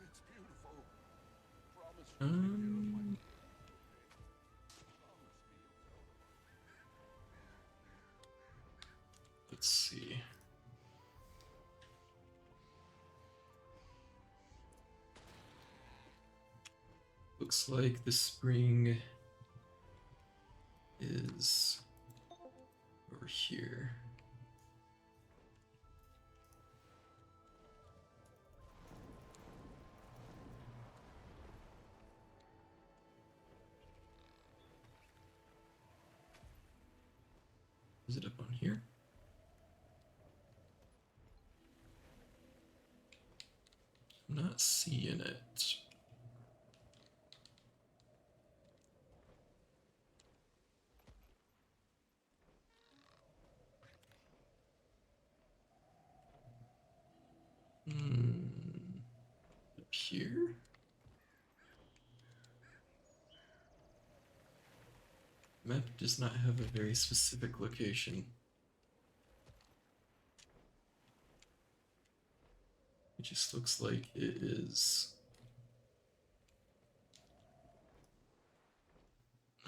It's beautiful. Promise you take care of my Promise me you'll tell them. Let's see. Looks like the spring is over here. Is it up on here? I'm not seeing it. Up here? Map does not have a very specific location. It just looks like it is.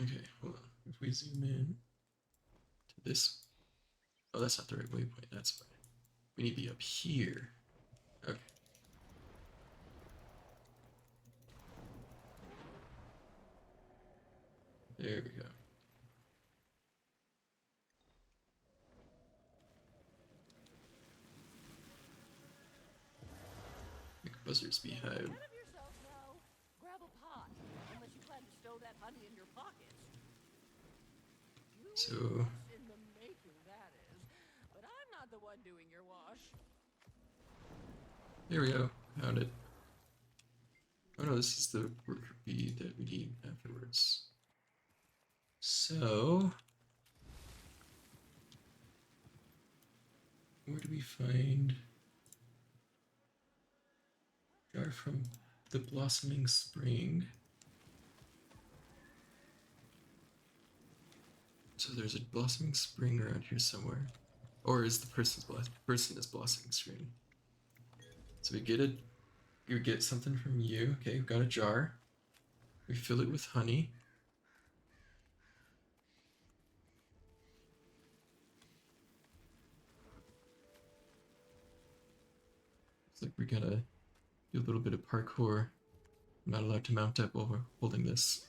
Okay, hold on. If we zoom in to this. Oh, that's not the right waypoint. That's fine. We need to be up here. Okay. There we go. Make Buzzard's Beehive. Ahead of yourself now. Grab a pot, unless you plan to stow that honey in your pockets. So In the making, that is. But I'm not the one doing your wash. there we go. Found it. Oh no, this is the worker bee that we need afterwards. So where do we find jar from the Blossoming Spring? So there's a Blossoming Spring around here somewhere. Or is the person is Blossoming Spring? So we get it. You get something from you. Okay, we've got a jar. We fill it with honey. Looks like we gotta do a little bit of parkour. I'm not allowed to mount up while we're holding this.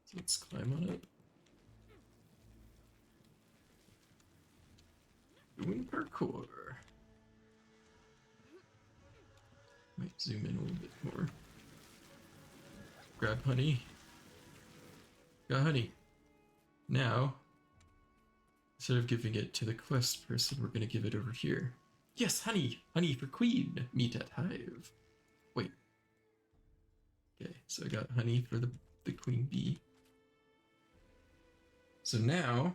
So let's climb on up. Doing parkour. Might zoom in a little bit more. Grab honey. Got honey. Now, instead of giving it to the quest person, we're gonna give it over here. Yes, honey! Honey for queen! Meet at hive. Wait. Okay, so I got honey for the queen bee. So now,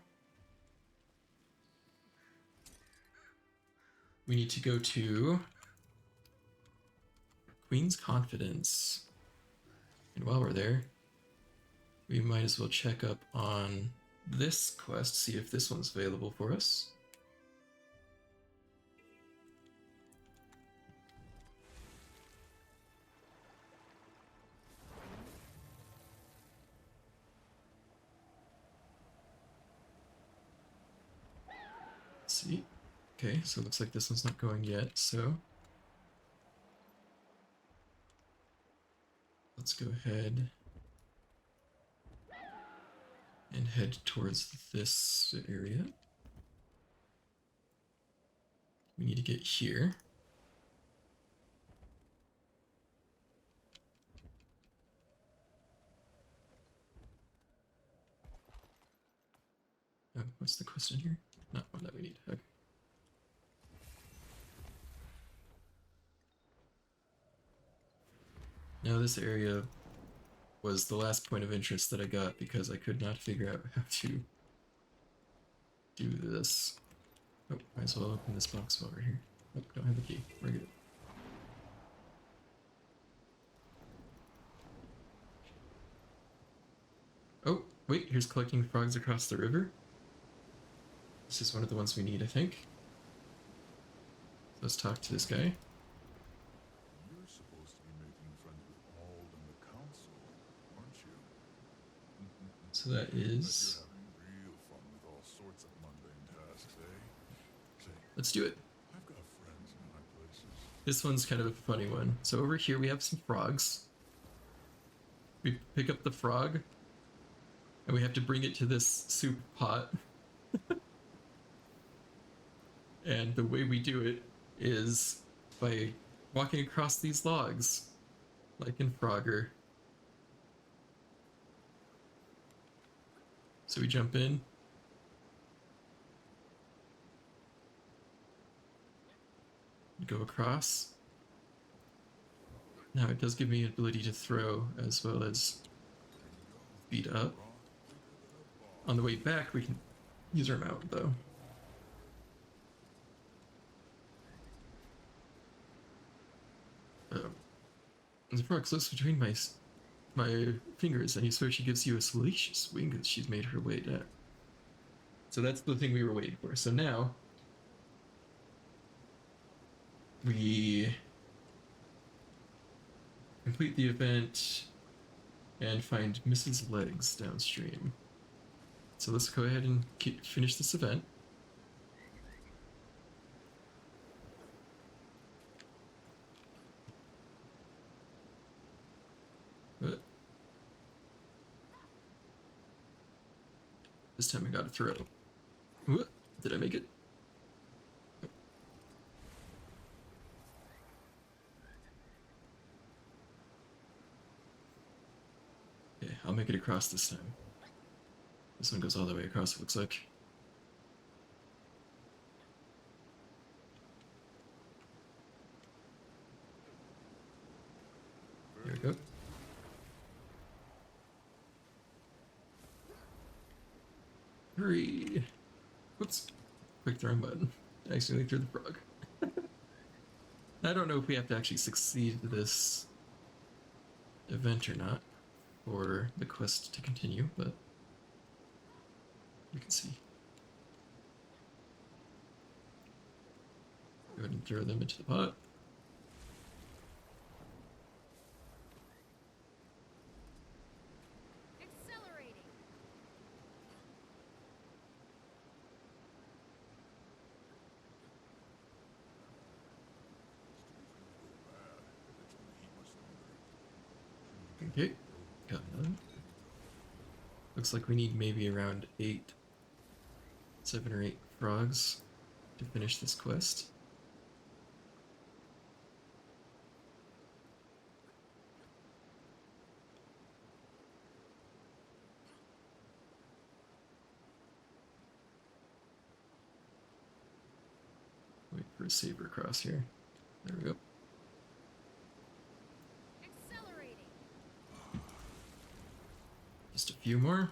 we need to go to Queen's Confidence. And while we're there, we might as well check up on this quest, see if this one's available for us. Let's see. Okay, so it looks like this one's not going yet, so let's go ahead and head towards this area. We need to get here. Oh, what's the question here? Not one that we need. Okay. Now this area was the last point of interest that I got because I could not figure out how to do this. Oh, might as well open this box while we're here. Oh, don't have the key. We're good. Oh, wait, here's collecting frogs across the river. This is one of the ones we need, I think. Let's talk to this guy. You're supposed to be making friends with Ald and the council, aren't you? So that is... You're having real fun with all sorts of mundane tasks, eh? Say, let's do it. I've got friends in high places. This one's kind of a funny one. So over here we have some frogs. We pick up the frog, and we have to bring it to this soup pot. And the way we do it is by walking across these logs, like in Frogger. So we jump in. Go across. Now it does give me an ability to throw as well as speed up. On the way back we can use our mount though. The frog slips between my fingers, and you swear she gives you a salacious wing as she's made her way down. So that's the thing we were waiting for. So now we complete the event and find Mrs. Legs downstream. So let's go ahead and finish this event. But this time I gotta throw. What? Did I make it? Okay, I'll make it across this time. This one goes all the way across, it looks like. There we go. Hurry! Whoops. Clicked the wrong button. I accidentally threw the frog. I don't know if we have to actually succeed this event or not for the quest to continue, but we can see. Go ahead and throw them into the pot. Accelerating. Okay, got none. Looks like we need maybe around 7 or 8 frogs to finish this quest. Wait for a saber cross here. There we go. Accelerating. Just a few more.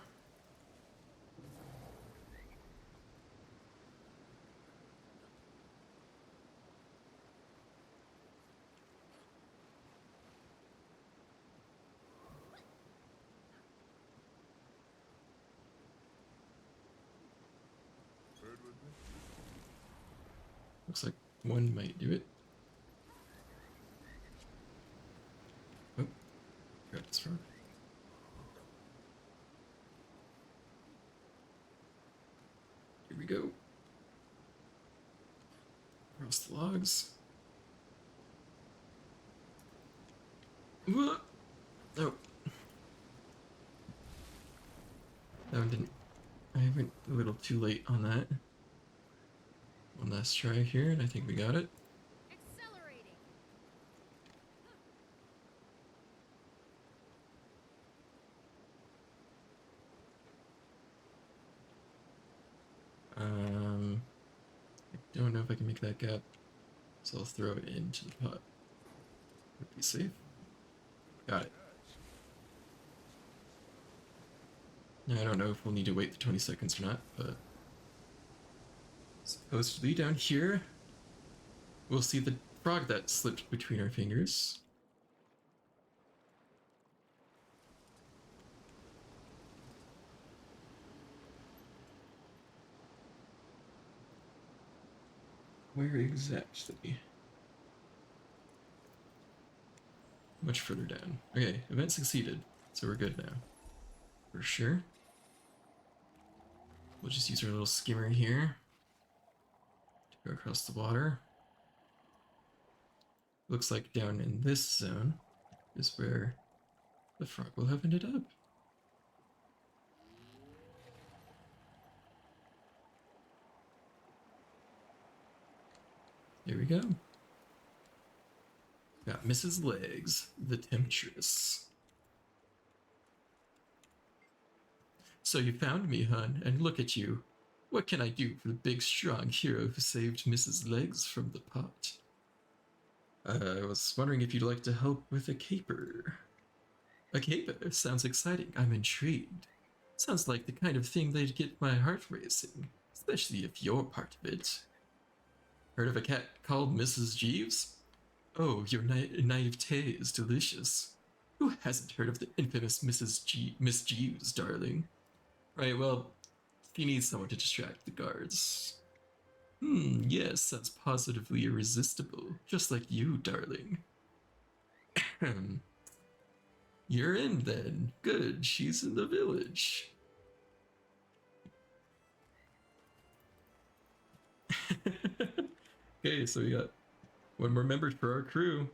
Looks like one might do it. Oh, grab this frog. Here we go. logs. Whoa. Oh. That one didn't. I went a little too late on that. One last try here, and I think we got it. Accelerating. I don't know if I can make that gap, so I'll throw it into the pot. Would be safe. Got it. Now I don't know if we'll need to wait the 20 seconds or not, but supposedly down here we'll see the frog that slipped between our fingers. Where exactly? Much further down. Okay, event succeeded, so we're good now. For sure. We'll just use our little skimmer here to go across the water. Looks like down in this zone is where the frog will have ended up. Here we go. Got Mrs. Legs, the Temptress. So you found me, hun, and look at you. What can I do for the big, strong hero who saved Mrs. Legs from the pot? I was wondering if you'd like to help with a caper. A caper? Sounds exciting. I'm intrigued. Sounds like the kind of thing that'd get my heart racing, especially if you're part of it. Heard of a cat called Mrs. Jeeves? Oh, your naivete is delicious. Who hasn't heard of the infamous Miss Jeeves, darling? Right, well, if you need someone to distract the guards. Yes, sounds positively irresistible, just like you, darling. You're in then. Good, she's in the village. Okay, so we got one more member for our crew.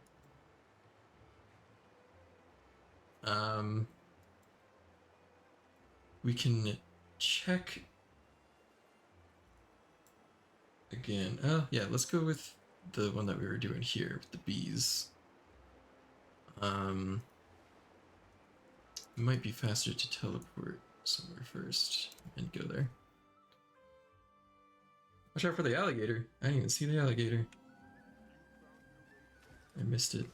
We can check again. Oh, yeah, let's go with the one that we were doing here with the bees. It might be faster to teleport somewhere first and go there. Watch out for the alligator. I didn't even see the alligator. I missed it.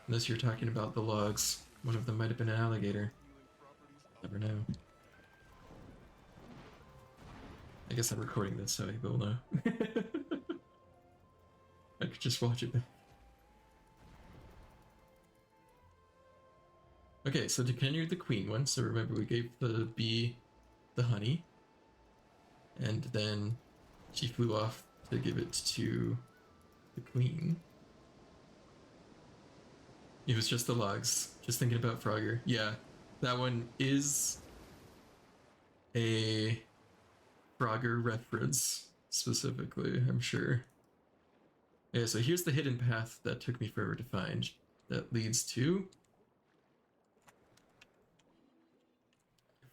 Unless you're talking about the logs. One of them might have been an alligator. Never know. I guess I'm recording this so I will know. I could just watch it. Okay, so to continue the queen one, so remember we gave the bee the honey, and then she flew off to give it to the queen. It was just the logs. Just thinking about Frogger. Yeah, that one is a Frogger reference, specifically, I'm sure. Yeah, so here's the hidden path that took me forever to find. That leads to...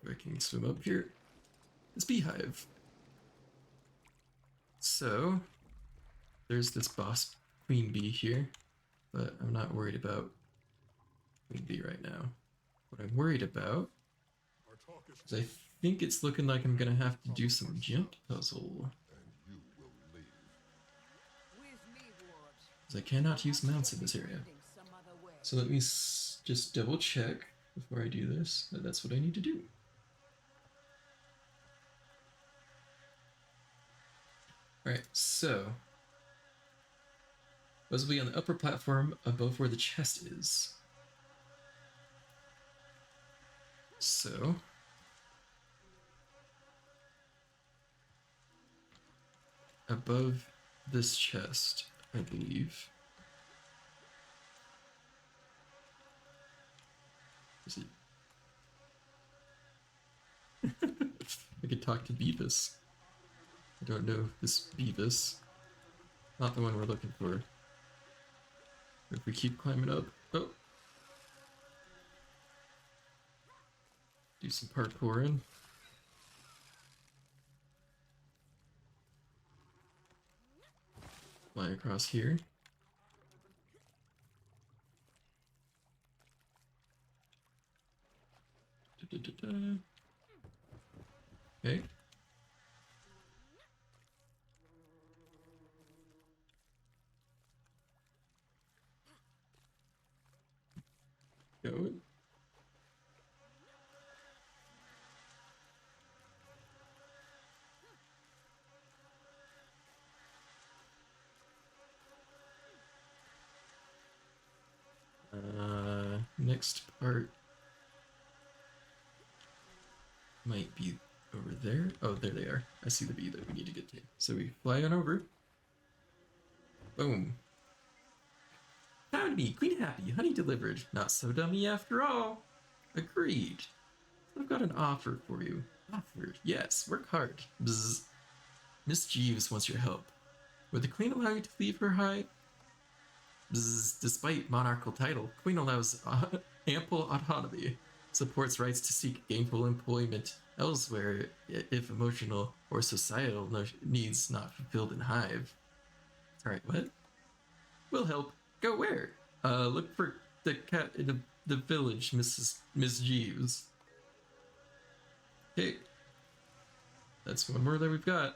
If I can swim up here. This beehive. So, there's this boss queen bee here, but I'm not worried about queen bee right now. What I'm worried about is I think it's looking like I'm gonna have to do some jump puzzle. Because I cannot use mounts in this area. So let me just double check before I do this that that's what I need to do. Alright, so supposedly on the upper platform above where the chest is. So above this chest, I believe. Is it? I could talk to Beavis. I don't know this Beavis. Not the one we're looking for. If we keep climbing up... Oh! Do some parkouring. Fly across here. Okay. Go. Next part might be over there. Oh, there they are. I see the bee that we need to get to. So we fly on over. Boom. Found me, Queen Happy, honey delivered. Not so dummy after all. Agreed. I've got an offer for you. Offered, yes, work hard. Bzz. Miss Jeeves wants your help. Would the Queen allow you to leave her high? Bzz. Despite monarchical title, Queen allows ample autonomy, supports rights to seek gainful employment elsewhere if emotional or societal needs not fulfilled in Hive. Alright, what? We'll help. Go where? Look for the cat in the village, Miss Jeeves. Okay. That's one more that we've got.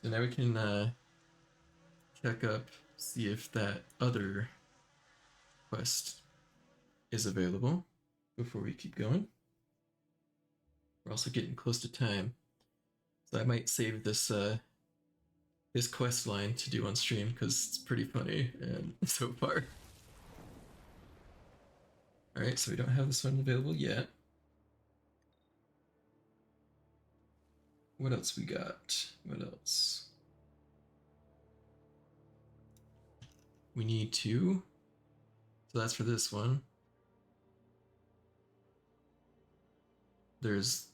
So now we can check up, see if that other quest is available before we keep going. We're also getting close to time, so I might save this this quest line to do on stream because it's pretty funny and so far. Alright, so we don't have this one available yet. What else we got? What else? We need to. So that's for this one. There's...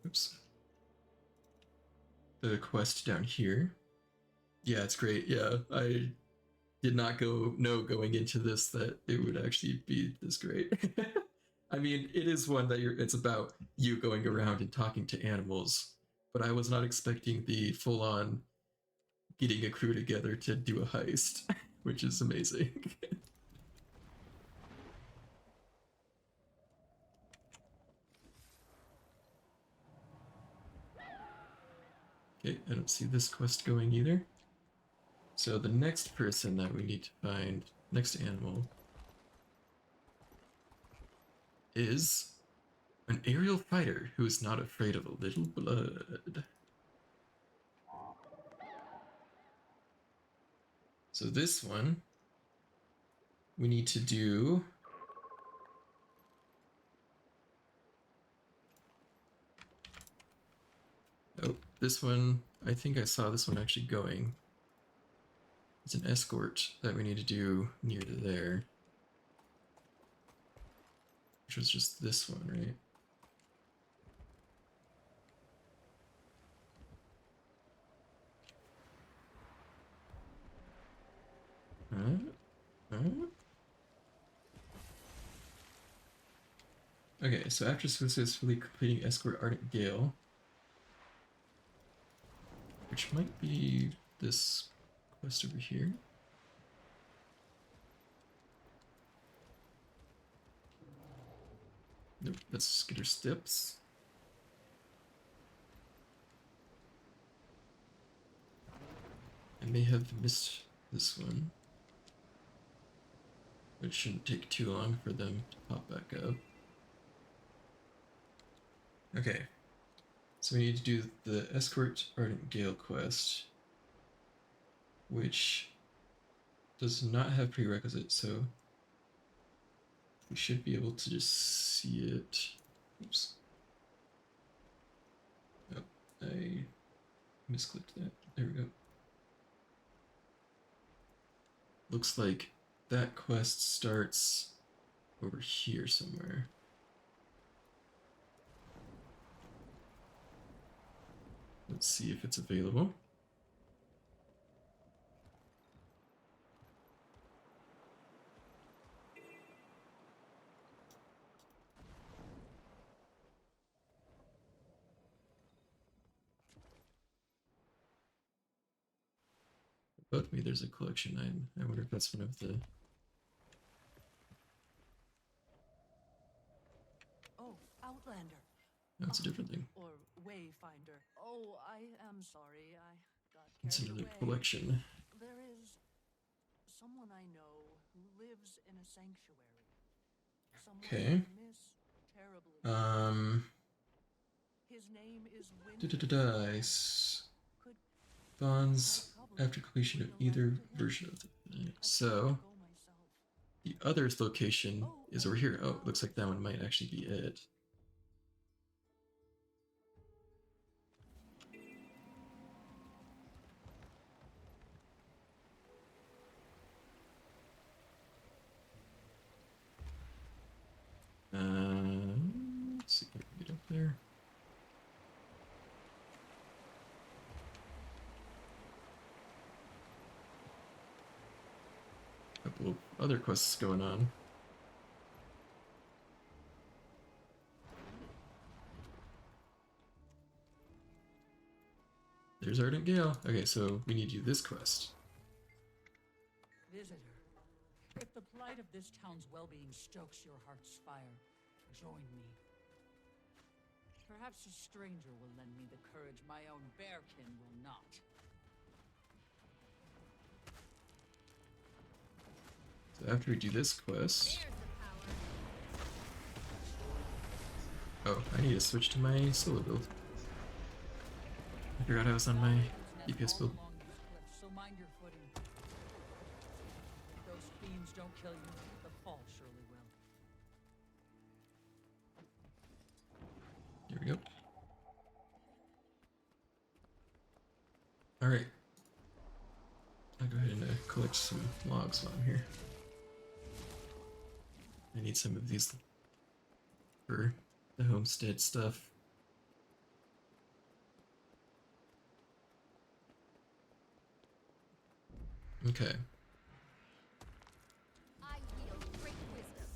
Oops. The quest down here. Yeah, it's great. Yeah, I did not know going into this that it would actually be this great. I mean, it is one that it's about you going around and talking to animals, but I was not expecting the full-on getting a crew together to do a heist, which is amazing. Okay, I don't see this quest going either. So the next person that we need to find, next animal, is an aerial fighter who is not afraid of a little blood. So this one, we need to do... Oh, this one, I think I saw this one actually going. It's an escort that we need to do near to there. Which was just this one, right? Okay, so after successfully completing escort Ardent Gale, which might be this quest over here. Nope, that's Skitter Steps. I may have missed this one. It shouldn't take too long for them to pop back up. Okay, so we need to do the Escort Ardent Gale quest, which does not have prerequisites, so we should be able to just see it. Oops. Oh, I misclicked that. There we go. Looks like that quest starts over here somewhere. Let's see if it's available. Above me, there's a collection. I wonder if that's one of the. Oh, Outlander. No, it's a different thing. Or Wayfinder. Oh, I am sorry. I got It's carried another away. collection. There is someone I know who lives in a sanctuary. Someone Okay. I miss terribly. His name is Dice bonds after completion of either version of the. So the other location is over here. Oh, looks like that one might actually be it. Let's see if I can get up there. Couple of other quests going on. There's Ardent Gale. Okay, so we need to do this quest. Visitor, if the plight of this town's well-being stokes your heart's fire, join me. Perhaps a stranger will lend me the courage my own bearkin will not. So after we do this quest... Oh, I need to switch to my solo build. I forgot I was on my DPS build. So mind your footing. If those fiends don't kill you, the fall surely will. Here we go. Alright. I'll go ahead and collect some logs while I'm here. I need some of these for the homestead stuff. Okay. I wield great wisdom.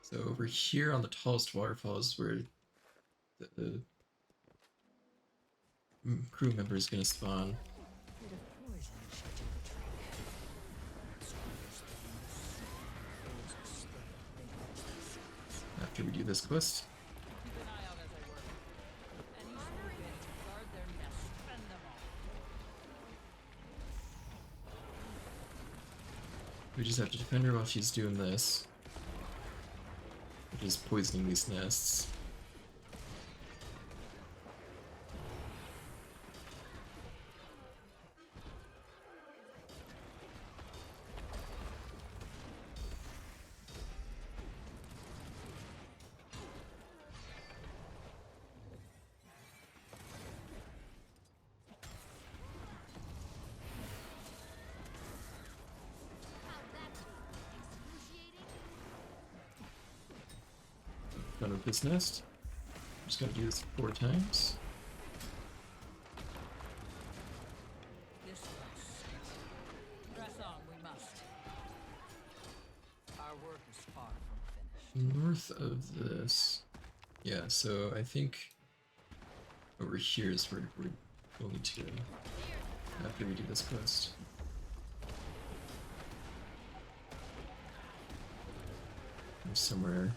So over here on the tallest waterfall is where the crew member is going to spawn. After we do this quest. Keep an eye out as I work. Any stupid, guard their nests, fend them off. We just have to defend her while she's doing this. Which is poisoning these nests. Done with this nest. Just gotta do this 4 times. This must. Press on, we must. Our work is far from finished. North of this. Yeah, so I think over here is where we'll need to go after we do this quest. Or somewhere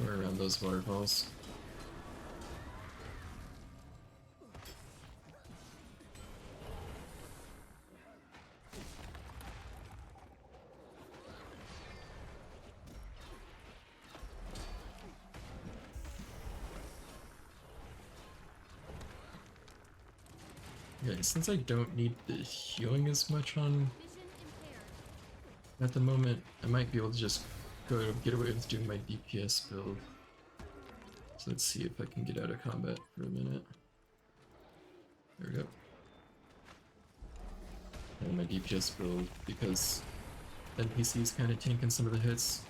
around those waterfalls. Yeah, since I don't need the healing as much on at the moment, I might be able to just get away with doing my DPS build. So let's see if I can get out of combat for a minute. There we go. And my DPS build because NPC's kind of tanking some of the hits.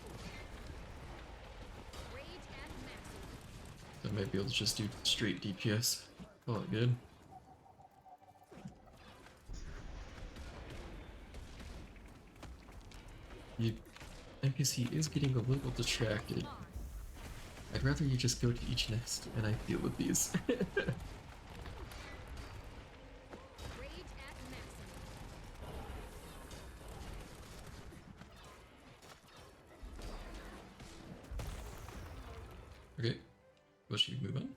So I might be able to just do straight DPS. Call it good. The NPC is getting a little distracted. I'd rather you just go to each nest and I deal with these. Okay, well, should we move on?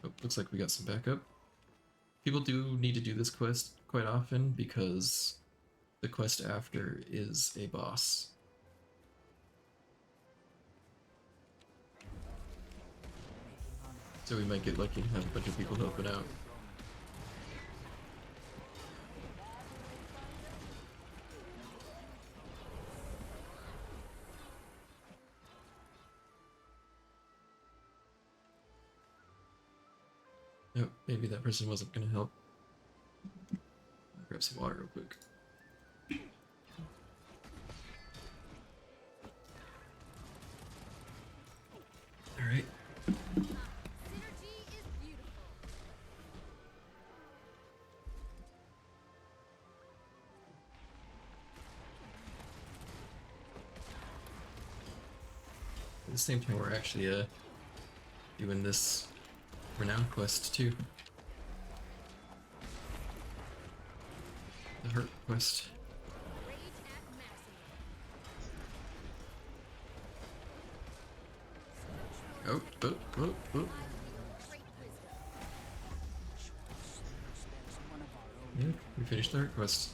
Oh, looks like we got some backup. People do need to do this quest quite often because the quest after is a boss. So we might get lucky and have a bunch of people helping out. Nope, maybe that person wasn't gonna help. Grab some water real quick. Alright. At the same time, we're actually doing this renown quest too. The hurt quest. Oh. Yeah, we finished the hurt quest.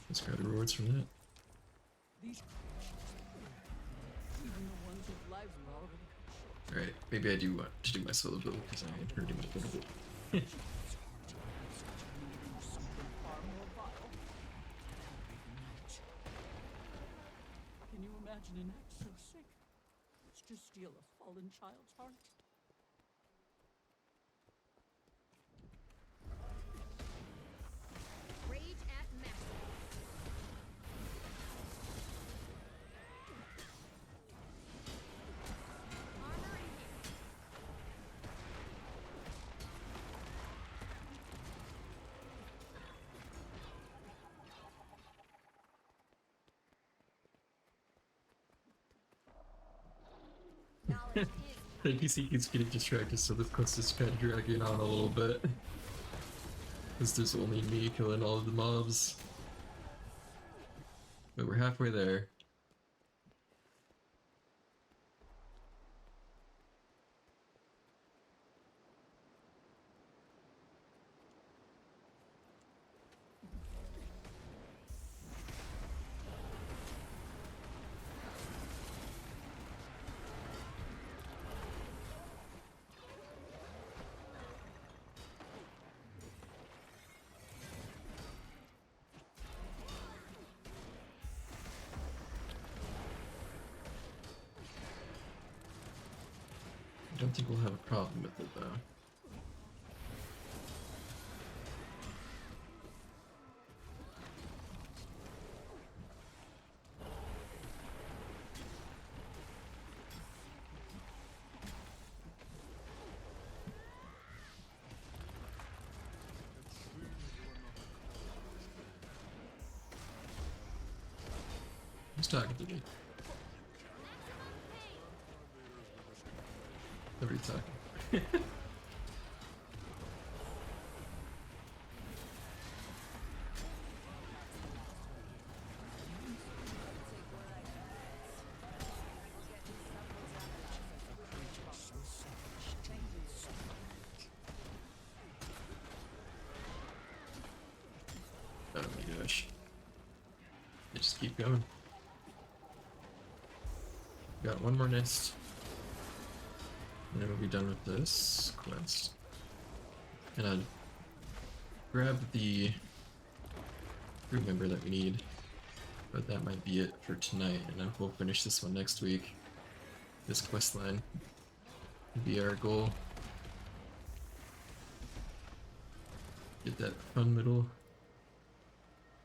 Let's grab the rewards from that. Alright, maybe I do want to do my solo build because I ain't hurting my little bit. Can you imagine an act so sick as to steal a fallen child's heart? Rage at maximum. Armor in hand. Knowledge is The NPC keeps getting distracted, so this quest is kind of dragging on a little bit. Because there's only me killing all of the mobs. But we're halfway there. I don't think we'll have a problem with it though. Who's talking to me? Nobody's talking. Oh my gosh. They just keep going. Got one more nest. And then we'll be done with this quest. And I'll grab the crew member that we need. But that might be it for tonight, and then we'll finish this one next week. This quest line will be our goal. Get that fun little...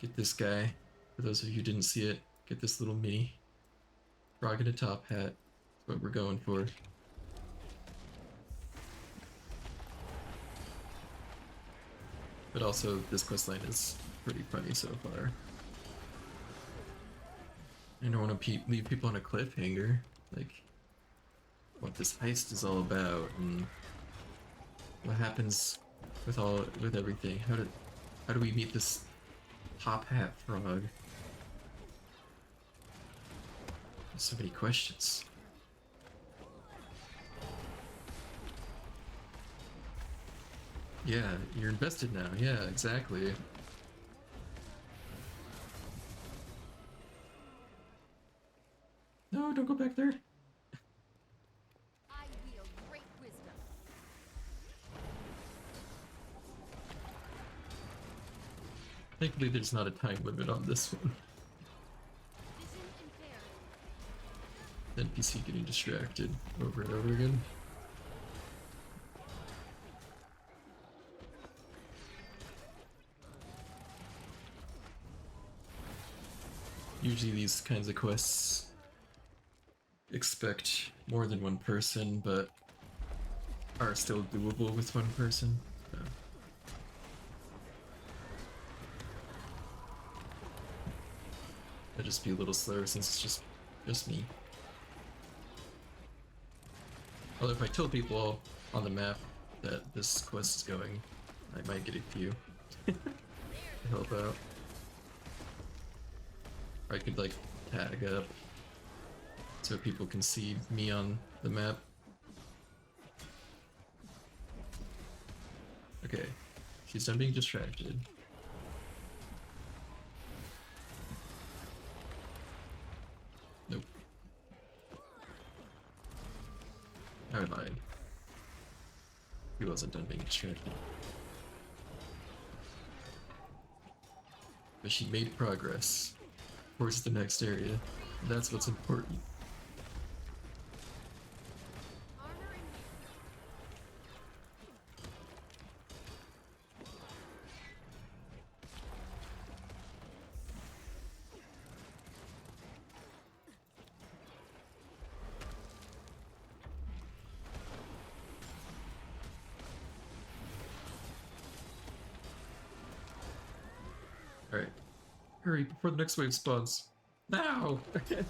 Get this guy. For those of you who didn't see it, get this little mini frog in a top hat. That's what we're going for. But also, this questline is pretty funny so far. I don't want to leave people on a cliffhanger, like what this heist is all about and what happens with everything. How do we meet this top hat frog? So many questions. Yeah, you're invested now. Yeah, exactly. No, don't go back there. I wield great wisdom. Thankfully, there's not a time limit on this one. Vision impaired. NPC getting distracted over and over again. Usually these kinds of quests expect more than one person, but are still doable with one person. So. I'll just be a little slower since it's just me. Although if I told people on the map that this quest is going, I might get a few to help out. Or I could like tag up so people can see me on the map. Okay, she's done being distracted. Nope. I lied. He wasn't done being distracted. But she made progress towards the next area. And that's what's important. Armor in hand. Alright. Hurry before the next wave spawns. Now! Armor in hand.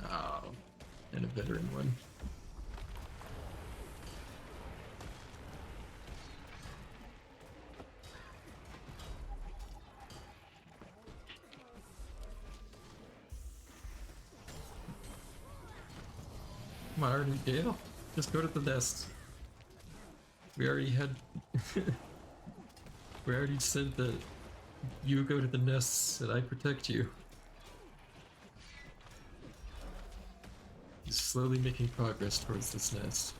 Oh, and a veteran one. Come on, Gale. Just go to the nest. We already had... we already said that you go to the nests and I protect you. He's slowly making progress towards this nest.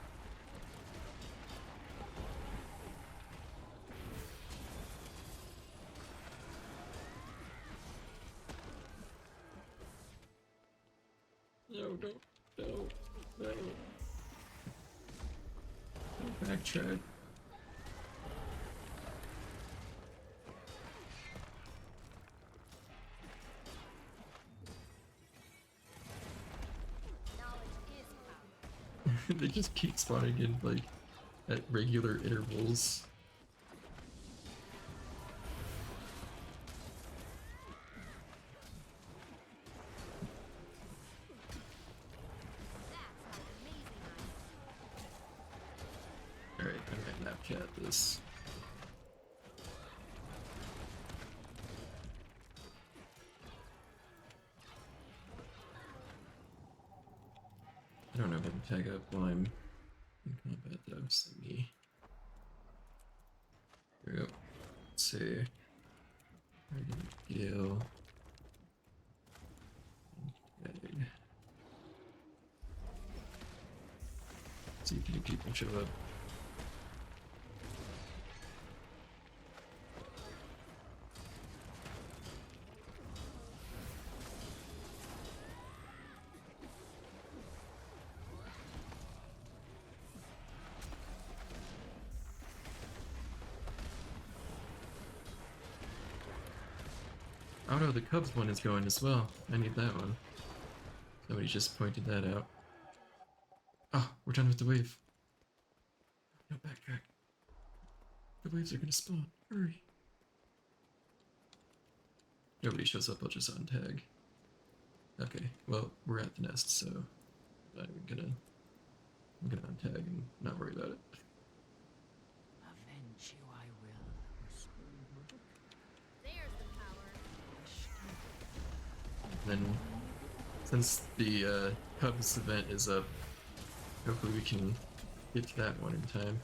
No, no. Backtrack. Knowledge is power. They just keep spawning in like at regular intervals. That's how amazing I am. Alright, I'm gonna Snapchat this. I don't know if I can tag up while I'm in combat though, so me. Here we go. Let's see. Gale. See if any people show up. Oh no, the Cubs one is going as well. I need that one. Somebody just pointed that out. Oh, we're done with the wave. No, backtrack. The waves are gonna spawn. Hurry. Nobody shows up, I'll just untag. Okay, well, we're at the nest, so I'm gonna untag and not worry about it. Avenge you I will, whisper. There's the power. And then, since the Cubs event is up, hopefully we can get to that one in time.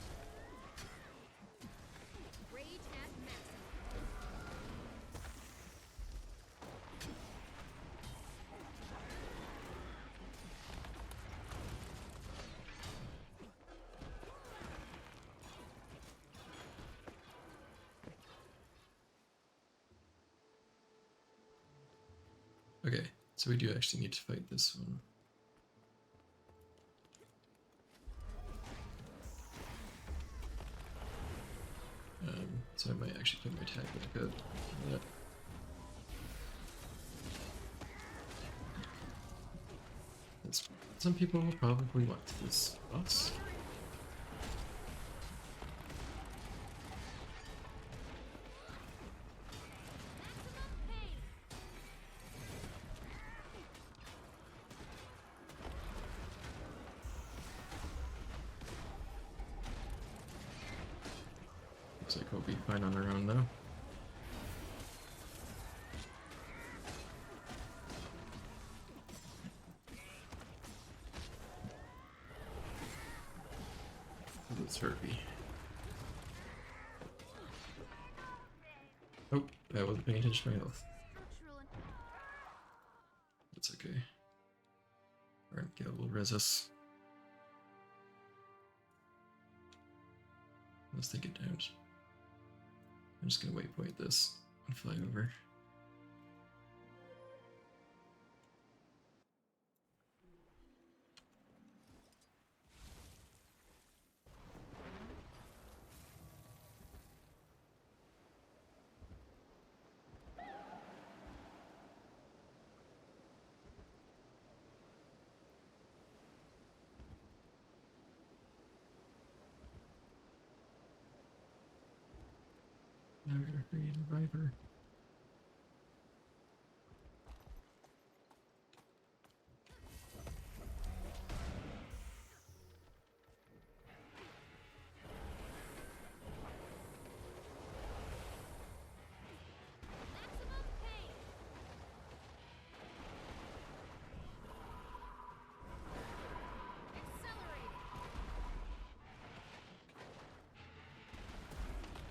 Rage at maximum. Okay, so we do actually need to fight this one. So I might actually put my tag back up. For that. Some people will probably want this boss. Looks like we'll be fine on our own though. Let's hurry. Oh, I wasn't paying attention to my health. Structural and That's okay. Alright, Gale will res us. Unless they get down. I'm just gonna waypoint this and fly over. Now we're gonna create a reviver. maximum pain. Accelerating.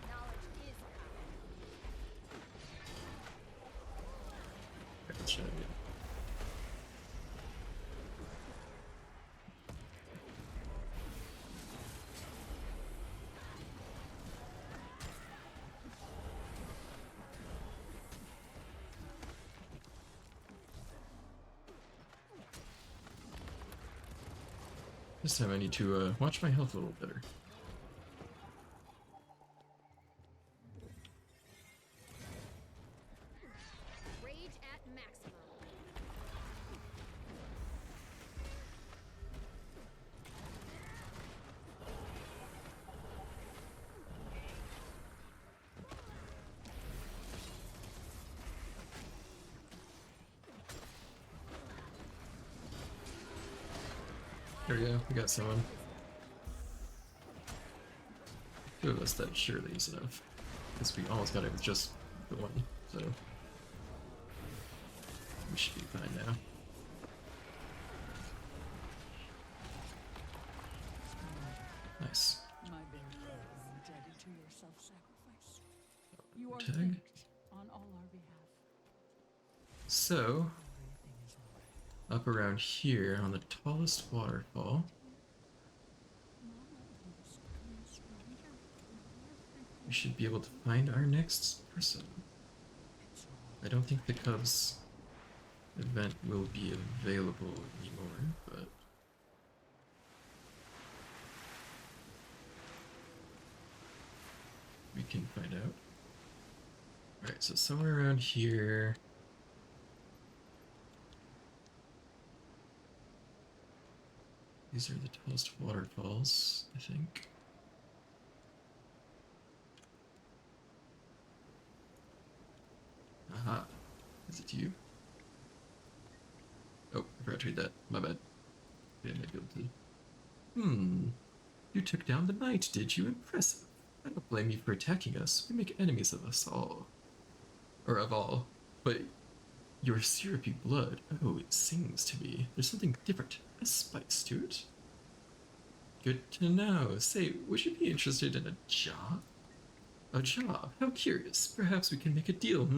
Knowledge is power. Okay, let's try it again. This time I need to watch my health a little better. Rage at maximum. There we go, we got someone. Two of us, that surely is enough. Because we almost got it with just the one, so we should be fine now. Nice. My bear is indebted to your self-sacrifice. You are Tag. thanked on all our behalf. So, Everything is alright. up around here on the tallest waterfall, we should be able to find our next person. I don't think the Cubs event will be available anymore, but we can find out. Alright, so somewhere around here. These are the tallest waterfalls, I think. Aha. Is it you? Oh, I forgot to read that. My bad. Okay, I might be able to. You took down the knight, did you? Impressive. I don't blame you for attacking us. We make enemies of us all. Or of all. But your syrupy blood, oh, it sings to me. There's something different. A spice to it. Good to know. Say, would you be interested in a job? A job? How curious. Perhaps we can make a deal,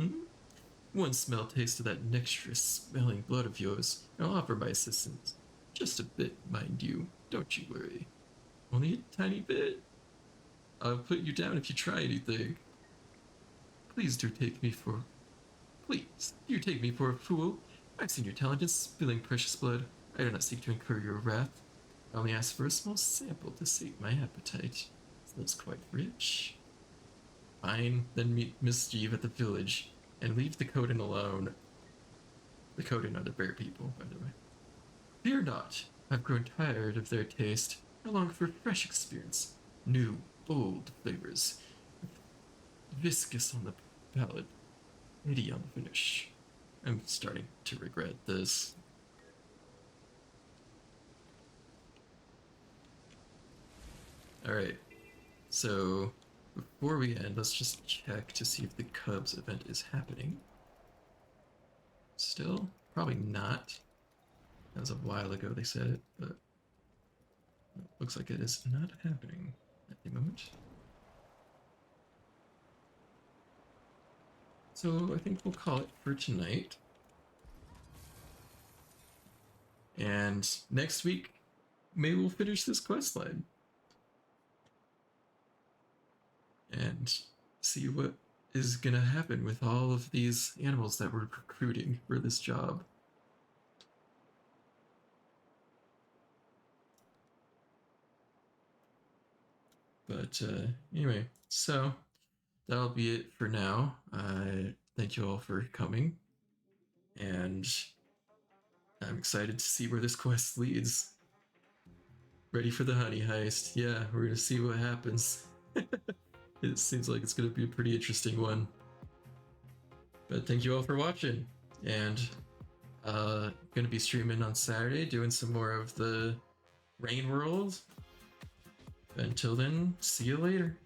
One smell taste of that nectarous-smelling blood of yours, and I'll offer my assistance. Just a bit, mind you. Don't you worry. Only a tiny bit. I'll put you down if you try anything. Please do take me for... Please, do you take me for a fool? I've seen your talent in spilling precious blood. I do not seek to incur your wrath. I only ask for a small sample to sate my appetite. Smells quite rich. Fine, then meet Miss Jeeve at the village, and leave the Coden alone. The Coden are the bear people, by the way. Fear not, I've grown tired of their taste. I long for a fresh experience. New, bold flavors. Viscous on the palate, meaty on the finish. I'm starting to regret this. Alright, so before we end, let's just check to see if the Cubs event is happening. Still? Probably not. That was a while ago they said it, but it looks like it is not happening at the moment. So I think we'll call it for tonight. And next week, maybe we'll finish this quest line. And see what is gonna happen with all of these animals that we're recruiting for this job. But anyway, so that'll be it for now. I thank you all for coming, and I'm excited to see where this quest leads. Ready for the honey heist. Yeah, we're gonna see what happens. It seems like it's gonna be a pretty interesting one. But thank you all for watching, and gonna be streaming on Saturday, doing some more of the Rain World. Until then, see you later.